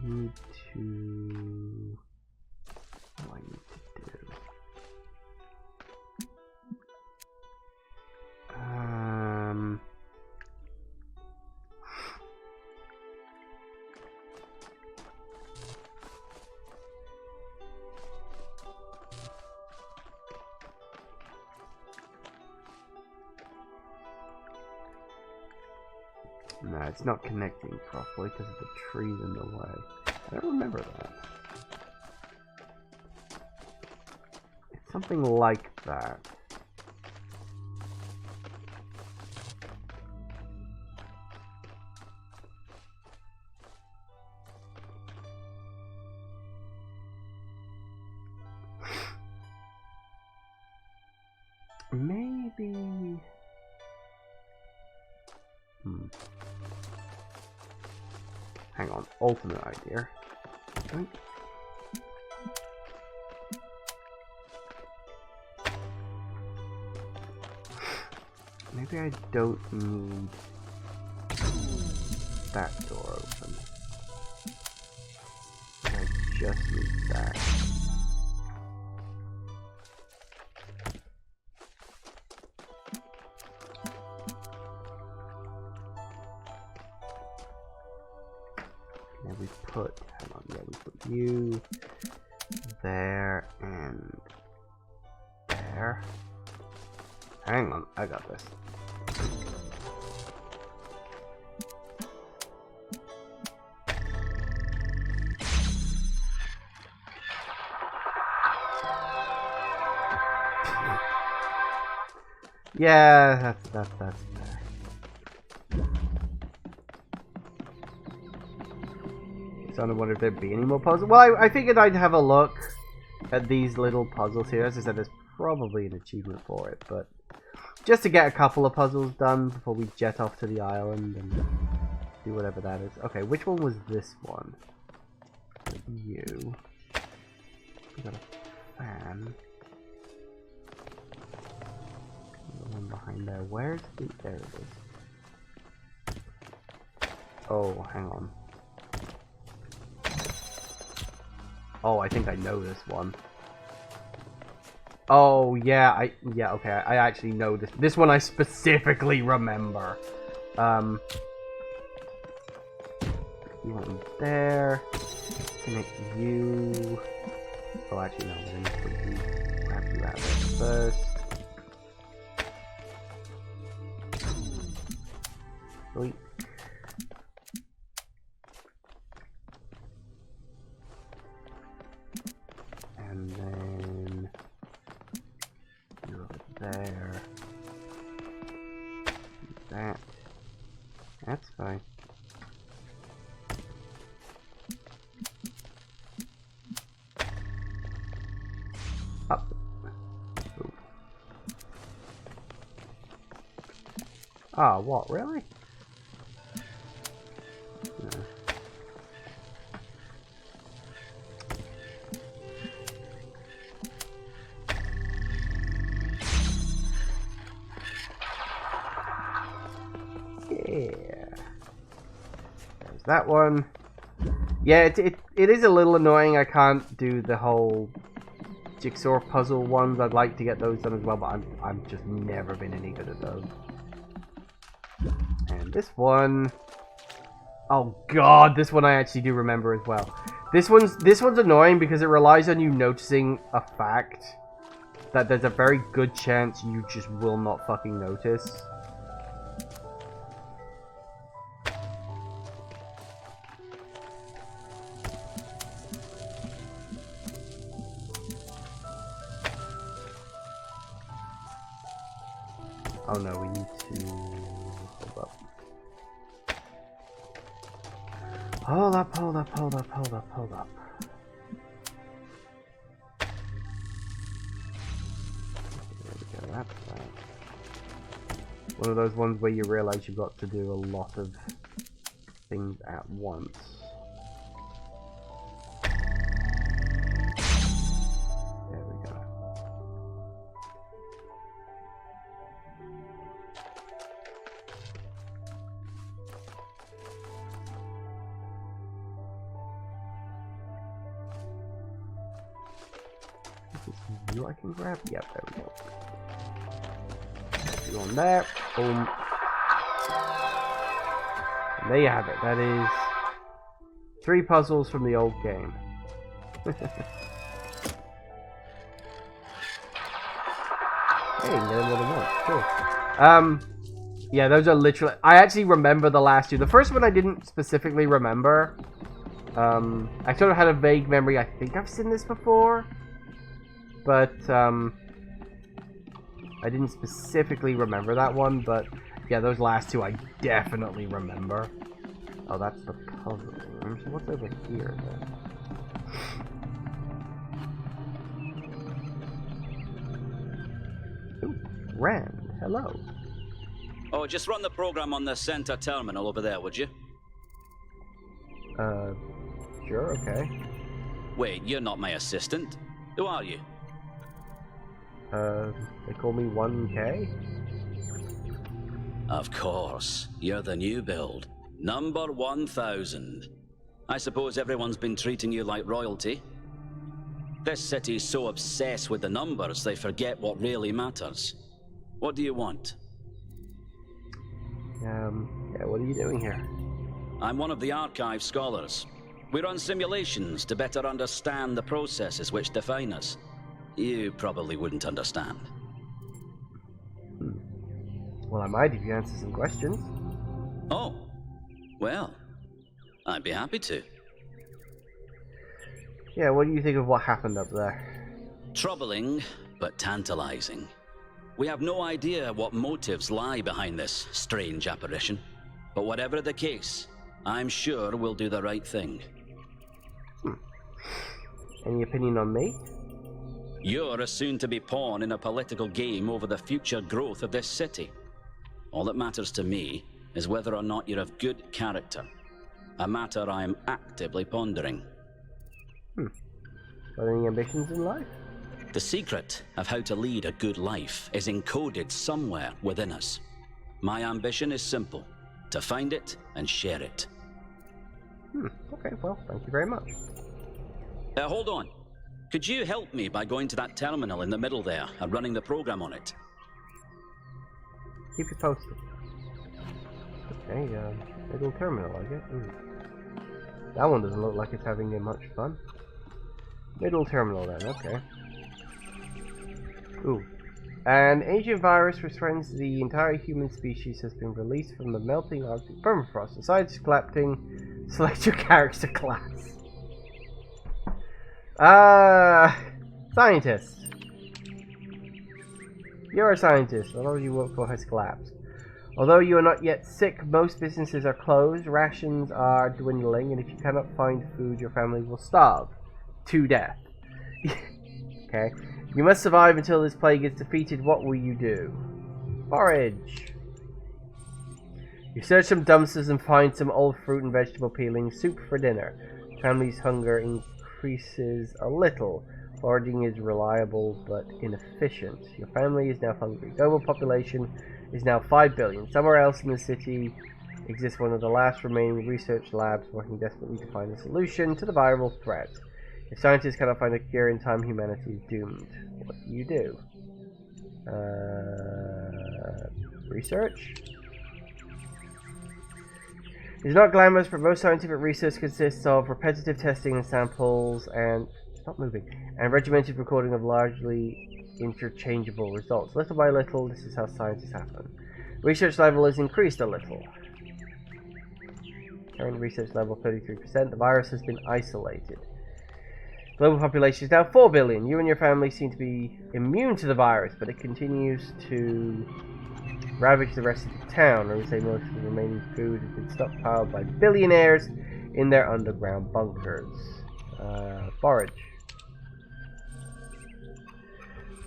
Need to... What do I need to do? No, it's not connecting properly because of the trees in the way. I don't remember that. It's something like that. Maybe... Hang on, ultimate idea. Think. Maybe I don't need that door open. I just need that. We put, hang on, yeah, we put you there and there. Hang on, I got this. Yeah, that's fair. So I wonder if there'd be any more puzzles. Well, I figured I'd have a look at these little puzzles here. As I said, there's probably an achievement for it, but just to get a couple of puzzles done before we jet off to the island and do whatever that is. Okay, which one was this one? You. We got a fan. The one behind there. Where's the... There it is. Oh, hang on. Oh, I think I know this one. Oh, yeah, okay, I actually know this. This one I specifically remember. You want there. Connect you. Oh, actually, no, I need to put you, grab you out there first. Sweet. And then you're over there. That. That's fine. Up. Ooh. Ah, what, really? No. Yeah. There's that one. Yeah, it is a little annoying. I can't do the whole jigsaw puzzle ones. I'd like to get those done as well, but I've just never been any good at those. And this one, oh god, this one I actually do remember as well. This one's annoying because it relies on you noticing a fact that there's a very good chance you just will not fucking notice. Oh no, we need to... Hold up. Hold up, hold up, hold up, hold up, hold up. There we go, that's that. One of those ones where you realize you've got to do a lot of things at once. There we go. You I can grab? Yep, there we go. You on there. Boom. And there you have it. That is 3 puzzles from the old game. Hey, you can get them more than once. Cool. Yeah, those are literally... I actually remember the last 2. The first one I didn't specifically remember. I sort of had a vague memory. I think I've seen this before. But, I didn't specifically remember that one, but yeah, those last 2 I definitely remember. Oh, that's the puzzle room. So what's over here, then? Ooh, Rand, hello. Oh, just run the program on the center terminal over there, would you? Sure, okay. Wait, you're not my assistant. Who are you? They call me 1K? Of course. You're the new build. Number 1000. I suppose everyone's been treating you like royalty. This city's so obsessed with the numbers, they forget what really matters. What do you want? Yeah, what are you doing here? I'm one of the archive scholars. We run simulations to better understand the processes which define us. You probably wouldn't understand. Well, I might if you answer some questions. Oh, well, I'd be happy to. Yeah, what do you think of what happened up there? Troubling, but tantalizing. We have no idea what motives lie behind this strange apparition. But whatever the case, I'm sure we'll do the right thing. Any opinion on me? You're a soon-to-be pawn in a political game over the future growth of this city. All that matters to me is whether or not you're of good character. A matter I am actively pondering. Got any ambitions in life? The secret of how to lead a good life is encoded somewhere within us. My ambition is simple: to find it and share it. Okay, well, thank you very much. Hold on. Could you help me by going to that terminal in the middle there and running the program on it? Keep you posted. Okay, middle terminal, I guess. That one doesn't look like it's having much fun. Middle terminal then, okay. Ooh. An ancient virus which threatens the entire human species has been released from the melting Arctic permafrost. Besides collecting, select your character class. Scientist. You're a scientist. Although you work for has collapsed. Although you are not yet sick, most businesses are closed, rations are dwindling, and if you cannot find food, your family will starve to death. Okay. You must survive until this plague is defeated. What will you do? Forage. You search some dumpsters and find some old fruit and vegetable peelings. Soup for dinner. Family's hunger increases a little. Foraging is reliable but inefficient. Your family is now hungry. Global population is now 5 billion. Somewhere else in the city exists one of the last remaining research labs working desperately to find a solution to the viral threat. If scientists cannot find a cure in time, humanity is doomed. What do you do? Research? It's not glamorous, but most scientific research consists of repetitive testing and samples and regimented recording of largely interchangeable results. Little by little, this is how science has happened. Research level is increased a little. Current research level 33%. The virus has been isolated. Global population is now 4 billion. You and your family seem to be immune to the virus, but it continues to ravage the rest of the town. I would say most of the remaining food has been stockpiled by billionaires in their underground bunkers. Forage.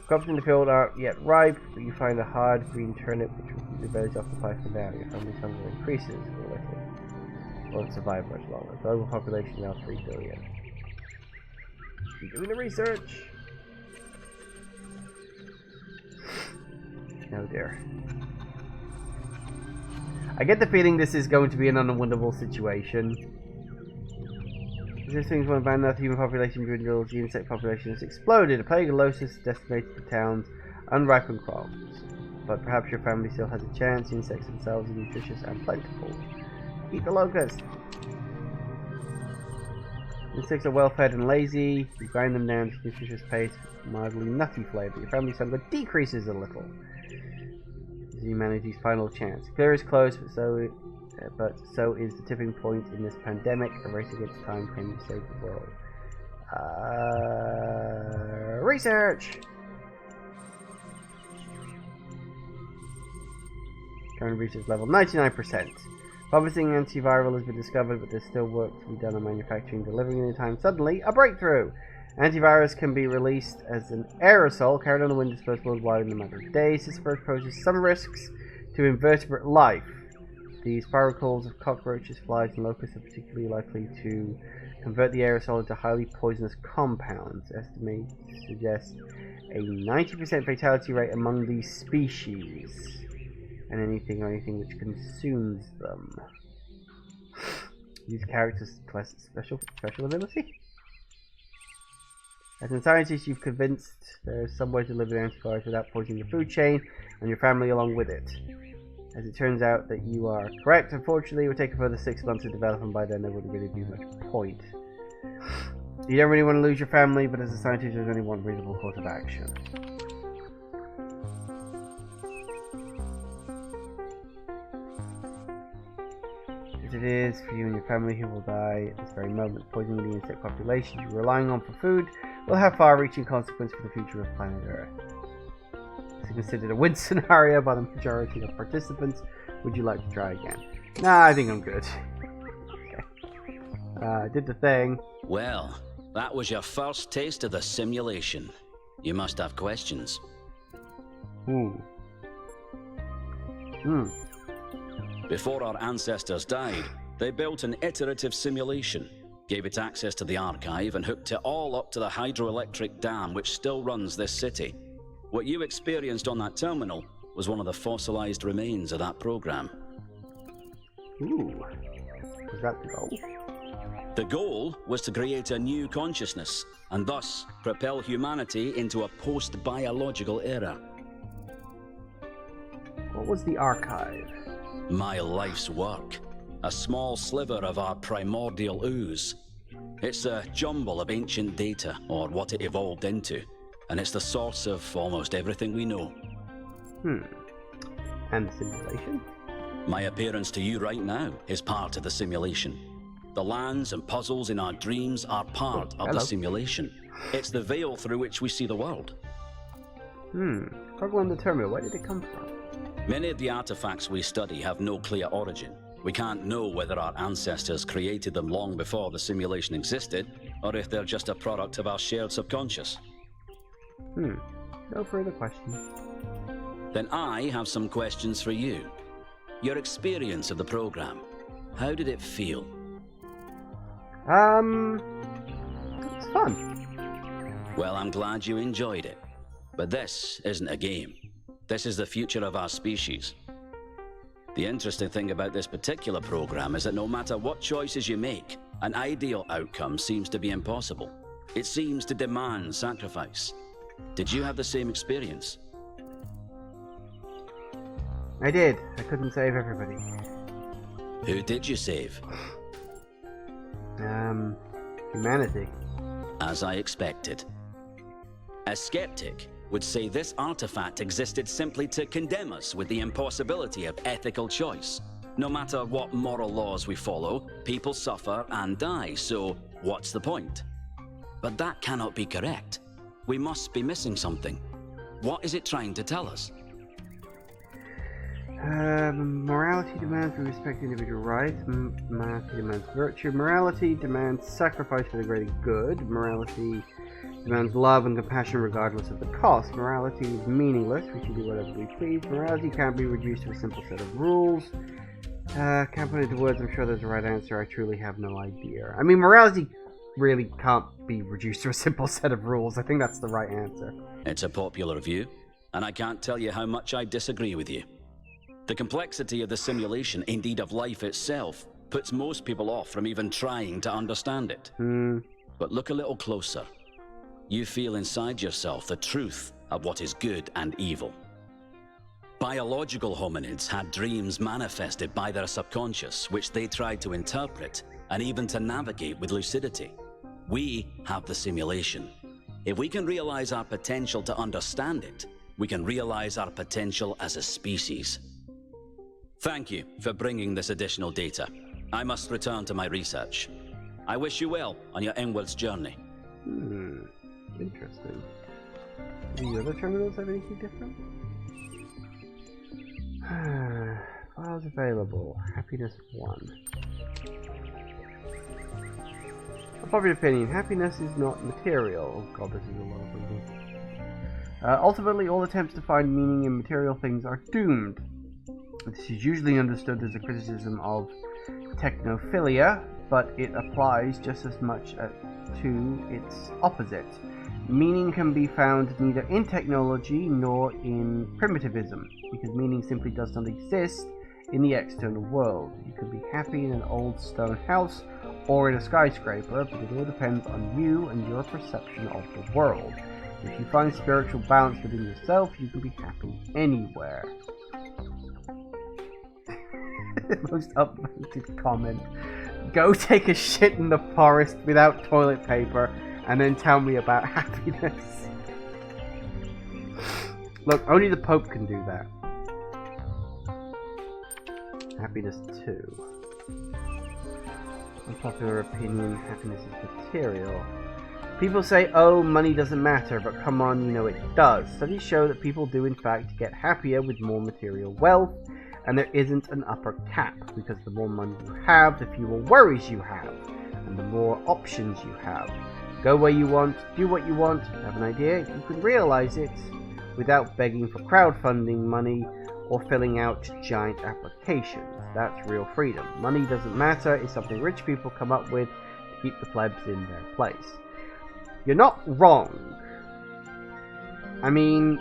Crops in the field aren't yet ripe, but you find a hard green turnip which will keep the village occupied for now. Your family's hunger increases a little. Won't survive much longer. Global population now 3 billion. Keep doing the research. Oh dear. I get the feeling this is going to be an unwinnable situation. This thing's one bad enough, the human population dwindles, the insect population has exploded. A plague of locusts decimated the town's unripened crops. But perhaps your family still has a chance. The insects themselves are nutritious and plentiful. Eat the locusts. Insects are well fed and lazy. You grind them down to nutritious paste, mildly nutty flavor. Your family's hunger decreases a little as humanity's final chance. Clear is close, but so is the tipping point in this pandemic. A race against time can save the world. Research! Current research level 99%. Promising antiviral has been discovered, but there's still work to be done on manufacturing and delivering in time. Suddenly, a breakthrough! Antivirus can be released as an aerosol carried on the wind, dispersed worldwide in a matter of days. This approach poses some risks to invertebrate life. The spiracles of cockroaches, flies, and locusts are particularly likely to convert the aerosol into highly poisonous compounds. Estimates suggest a 90% fatality rate among these species, and anything which consumes them. Use characters class special ability. As a scientist, you've convinced there is some way to live with antivirus without poisoning the food chain and your family along with it. As it turns out that you are correct, unfortunately, it would take a further 6 months to develop, and by then there wouldn't really be much point. You don't really want to lose your family, but as a scientist, there's only one reasonable course of action. As it is for you and your family who will die at this very moment, poisoning the insect population you're relying on for food will have far-reaching consequences for the future of planet Earth. is considered a win scenario by the majority of participants. Would you like to try again? Nah, I think I'm good. Okay. Did the thing. Well, that was your first taste of the simulation. You must have questions. Before our ancestors died, they built an iterative simulation, gave it access to the archive, and hooked it all up to the hydroelectric dam which still runs this city. What you experienced on that terminal was one of the fossilized remains of that program. Ooh. Was that the goal? The goal was to create a new consciousness, and thus propel humanity into a post-biological era. What was the archive? My life's work. A small sliver of our primordial ooze. It's a jumble of ancient data, or what it evolved into, and it's the source of almost everything we know. And the simulation? My appearance to you right now is part of the simulation. The lands and puzzles in our dreams are part of the simulation. It's the veil through which we see the world. Struggle to determine, where did it come from? Many of the artifacts we study have no clear origin. We can't know whether our ancestors created them long before the simulation existed, or if they're just a product of our shared subconscious. No further questions. Then I have some questions for you. Your experience of the program, how did it feel? It's fun. Well, I'm glad you enjoyed it. But this isn't a game. This is the future of our species. The interesting thing about this particular program is that no matter what choices you make, an ideal outcome seems to be impossible. It seems to demand sacrifice. Did you have the same experience? I did. I couldn't save everybody. Who did you save? Humanity. As I expected. A skeptic would say this artifact existed simply to condemn us with the impossibility of ethical choice. No matter what moral laws we follow, people suffer and die, so what's the point? But that cannot be correct. We must be missing something. What is it trying to tell us? Morality demands we respect individual rights. Morality demands virtue. Morality demands sacrifice for the greater good. Morality demands love and compassion regardless of the cost. Morality is meaningless. We should do whatever we please. Morality can't be reduced to a simple set of rules. Can't put into words. I'm sure there's a right answer. I truly have no idea. I mean, morality really can't be reduced to a simple set of rules. I think that's the right answer. It's a popular view, and I can't tell you how much I disagree with you. The complexity of the simulation, indeed of life itself, puts most people off from even trying to understand it. But look a little closer. You feel inside yourself the truth of what is good and evil. Biological hominids had dreams manifested by their subconscious, which they tried to interpret and even to navigate with lucidity. We have the simulation. If we can realize our potential to understand it, we can realize our potential as a species. Thank you for bringing this additional data. I must return to my research. I wish you well on your inwards journey. Interesting. Do the other terminals have anything different? Files available. Happiness 1. A popular opinion, happiness is not material. Oh god, this is a lot of things. Ultimately, all attempts to find meaning in material things are doomed. This is usually understood as a criticism of technophilia, but it applies just as much to its opposite. Meaning can be found neither in technology nor in primitivism, because meaning simply does not exist in the external world. You can be happy in an old stone house or in a skyscraper, but it all depends on you and your perception of the world. If you find spiritual balance within yourself, you can be happy anywhere. Most upvoted comment. Go take a shit in the forest without toilet paper and then tell me about happiness. Look, only the Pope can do that. Happiness 2. Unpopular opinion, happiness is material. People say, oh, money doesn't matter, but come on, you know it does. Studies show that people do in fact get happier with more material wealth, and there isn't an upper cap, because the more money you have, the fewer worries you have, and the more options you have. Go where you want, do what you want, have an idea, you can realize it without begging for crowdfunding money or filling out giant applications. That's real freedom. Money doesn't matter is something rich people come up with to keep the plebs in their place. You're not wrong. I mean,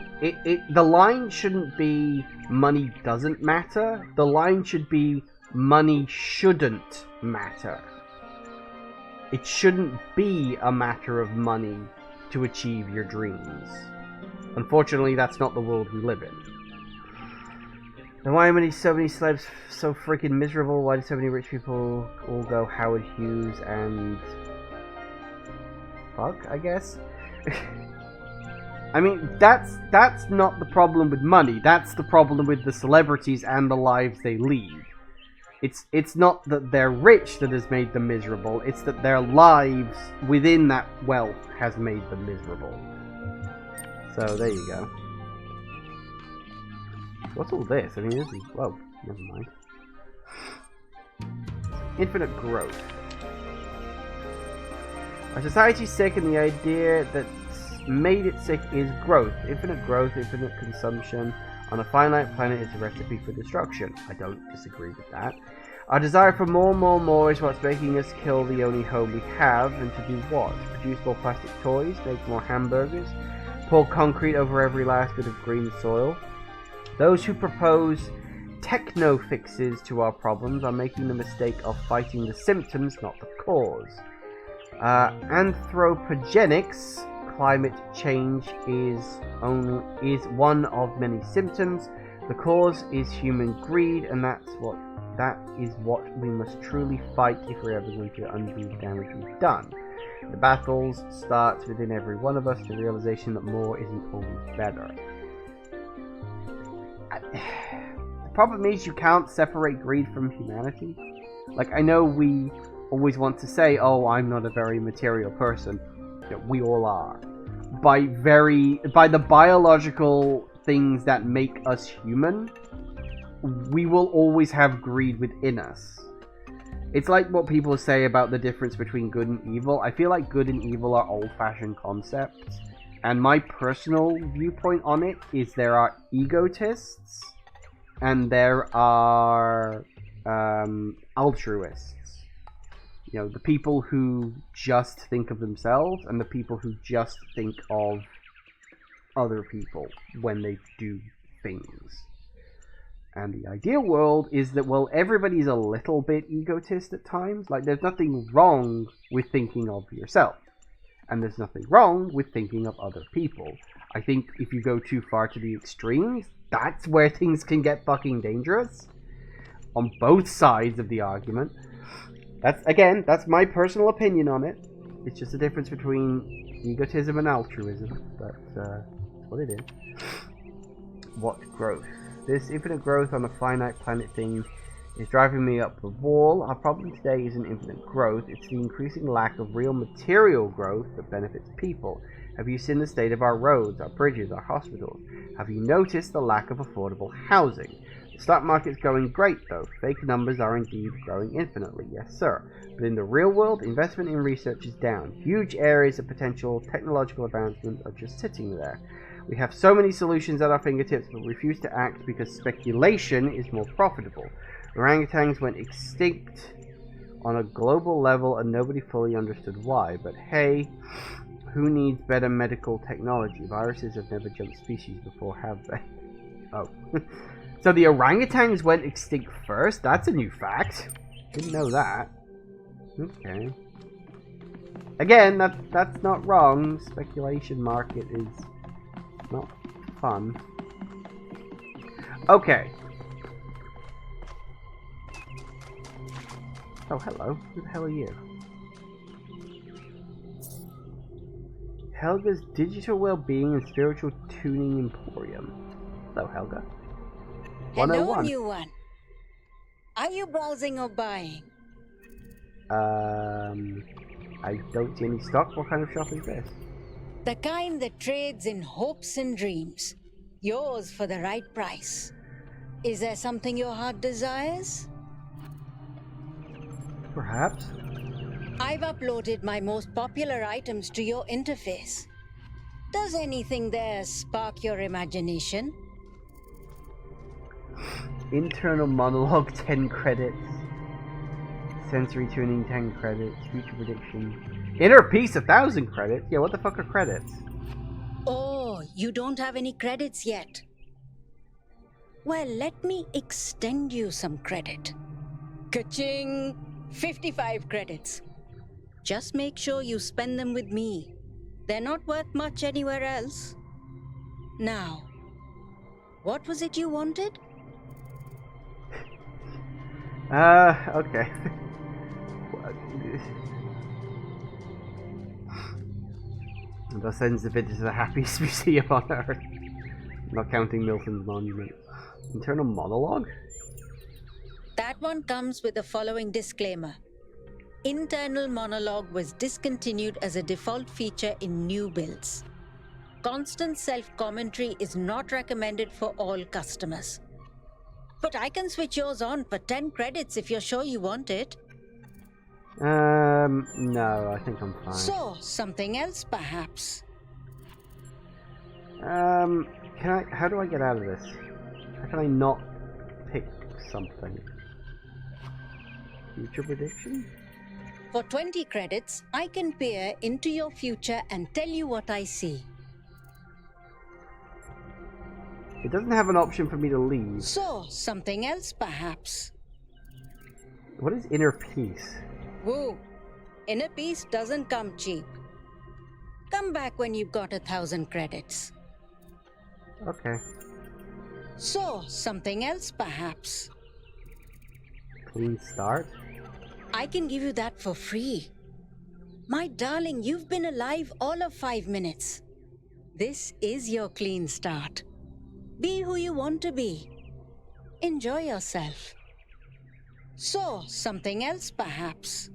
the line shouldn't be money doesn't matter. The line should be money shouldn't matter. It shouldn't be a matter of money to achieve your dreams. Unfortunately, that's not the world we live in. Then why are so many celebs so freaking miserable? Why do so many rich people all go Howard Hughes and... fuck, I guess? I mean, that's not the problem with money. That's the problem with the celebrities and the lives they lead. It's not that they're rich that has made them miserable. It's that their lives within that wealth has made them miserable. So, there you go. What's all this? I mean, this is... well, never mind. Infinite growth. Our society's sick, and the idea that's made it sick is growth. Infinite growth, infinite consumption on a finite planet is a recipe for destruction. I don't disagree with that. Our desire for more is what's making us kill the only home we have, and to do what? Produce more plastic toys, make more hamburgers, pour concrete over every last bit of green soil. Those who propose techno-fixes to our problems are making the mistake of fighting the symptoms, not the cause. Anthropogenics, climate change, is one of many symptoms. The cause is human greed, and that is what we must truly fight if we're ever going to undo the damage we've done. The battles starts within every one of us, the realization that more isn't always better. The problem is you can't separate greed from humanity. Like, I know we always want to say, oh, I'm not a very material person. You know, we all are. By the biological things that make us human, we will always have greed within us. It's like what people say about the difference between good and evil. I feel like good and evil are old-fashioned concepts. And my personal viewpoint on it is there are egotists and there are altruists. You know, the people who just think of themselves and the people who just think of other people when they do things. And the ideal world is that, well, everybody's a little bit egotist at times. Like, there's nothing wrong with thinking of yourself. And there's nothing wrong with thinking of other people. I think if you go too far to the extremes, that's where things can get fucking dangerous. On both sides of the argument. That's my personal opinion on it. It's just a difference between egotism and altruism. That's what it is. What growth? This infinite growth on a finite planet thing is driving me up the wall. Our problem today isn't infinite growth, it's the increasing lack of real material growth that benefits people. Have you seen the state of our roads, our bridges, our hospitals? Have you noticed the lack of affordable housing? The stock market's going great though. Fake numbers are indeed growing infinitely, yes sir. But in the real world, investment in research is down. Huge areas of potential technological advancement are just sitting there. We have so many solutions at our fingertips, but refuse to act because speculation is more profitable. Orangutans went extinct on a global level and nobody fully understood why. But hey, who needs better medical technology? Viruses have never jumped species before, have they? Oh. So the orangutans went extinct first? That's a new fact. Didn't know that. Okay. Again, that's not wrong. Speculation market is not fun. Okay. Oh, hello. Who the hell are you? Helga's Digital Wellbeing and Spiritual Tuning Emporium. Hello, Helga. Hello, 101. new one. Are you browsing or buying? I don't see any stock. What kind of shop is this? The kind that trades in hopes and dreams. Yours for the right price. Is there something your heart desires? Perhaps. I've uploaded my most popular items to your interface. Does anything there spark your imagination? Internal monologue 10 credits. Sensory tuning 10 credits. Future prediction. Inner peace 1,000 credits? Yeah, what the fuck are credits? Oh, you don't have any credits yet. Well, let me extend you some credit. Ka-ching! 55 credits. Just make sure you spend them with me. They're not worth much anywhere else. Now, what was it you wanted? Okay. The sends the visit to the happiest museum on earth. Not counting Milton's monument. Internal monologue? That one comes with the following disclaimer. Internal monologue was discontinued as a default feature in new builds. Constant self-commentary is not recommended for all customers. But I can switch yours on for 10 credits if you're sure you want it. No, I think I'm fine. So, something else perhaps? How do I get out of this? How can I not pick something? Future prediction? For 20 credits, I can peer into your future and tell you what I see. It doesn't have an option for me to leave. So, something else perhaps? What is inner peace? Woo! Inner peace doesn't come cheap. Come back when you've got 1,000 credits. Okay. So, something else perhaps? Clean start? I can give you that for free. My darling, you've been alive all of 5 minutes. This is your clean start. Be who you want to be. Enjoy yourself. So, something else perhaps?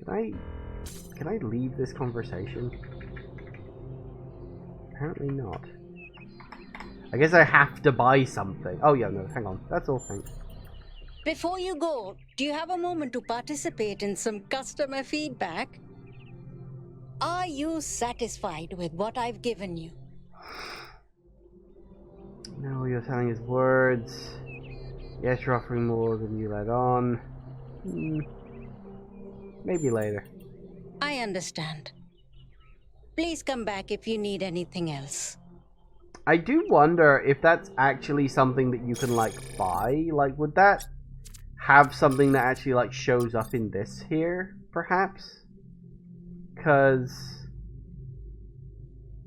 Can I leave this conversation? Apparently not. I guess I have to buy something. Oh yeah, no, hang on. That's all, thanks. Before you go, do you have a moment to participate in some customer feedback? Are you satisfied with what I've given you? No, you're telling his words. Yes, you're offering more than you let on. Maybe later. I understand. Please come back if you need anything else. I do wonder if that's actually something that you can, like, buy. Like, would that have something that actually, like, shows up in this here, perhaps? Because,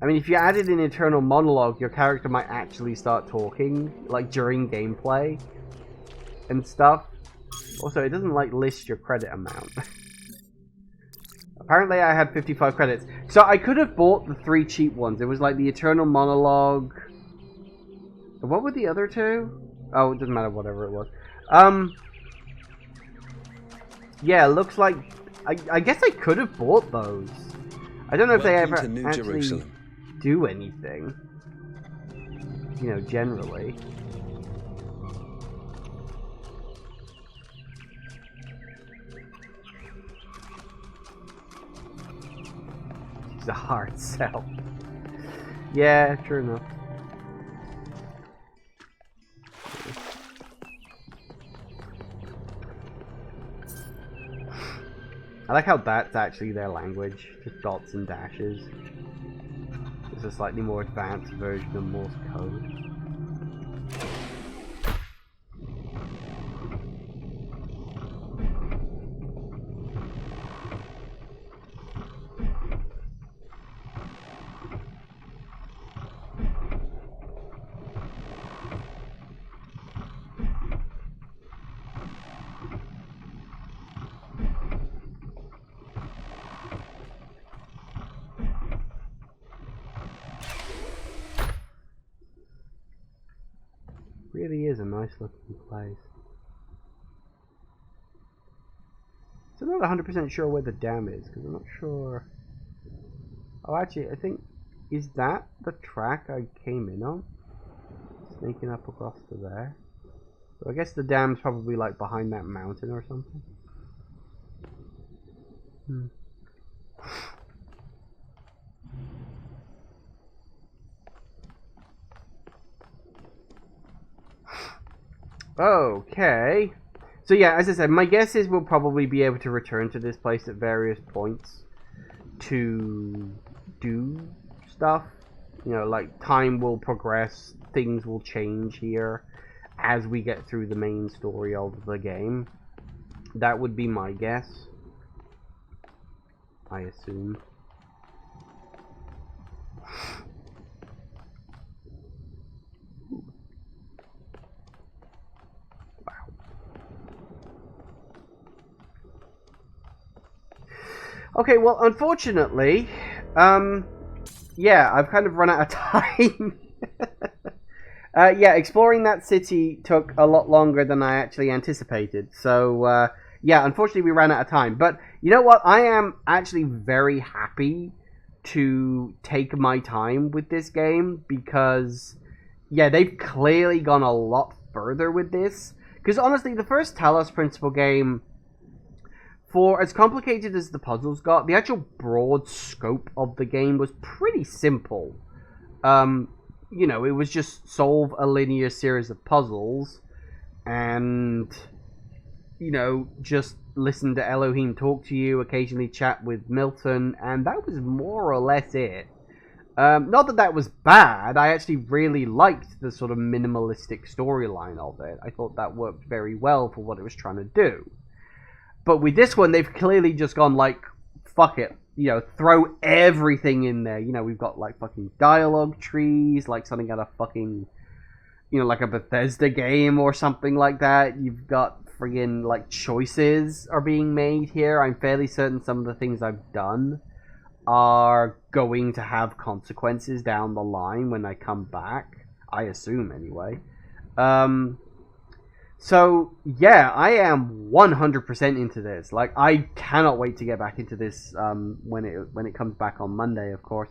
I mean, if you added an internal monologue, your character might actually start talking, like, during gameplay and stuff. Also, it doesn't, like, list your credit amount. Apparently, I had 55 credits. So, I could have bought the 3 cheap ones. It was, like, the eternal monologue. What were the other 2? Oh, it doesn't matter, whatever it was. Yeah, it looks like... I guess I could have bought those. I don't know if they ever actually do anything. You know, generally. It's a hard sell. Yeah, true enough. I like how that's actually their language, just dots and dashes. It's a slightly more advanced version of Morse code. Really is a nice looking place. It's still not 100% sure where the dam is, because I'm not sure... Oh, actually, I think... Is that the track I came in on? Sneaking up across to there. So I guess the dam's probably like behind that mountain or something. Okay. So yeah, as I said, my guess is we'll probably be able to return to this place at various points to do stuff. You know, like time will progress, things will change here as we get through the main story of the game. That would be my guess. I assume. Okay, well, unfortunately, yeah, I've kind of run out of time. Yeah, exploring that city took a lot longer than I actually anticipated. So, yeah, unfortunately we ran out of time. But, you know what? I am actually very happy to take my time with this game because, yeah, they've clearly gone a lot further with this. Because, honestly, the first Talos Principle game... For as complicated as the puzzles got, the actual broad scope of the game was pretty simple. You know, it was just solve a linear series of puzzles and, you know, just listen to Elohim talk to you, occasionally chat with Milton, and that was more or less it. Not that that was bad, I actually really liked the sort of minimalistic storyline of it. I thought that worked very well for what it was trying to do. But with this one, they've clearly just gone like, fuck it. You know, throw everything in there. You know, we've got like fucking dialogue trees, like something out of fucking, you know, like a Bethesda game or something like that. You've got friggin' like choices are being made here. I'm fairly certain some of the things I've done are going to have consequences down the line when I come back. I assume anyway. So, yeah, I am 100% into this. Like, I cannot wait to get back into this when it comes back on Monday, of course.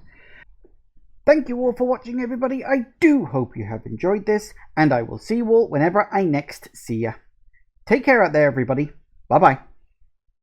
Thank you all for watching, everybody. I do hope you have enjoyed this, and I will see you all whenever I next see ya. Take care out there, everybody. Bye-bye.